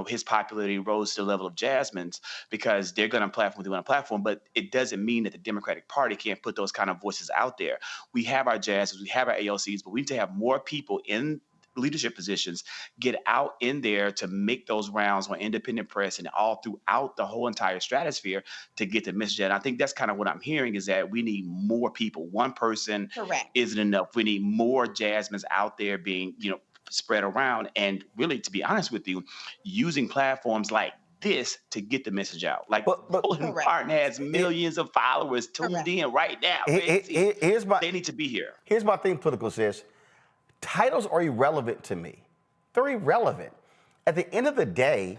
his popularity rose to the level of Jasmine's, because they're going to platform what they want to platform. But it doesn't mean that the Democratic Party can't put those kind of voices out there. We have our Jasmines, we have our AOCs, but we need to have more people in leadership positions get out in there to make those rounds on independent press and all throughout the whole entire stratosphere to get the message out. And I think that's kind of what I'm hearing, is that we need more people. One person isn't enough. We need more Jasmines out there being, spread around, and really, to be honest with you, using platforms like this to get the message out. Like, Bullied Martin has millions of followers tuned in right now. They need to be here. Here's my thing, political sis. Titles are irrelevant to me. They're irrelevant. At the end of the day,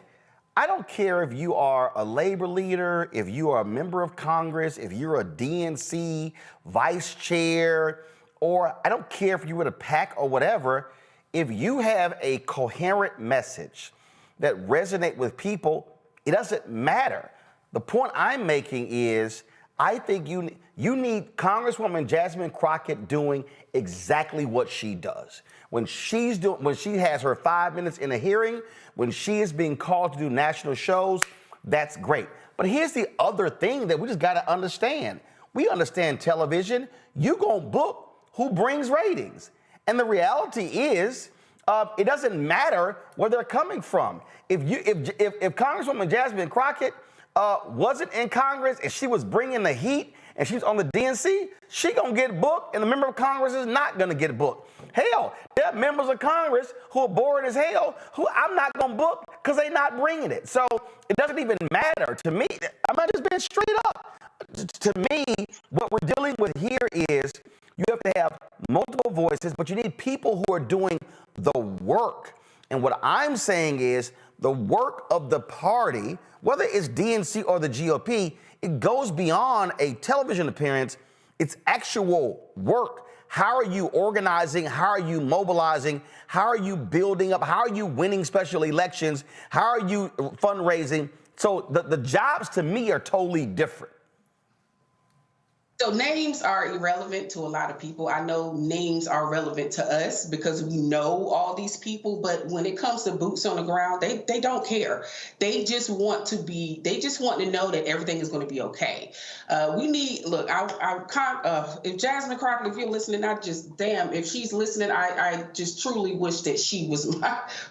I don't care if you are a labor leader, if you are a member of Congress, if you're a DNC vice chair, or I don't care if you were a PAC or whatever. If you have a coherent message that resonates with people, it doesn't matter. The point I'm making is, I think you need Congresswoman Jasmine Crockett doing exactly what she does. When she has her 5 minutes in a hearing, when she is being called to do national shows, that's great. But here's the other thing that we just got to understand. We understand television. You gonna book who brings ratings. And the reality is, it doesn't matter where they're coming from. If Congresswoman Jasmine Crockett wasn't in Congress and she was bringing the heat and she's on the DNC, she gonna get booked, and the member of Congress is not gonna get booked. Hell, there are members of Congress who are bored as hell who I'm not gonna book because they're not bringing it. So it doesn't even matter to me. I'm not just being straight up. To me, what we're dealing with here is you have to have multiple voices, but you need people who are doing the work. And what I'm saying is the work of the party, whether it's DNC or the GOP, it goes beyond a television appearance. It's actual work. How are you organizing? How are you mobilizing? How are you building up? How are you winning special elections? How are you fundraising? So the jobs to me are totally different. So names are irrelevant to a lot of people. I know names are relevant to us because we know all these people, but when it comes to boots on the ground, they don't care. They just want to know that everything is going to be okay. If Jasmine Crockett, if you're listening, if she's listening, I just truly wish that she was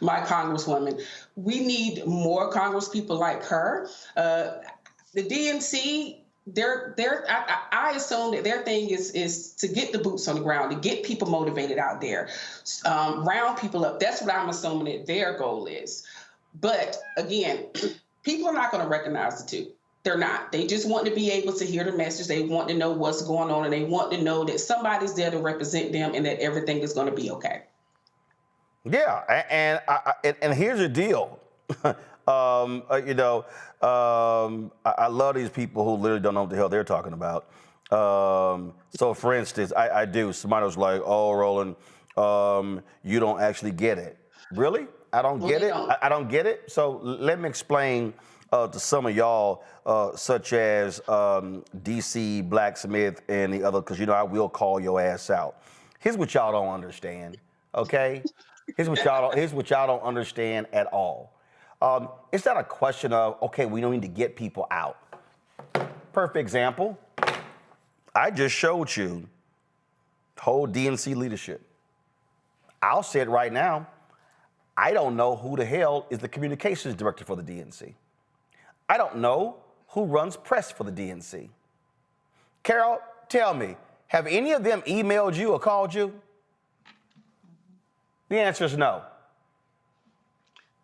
my congresswoman. We need more congresspeople like her. The DNC, I assume that their thing is to get the boots on the ground, to get people motivated out there, round people up. That's what I'm assuming that their goal is. But again, people are not going to recognize the two. They're not. They just want to be able to hear the message. They want to know what's going on, and they want to know that somebody's there to represent them and that everything is going to be okay. Yeah, and here's the deal. I love these people who literally don't know what the hell they're talking about. So for instance, I do. Somebody was like, "Oh, Roland, you don't actually get it." Really? I don't get it. I don't get it. So let me explain to some of y'all, such as DC Blacksmith and the other, because you know I will call your ass out. Here's what y'all don't understand. Okay? Here's what y'all don't understand at all. It's not a question of, okay, we don't need to get people out. Perfect example. I just showed you whole DNC leadership. I'll say it right now. I don't know who the hell is the communications director for the DNC. I don't know who runs press for the DNC. Carol, tell me, have any of them emailed you or called you? The answer is no.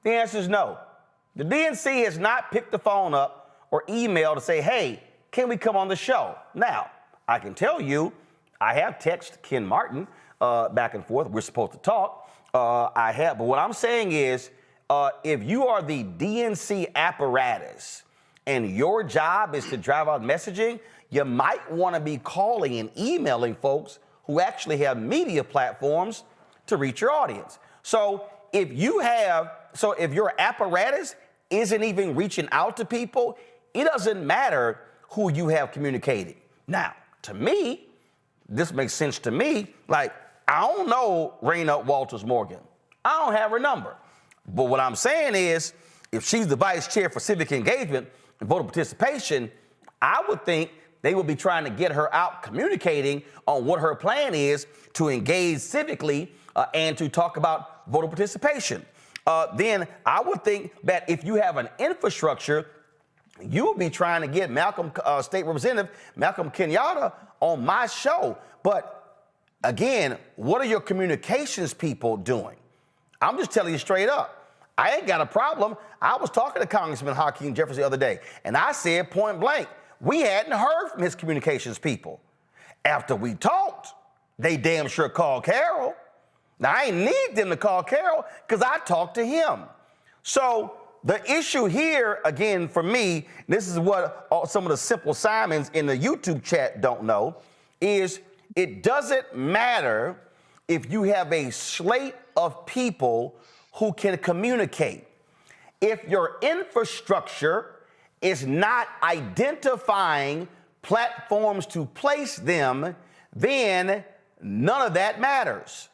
The answer is no. The DNC has not picked the phone up or emailed to say, hey, can we come on the show? Now, I can tell you, I have texted Ken Martin back and forth. We're supposed to talk. I have, but what I'm saying is, if you are the DNC apparatus and your job is to drive out messaging, you might want to be calling and emailing folks who actually have media platforms to reach your audience. So if your apparatus isn't even reaching out to people, it doesn't matter who you have communicating. Now, to me, this makes sense to me. Like, I don't know Raina Walters Morgan. I don't have her number. But what I'm saying is, if she's the vice chair for civic engagement and voter participation, I would think they would be trying to get her out communicating on what her plan is to engage civically and to talk about voter participation. Then I would think that if you have an infrastructure, you would be trying to get State Representative Malcolm Kenyatta on my show. But again, what are your communications people doing? I'm just telling you straight up. I ain't got a problem. I was talking to Congressman Hakeem Jeffries the other day, and I said point blank, we hadn't heard from his communications people. After we talked, they damn sure called Carol. Now, I ain't need them to call Carol because I talked to him. So the issue here, again, for me, this is what some of the simple Simons in the YouTube chat don't know, is it doesn't matter if you have a slate of people who can communicate. If your infrastructure is not identifying platforms to place them, then none of that matters.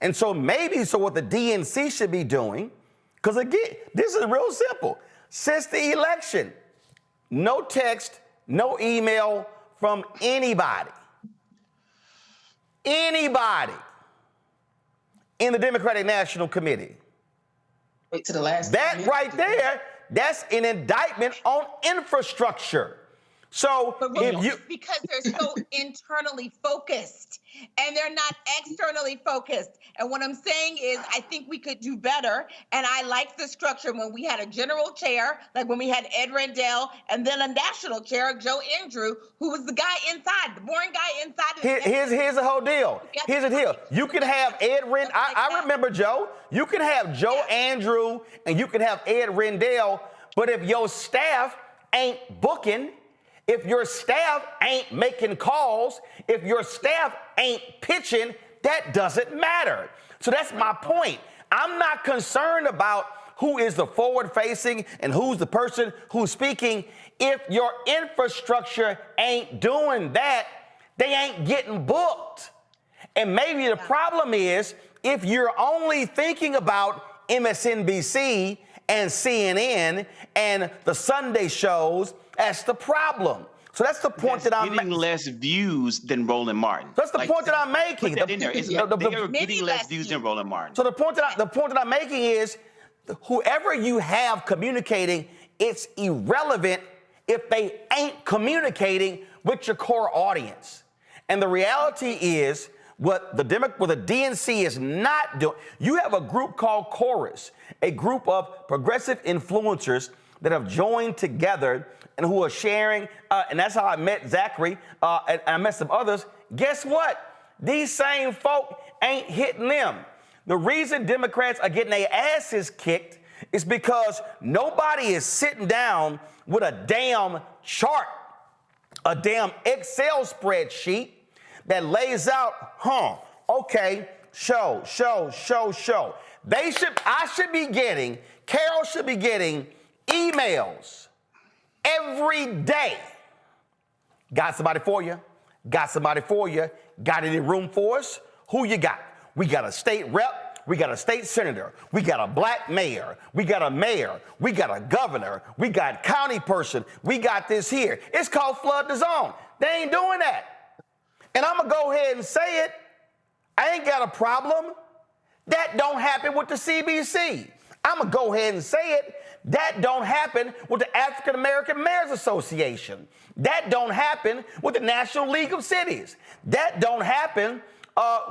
And so what the DNC should be doing, because again, this is real simple. Since the election, no text, no email from anybody. Anybody in the Democratic National Committee. Wait to the last. That right there, that's an indictment on infrastructure. So because they're so internally focused and they're not externally focused. And what I'm saying is, I think we could do better. And I like the structure when we had a general chair, like when we had Ed Rendell, and then a national chair, Joe Andrew, who was the guy inside, the boring guy inside. Here's the whole deal. Here's the deal. You can have Ed Rendell. I remember Joe. You can have Joe Andrew and you can have Ed Rendell. But if your staff ain't booking, if your staff ain't making calls, if your staff ain't pitching, that doesn't matter. So that's my point. I'm not concerned about who is the forward-facing and who's the person who's speaking. If your infrastructure ain't doing that, they ain't getting booked. And maybe the problem is if you're only thinking about MSNBC and CNN and the Sunday shows, that's the problem. So that's the point that I'm making. Getting less views than Roland Martin. That's the point that I'm making. They are getting less views than Roland Martin. So the point that I'm making is, whoever you have communicating, it's irrelevant if they ain't communicating with your core audience. And the reality is, what the DNC is not doing, you have a group called Chorus, a group of progressive influencers that have joined together and who are sharing, and that's how I met Zachary, and I met some others. Guess what? These same folk ain't hitting them. The reason Democrats are getting their asses kicked is because nobody is sitting down with a damn chart a damn Excel spreadsheet that lays out, okay, show. Carol should be getting emails every day. Got somebody for you? Got any room for us? Who you got? We got a state rep. We got a state senator. We got a black mayor. We got a mayor. We got a governor. We got county person. We got this here. It's called flood the zone. They ain't doing that. And I'm going to go ahead and say it. I ain't got a problem. That don't happen with the CBC. I'm going to go ahead and say it. That don't happen with the African American Mayors Association. That don't happen with the National League of Cities. That don't happen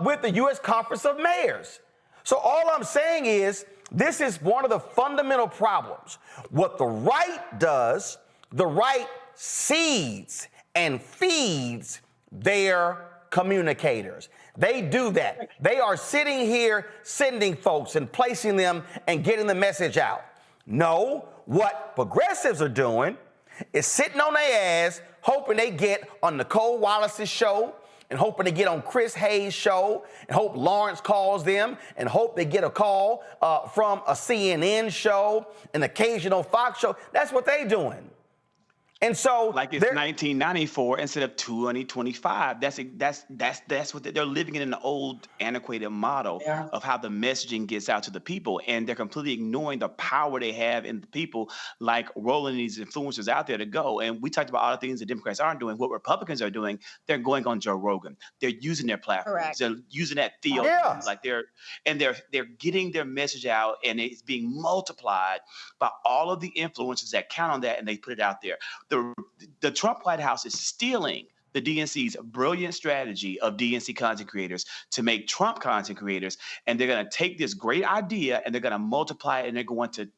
with the U.S. Conference of Mayors. So all I'm saying is this is one of the fundamental problems. What the right does, the right seeds and feeds their communicators. They do that. They are sitting here sending folks and placing them and getting the message out. No, what progressives are doing is sitting on their ass, hoping they get on Nicole Wallace's show, and hoping to get on Chris Hayes' show, and hope Lawrence calls them, and hope they get a call from a CNN show, an occasional Fox show. That's what they doing. And so, like it's 1994 instead of 2025. That's what they're living in an old, antiquated model of how the messaging gets out to the people, and they're completely ignoring the power they have in the people, like rolling these influencers out there to go. And we talked about all the things that Democrats aren't doing. What Republicans are doing, they're going on Joe Rogan. They're using their platforms. Correct. They're using that field, like they're getting their message out, and it's being multiplied by all of the influencers that count on that, and they put it out there. The Trump White House is stealing the DNC's brilliant strategy of DNC content creators to make Trump content creators, and they're going to take this great idea and they're going to multiply it, and they're going to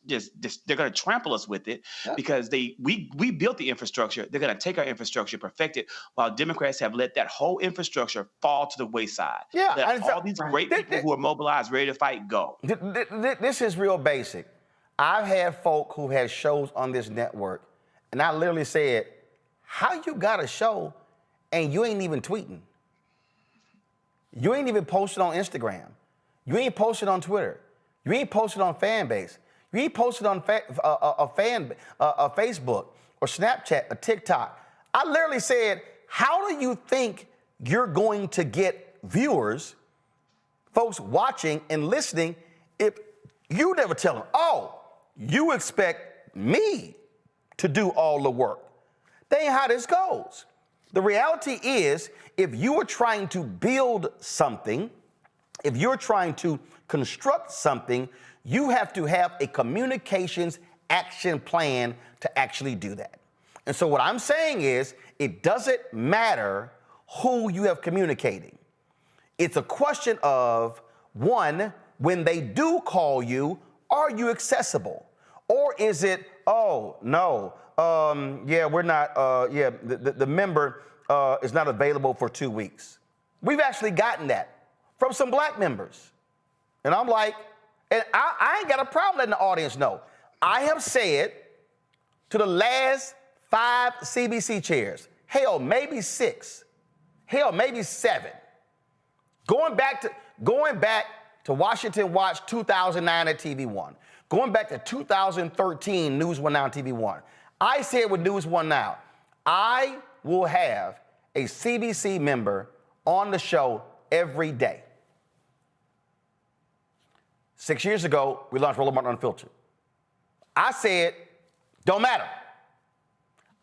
they're going to trample us with it because we built the infrastructure. They're going to take our infrastructure, perfect it, while Democrats have let that whole infrastructure fall to the wayside. Let all these great people who are mobilized, ready to fight, go. This is real basic. I've had folk who had shows on this network, and I literally said, how you got a show and you ain't even tweeting? You ain't even posted on Instagram. You ain't posted on Twitter. You ain't posted on Fanbase. You ain't posted on Facebook or Snapchat or TikTok. I literally said, how do you think you're going to get viewers, folks watching and listening, if you never tell them, oh, you expect me to do all the work? That ain't how this goes. The reality is, if you are trying to build something, if you're trying to construct something, you have to have a communications action plan to actually do that. And so what I'm saying is, it doesn't matter who you have communicating. It's a question of, one, when they do call you, are you accessible? Or is it, oh, no, we're not, the member is not available for 2 weeks. We've actually gotten that from some black members. And I'm like, and I ain't got a problem letting the audience know. I have said to the last 5 CBC chairs, hell, maybe 6, hell, maybe 7, going back to Washington Watch 2009 at TV One, going back to 2013 News One Now on TV One. I said with News One Now, I will have a CBC member on the show every day. 6 years ago, we launched Roland Martin Unfiltered. I said, don't matter.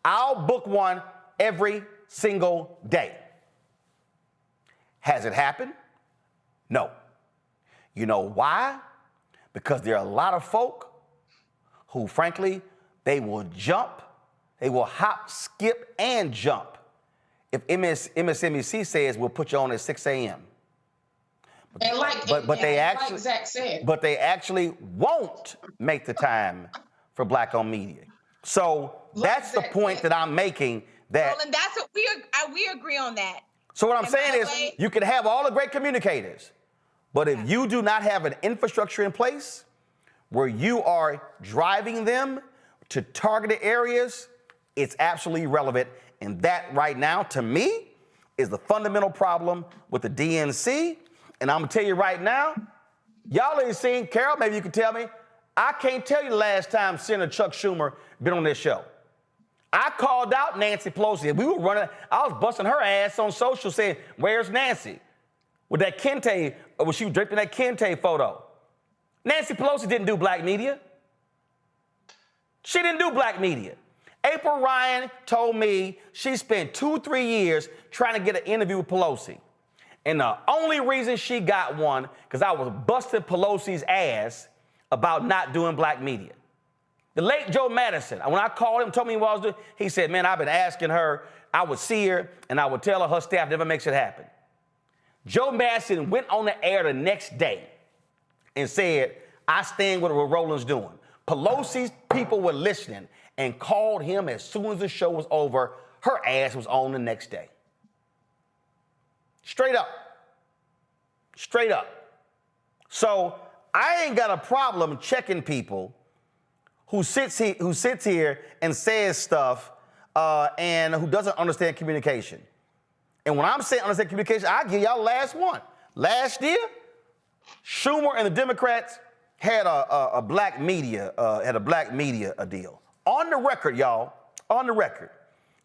I'll book one every single day. Has it happened? No. You know why? Because there are a lot of folk who, frankly, they will jump, they will hop, skip, and jump if MSNBC says we'll put you on at 6 a.m. But they actually won't make the time for Black-owned media. So that's the point that I'm making. That Roland, that's what we agree on that. So what I'm saying is, you can have all the great communicators, but if you do not have an infrastructure in place where you are driving them to targeted areas, it's absolutely irrelevant. And that right now, to me, is the fundamental problem with the DNC. And I'm gonna tell you right now, y'all ain't seen, Carol, maybe you can tell me, I can't tell you the last time Senator Chuck Schumer been on this show. I called out Nancy Pelosi. We were running, I was busting her ass on social saying, where's Nancy? With that Kente, when she was draped in that Kente photo. Nancy Pelosi didn't do black media. She didn't do black media. April Ryan told me she spent 2-3 years trying to get an interview with Pelosi. And the only reason she got one, because I was busting Pelosi's ass about not doing black media. The late Joe Madison, when I called him, told me what I was doing, he said, man, I've been asking her, I would see her, and I would tell her staff never makes it happen. Joe Madison went on the air the next day and said, I stand with what Roland's doing. Pelosi's people were listening and called him as soon as the show was over. Her ass was on the next day. Straight up. Straight up. So I ain't got a problem checking people who sits here and says stuff and who doesn't understand communication. And when I'm saying understand communication, I'll give y'all the last one. Last year, Schumer and the Democrats had a black media deal. On the record, y'all, on the record.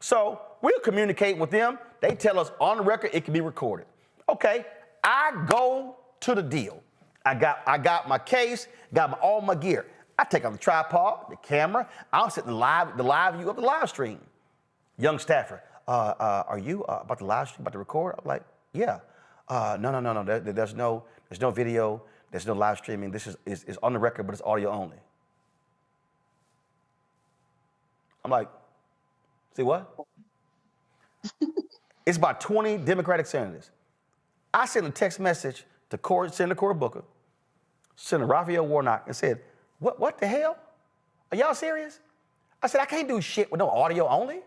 So we'll communicate with them. They tell us on the record it can be recorded. Okay, I go to the deal. I got my case, got all my gear. I take out the tripod, the camera. I'm sitting the live view of the live stream. Young staffer, are you about to live stream, about to record? I'm like, yeah. No. There's no video. There's no live streaming. This is on the record, but it's audio only. I'm like, see what? It's about 20 Democratic senators. I sent a text message to Senator Cory Booker, Senator Raphael Warnock, and said, what the hell? Are y'all serious? I said, I can't do shit with no audio only.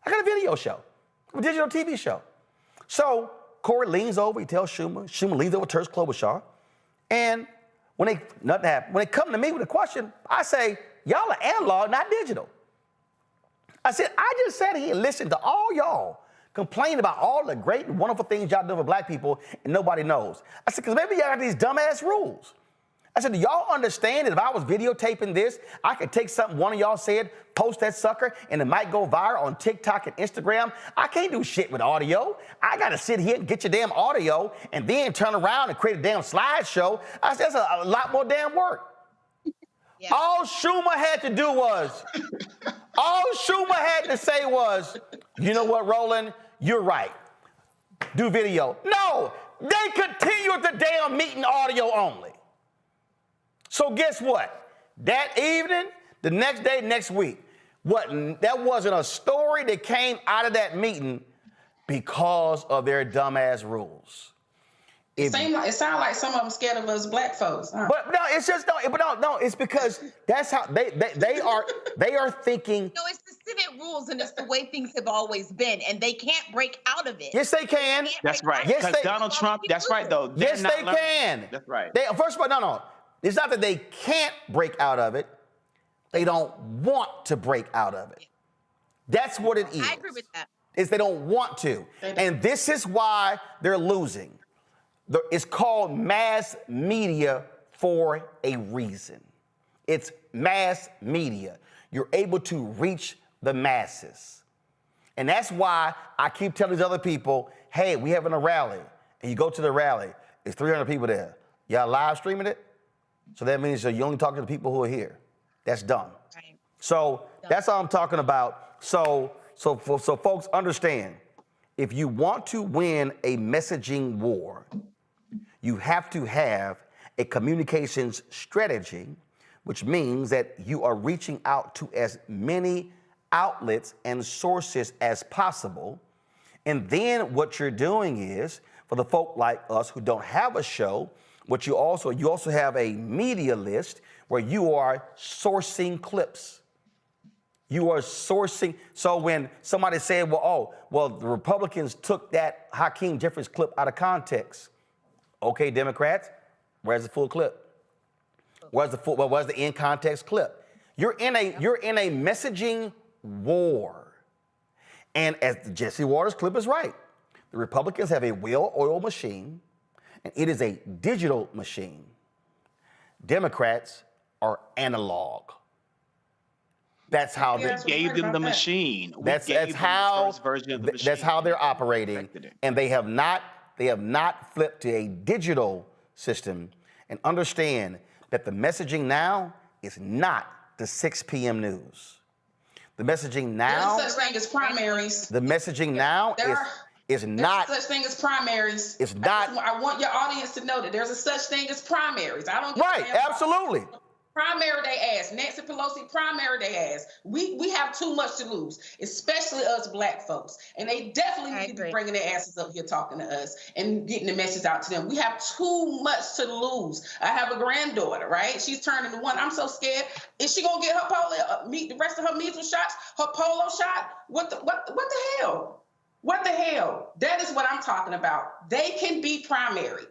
I got a video show, a digital TV show. So Cory leans over, he tells Schumer. Schumer leans over to Tersh Klobuchar. And nothing happened. When they come to me with a question, I say, y'all are analog, not digital. I said, I just sat here and listened to all y'all complain about all the great and wonderful things y'all do for black people and nobody knows. I said, because maybe y'all got these dumbass rules. I said, do y'all understand that if I was videotaping this, I could take something one of y'all said, post that sucker, and it might go viral on TikTok and Instagram? I can't do shit with audio. I got to sit here and get your damn audio and then turn around and create a damn slideshow. I said, that's a lot more damn work. Yeah. All Schumer had to do was, all Schumer had to say was, you know what, Roland, you're right. Do video. No, they continue the damn meeting audio only. So guess what? That evening, the next day, next week, that wasn't a story that came out of that meeting because of their dumbass rules. It sounds like some of them scared of us black folks. Huh? But no, it's just no. It's because that's how they are thinking. No, it's the Senate rules, and it's the way things have always been, and they can't break out of it. Yes, they can. That's right. Yes, because Donald Trump. That's right, though. Yes, they can. That's right. First of all, no. It's not that they can't break out of it. They don't want to break out of it. That's what it is. I agree with that. Is they don't want to. And this is why they're losing. It's called mass media for a reason. It's mass media. You're able to reach the masses. And that's why I keep telling these other people, hey, we having a rally. And you go to the rally. It's 300 people there. Y'all live streaming it? So that means you only talk to the people who are here. That's dumb. Right. So that's all I'm talking about. So folks understand, if you want to win a messaging war, you have to have a communications strategy, which means that you are reaching out to as many outlets and sources as possible. And then what you're doing is, for the folk like us who don't have a show, you also have a media list where you are sourcing clips. You are sourcing. So when somebody said, the Republicans took that Hakeem Jeffries clip out of context. Okay, Democrats, where's the full clip? Where's the in context clip? You're in a messaging war. And as the Jesse Waters clip is right, the Republicans have a well-oiled machine, and it is a digital machine. Democrats are analog. That's how We gave them the machine. That's how they're operating, and they have not flipped to a digital system. And understand that the messaging now is not the 6 p.m. news. The messaging now. There's such thing as primaries. The messaging now is not. There's such thing as primaries. It's not. I want your audience to know that there's a such thing as primaries. I don't. Right. Absolutely. Primary they ass. Nancy Pelosi, primary they ass. We have too much to lose, especially us black folks. And they definitely need to be bringing their asses up here talking to us and getting the message out to them. We have too much to lose. I have a granddaughter, right? She's turning 1. I'm so scared. Is she gonna get her polio, the rest of her measles shots, her polo shot? What the hell? What the hell? That is what I'm talking about. They can be primary.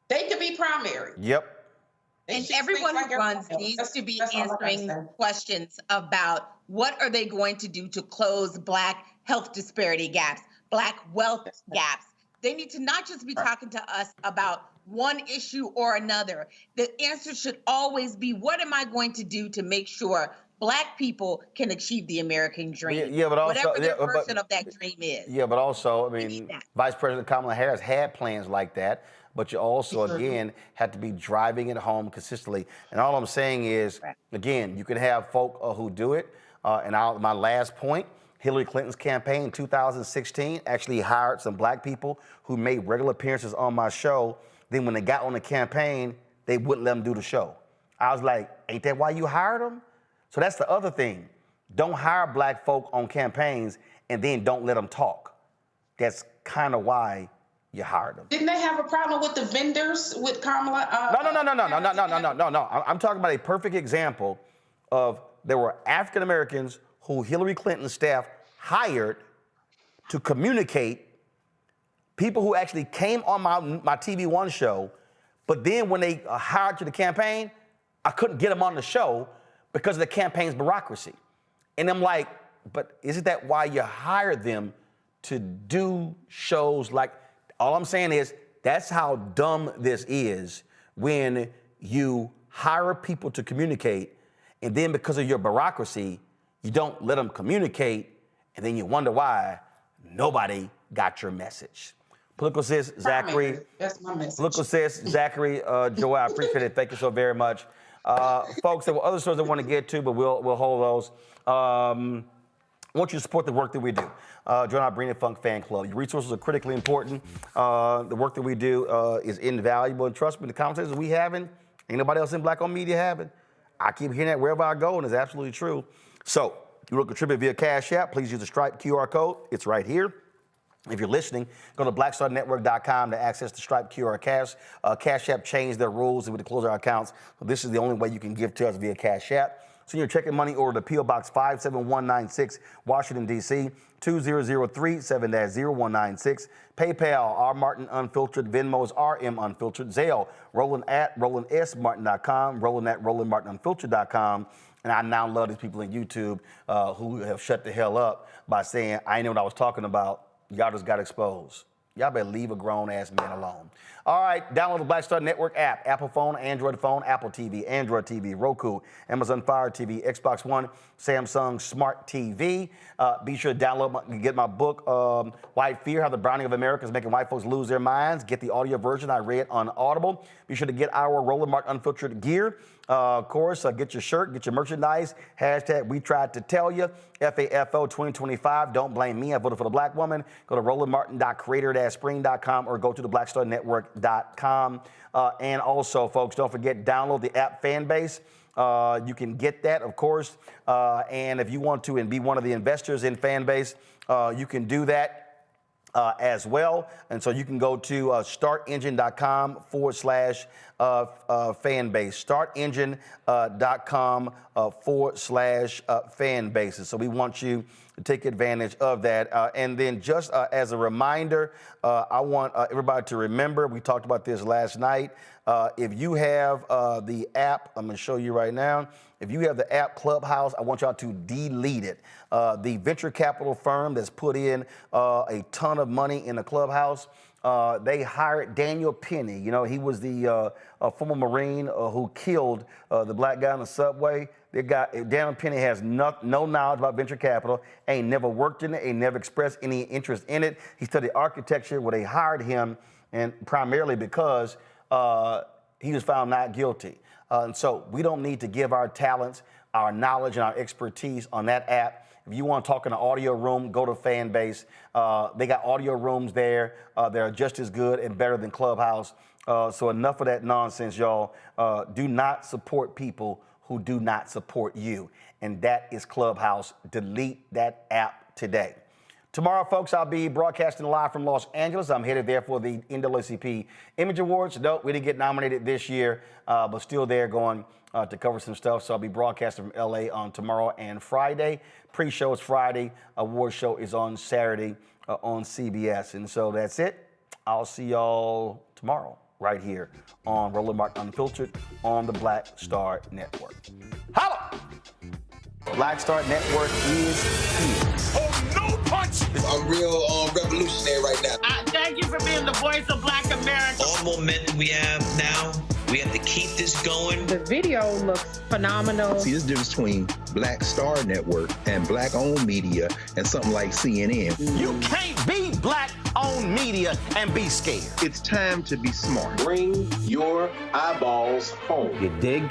They can be primary. Yep. And everyone who runs needs to be answering questions about what are they going to do to close Black health disparity gaps, Black wealth gaps. They need to not just be talking to us about one issue or another. The answer should always be, what am I going to do to make sure Black people can achieve the American dream? Yeah, but also, whatever their version of that dream is. Yeah, but also, I mean, Vice President Kamala Harris had plans like that. But you also, again, have to be driving it home consistently. And all I'm saying is, again, you can have folk who do it. My last point, Hillary Clinton's campaign in 2016 actually hired some black people who made regular appearances on my show. Then when they got on the campaign, they wouldn't let them do the show. I was like, ain't that why you hired them? So that's the other thing. Don't hire black folk on campaigns and then don't let them talk. That's kind of why you hired them. Didn't they have a problem with the vendors with Kamala? No. I'm talking about a perfect example of there were African Americans who Hillary Clinton's staff hired to communicate, people who actually came on my TV One show, but then when they hired to the campaign, I couldn't get them on the show because of the campaign's bureaucracy. And I'm like, but isn't that why you hired them to do shows like? All I'm saying is that's how dumb this is when you hire people to communicate, and then because of your bureaucracy, you don't let them communicate, and then you wonder why nobody got your message. Political sis, Zachary. That's my message. Political sis, Zachary, Joel, I appreciate it. Thank you so very much. Folks, there were other stories I want to get to, but we'll hold those. I want you to support the work that we do. Join our Bring It Funk fan club. Your resources are critically important. The work that we do is invaluable. And trust me, the conversations we having, ain't nobody else in Black-owned media having. I keep hearing that wherever I go, and it's absolutely true. So, you want to contribute via Cash App, please use the Stripe QR code. It's right here. If you're listening, go to blackstarnetwork.com to access the Stripe QR Cash. Cash App changed their rules and we had to close our accounts. So this is the only way you can give to us via Cash App. Send your checking money order to P.O. Box 57196, Washington, D.C., 2003 7-0196. PayPal, R. Martin Unfiltered. Venmo's RM Unfiltered. Zelle, Roland at RolandSMartin.com, Roland at RolandMartinUnfiltered.com. And I now love these people in YouTube who have shut the hell up by saying, I didn't know what I was talking about. Y'all just got exposed. Y'all better leave a grown-ass man alone. All right, download the Black Star Network app. Apple phone, Android phone, Apple TV, Android TV, Roku, Amazon Fire TV, Xbox One, Samsung Smart TV. Be sure to download and get my book, White Fear, How the Browning of America is Making White Folks Lose Their Minds. Get the audio version I read on Audible. Be sure to get our Roland Martin Unfiltered gear. Of course, get your shirt, get your merchandise. Hashtag We Tried to Tell You. FAFO 2025. Don't blame me. I voted for the black woman. Go to rolandmartin.creator-spring.com or go to the blackstarnetwork.com. And also, folks, don't forget, download the app Fanbase. You can get that, of course. And if you want to and be one of the investors in Fanbase, you can do that. As well. And so you can go to startengine.com/fanbase, startengine.com/fanbases. So we want you to take advantage of that. And then just as a reminder, I want everybody to remember, we talked about this last night. If you have the app, I'm going to show you right now. If you have the app Clubhouse, I want y'all to delete it. The venture capital firm that's put in a ton of money in the Clubhouse, they hired Daniel Penny. You know, he was the former Marine who killed the black guy on the subway. Daniel Penny has no knowledge about venture capital, ain't never worked in it, ain't never expressed any interest in it. He studied architecture where they hired him, and primarily because he was found not guilty. And so we don't need to give our talents, our knowledge, and our expertise on that app. If you want to talk in an audio room, go to Fanbase. They got audio rooms there. They're just as good and better than Clubhouse. So enough of that nonsense, y'all. Do not support people who do not support you. And that is Clubhouse. Delete that app today. Tomorrow, folks, I'll be broadcasting live from Los Angeles. I'm headed there for the NAACP Image Awards. No, we didn't get nominated this year, but still there going to cover some stuff. So I'll be broadcasting from LA on tomorrow and Friday. Pre-show is Friday. Award show is on Saturday on CBS. And so that's it. I'll see y'all tomorrow right here on Roland Martin Unfiltered on the Black Star Network. Holla! Black Star Network is here. Oh, no punch! I'm real revolutionary right now. Thank you for being the voice of Black America. All momentum we have now, we have to keep this going. The video looks phenomenal. See, there's a difference between Black Star Network and Black-owned media and something like CNN. You can't be Black-owned media and be scared. It's time to be smart. Bring your eyeballs home. You dig?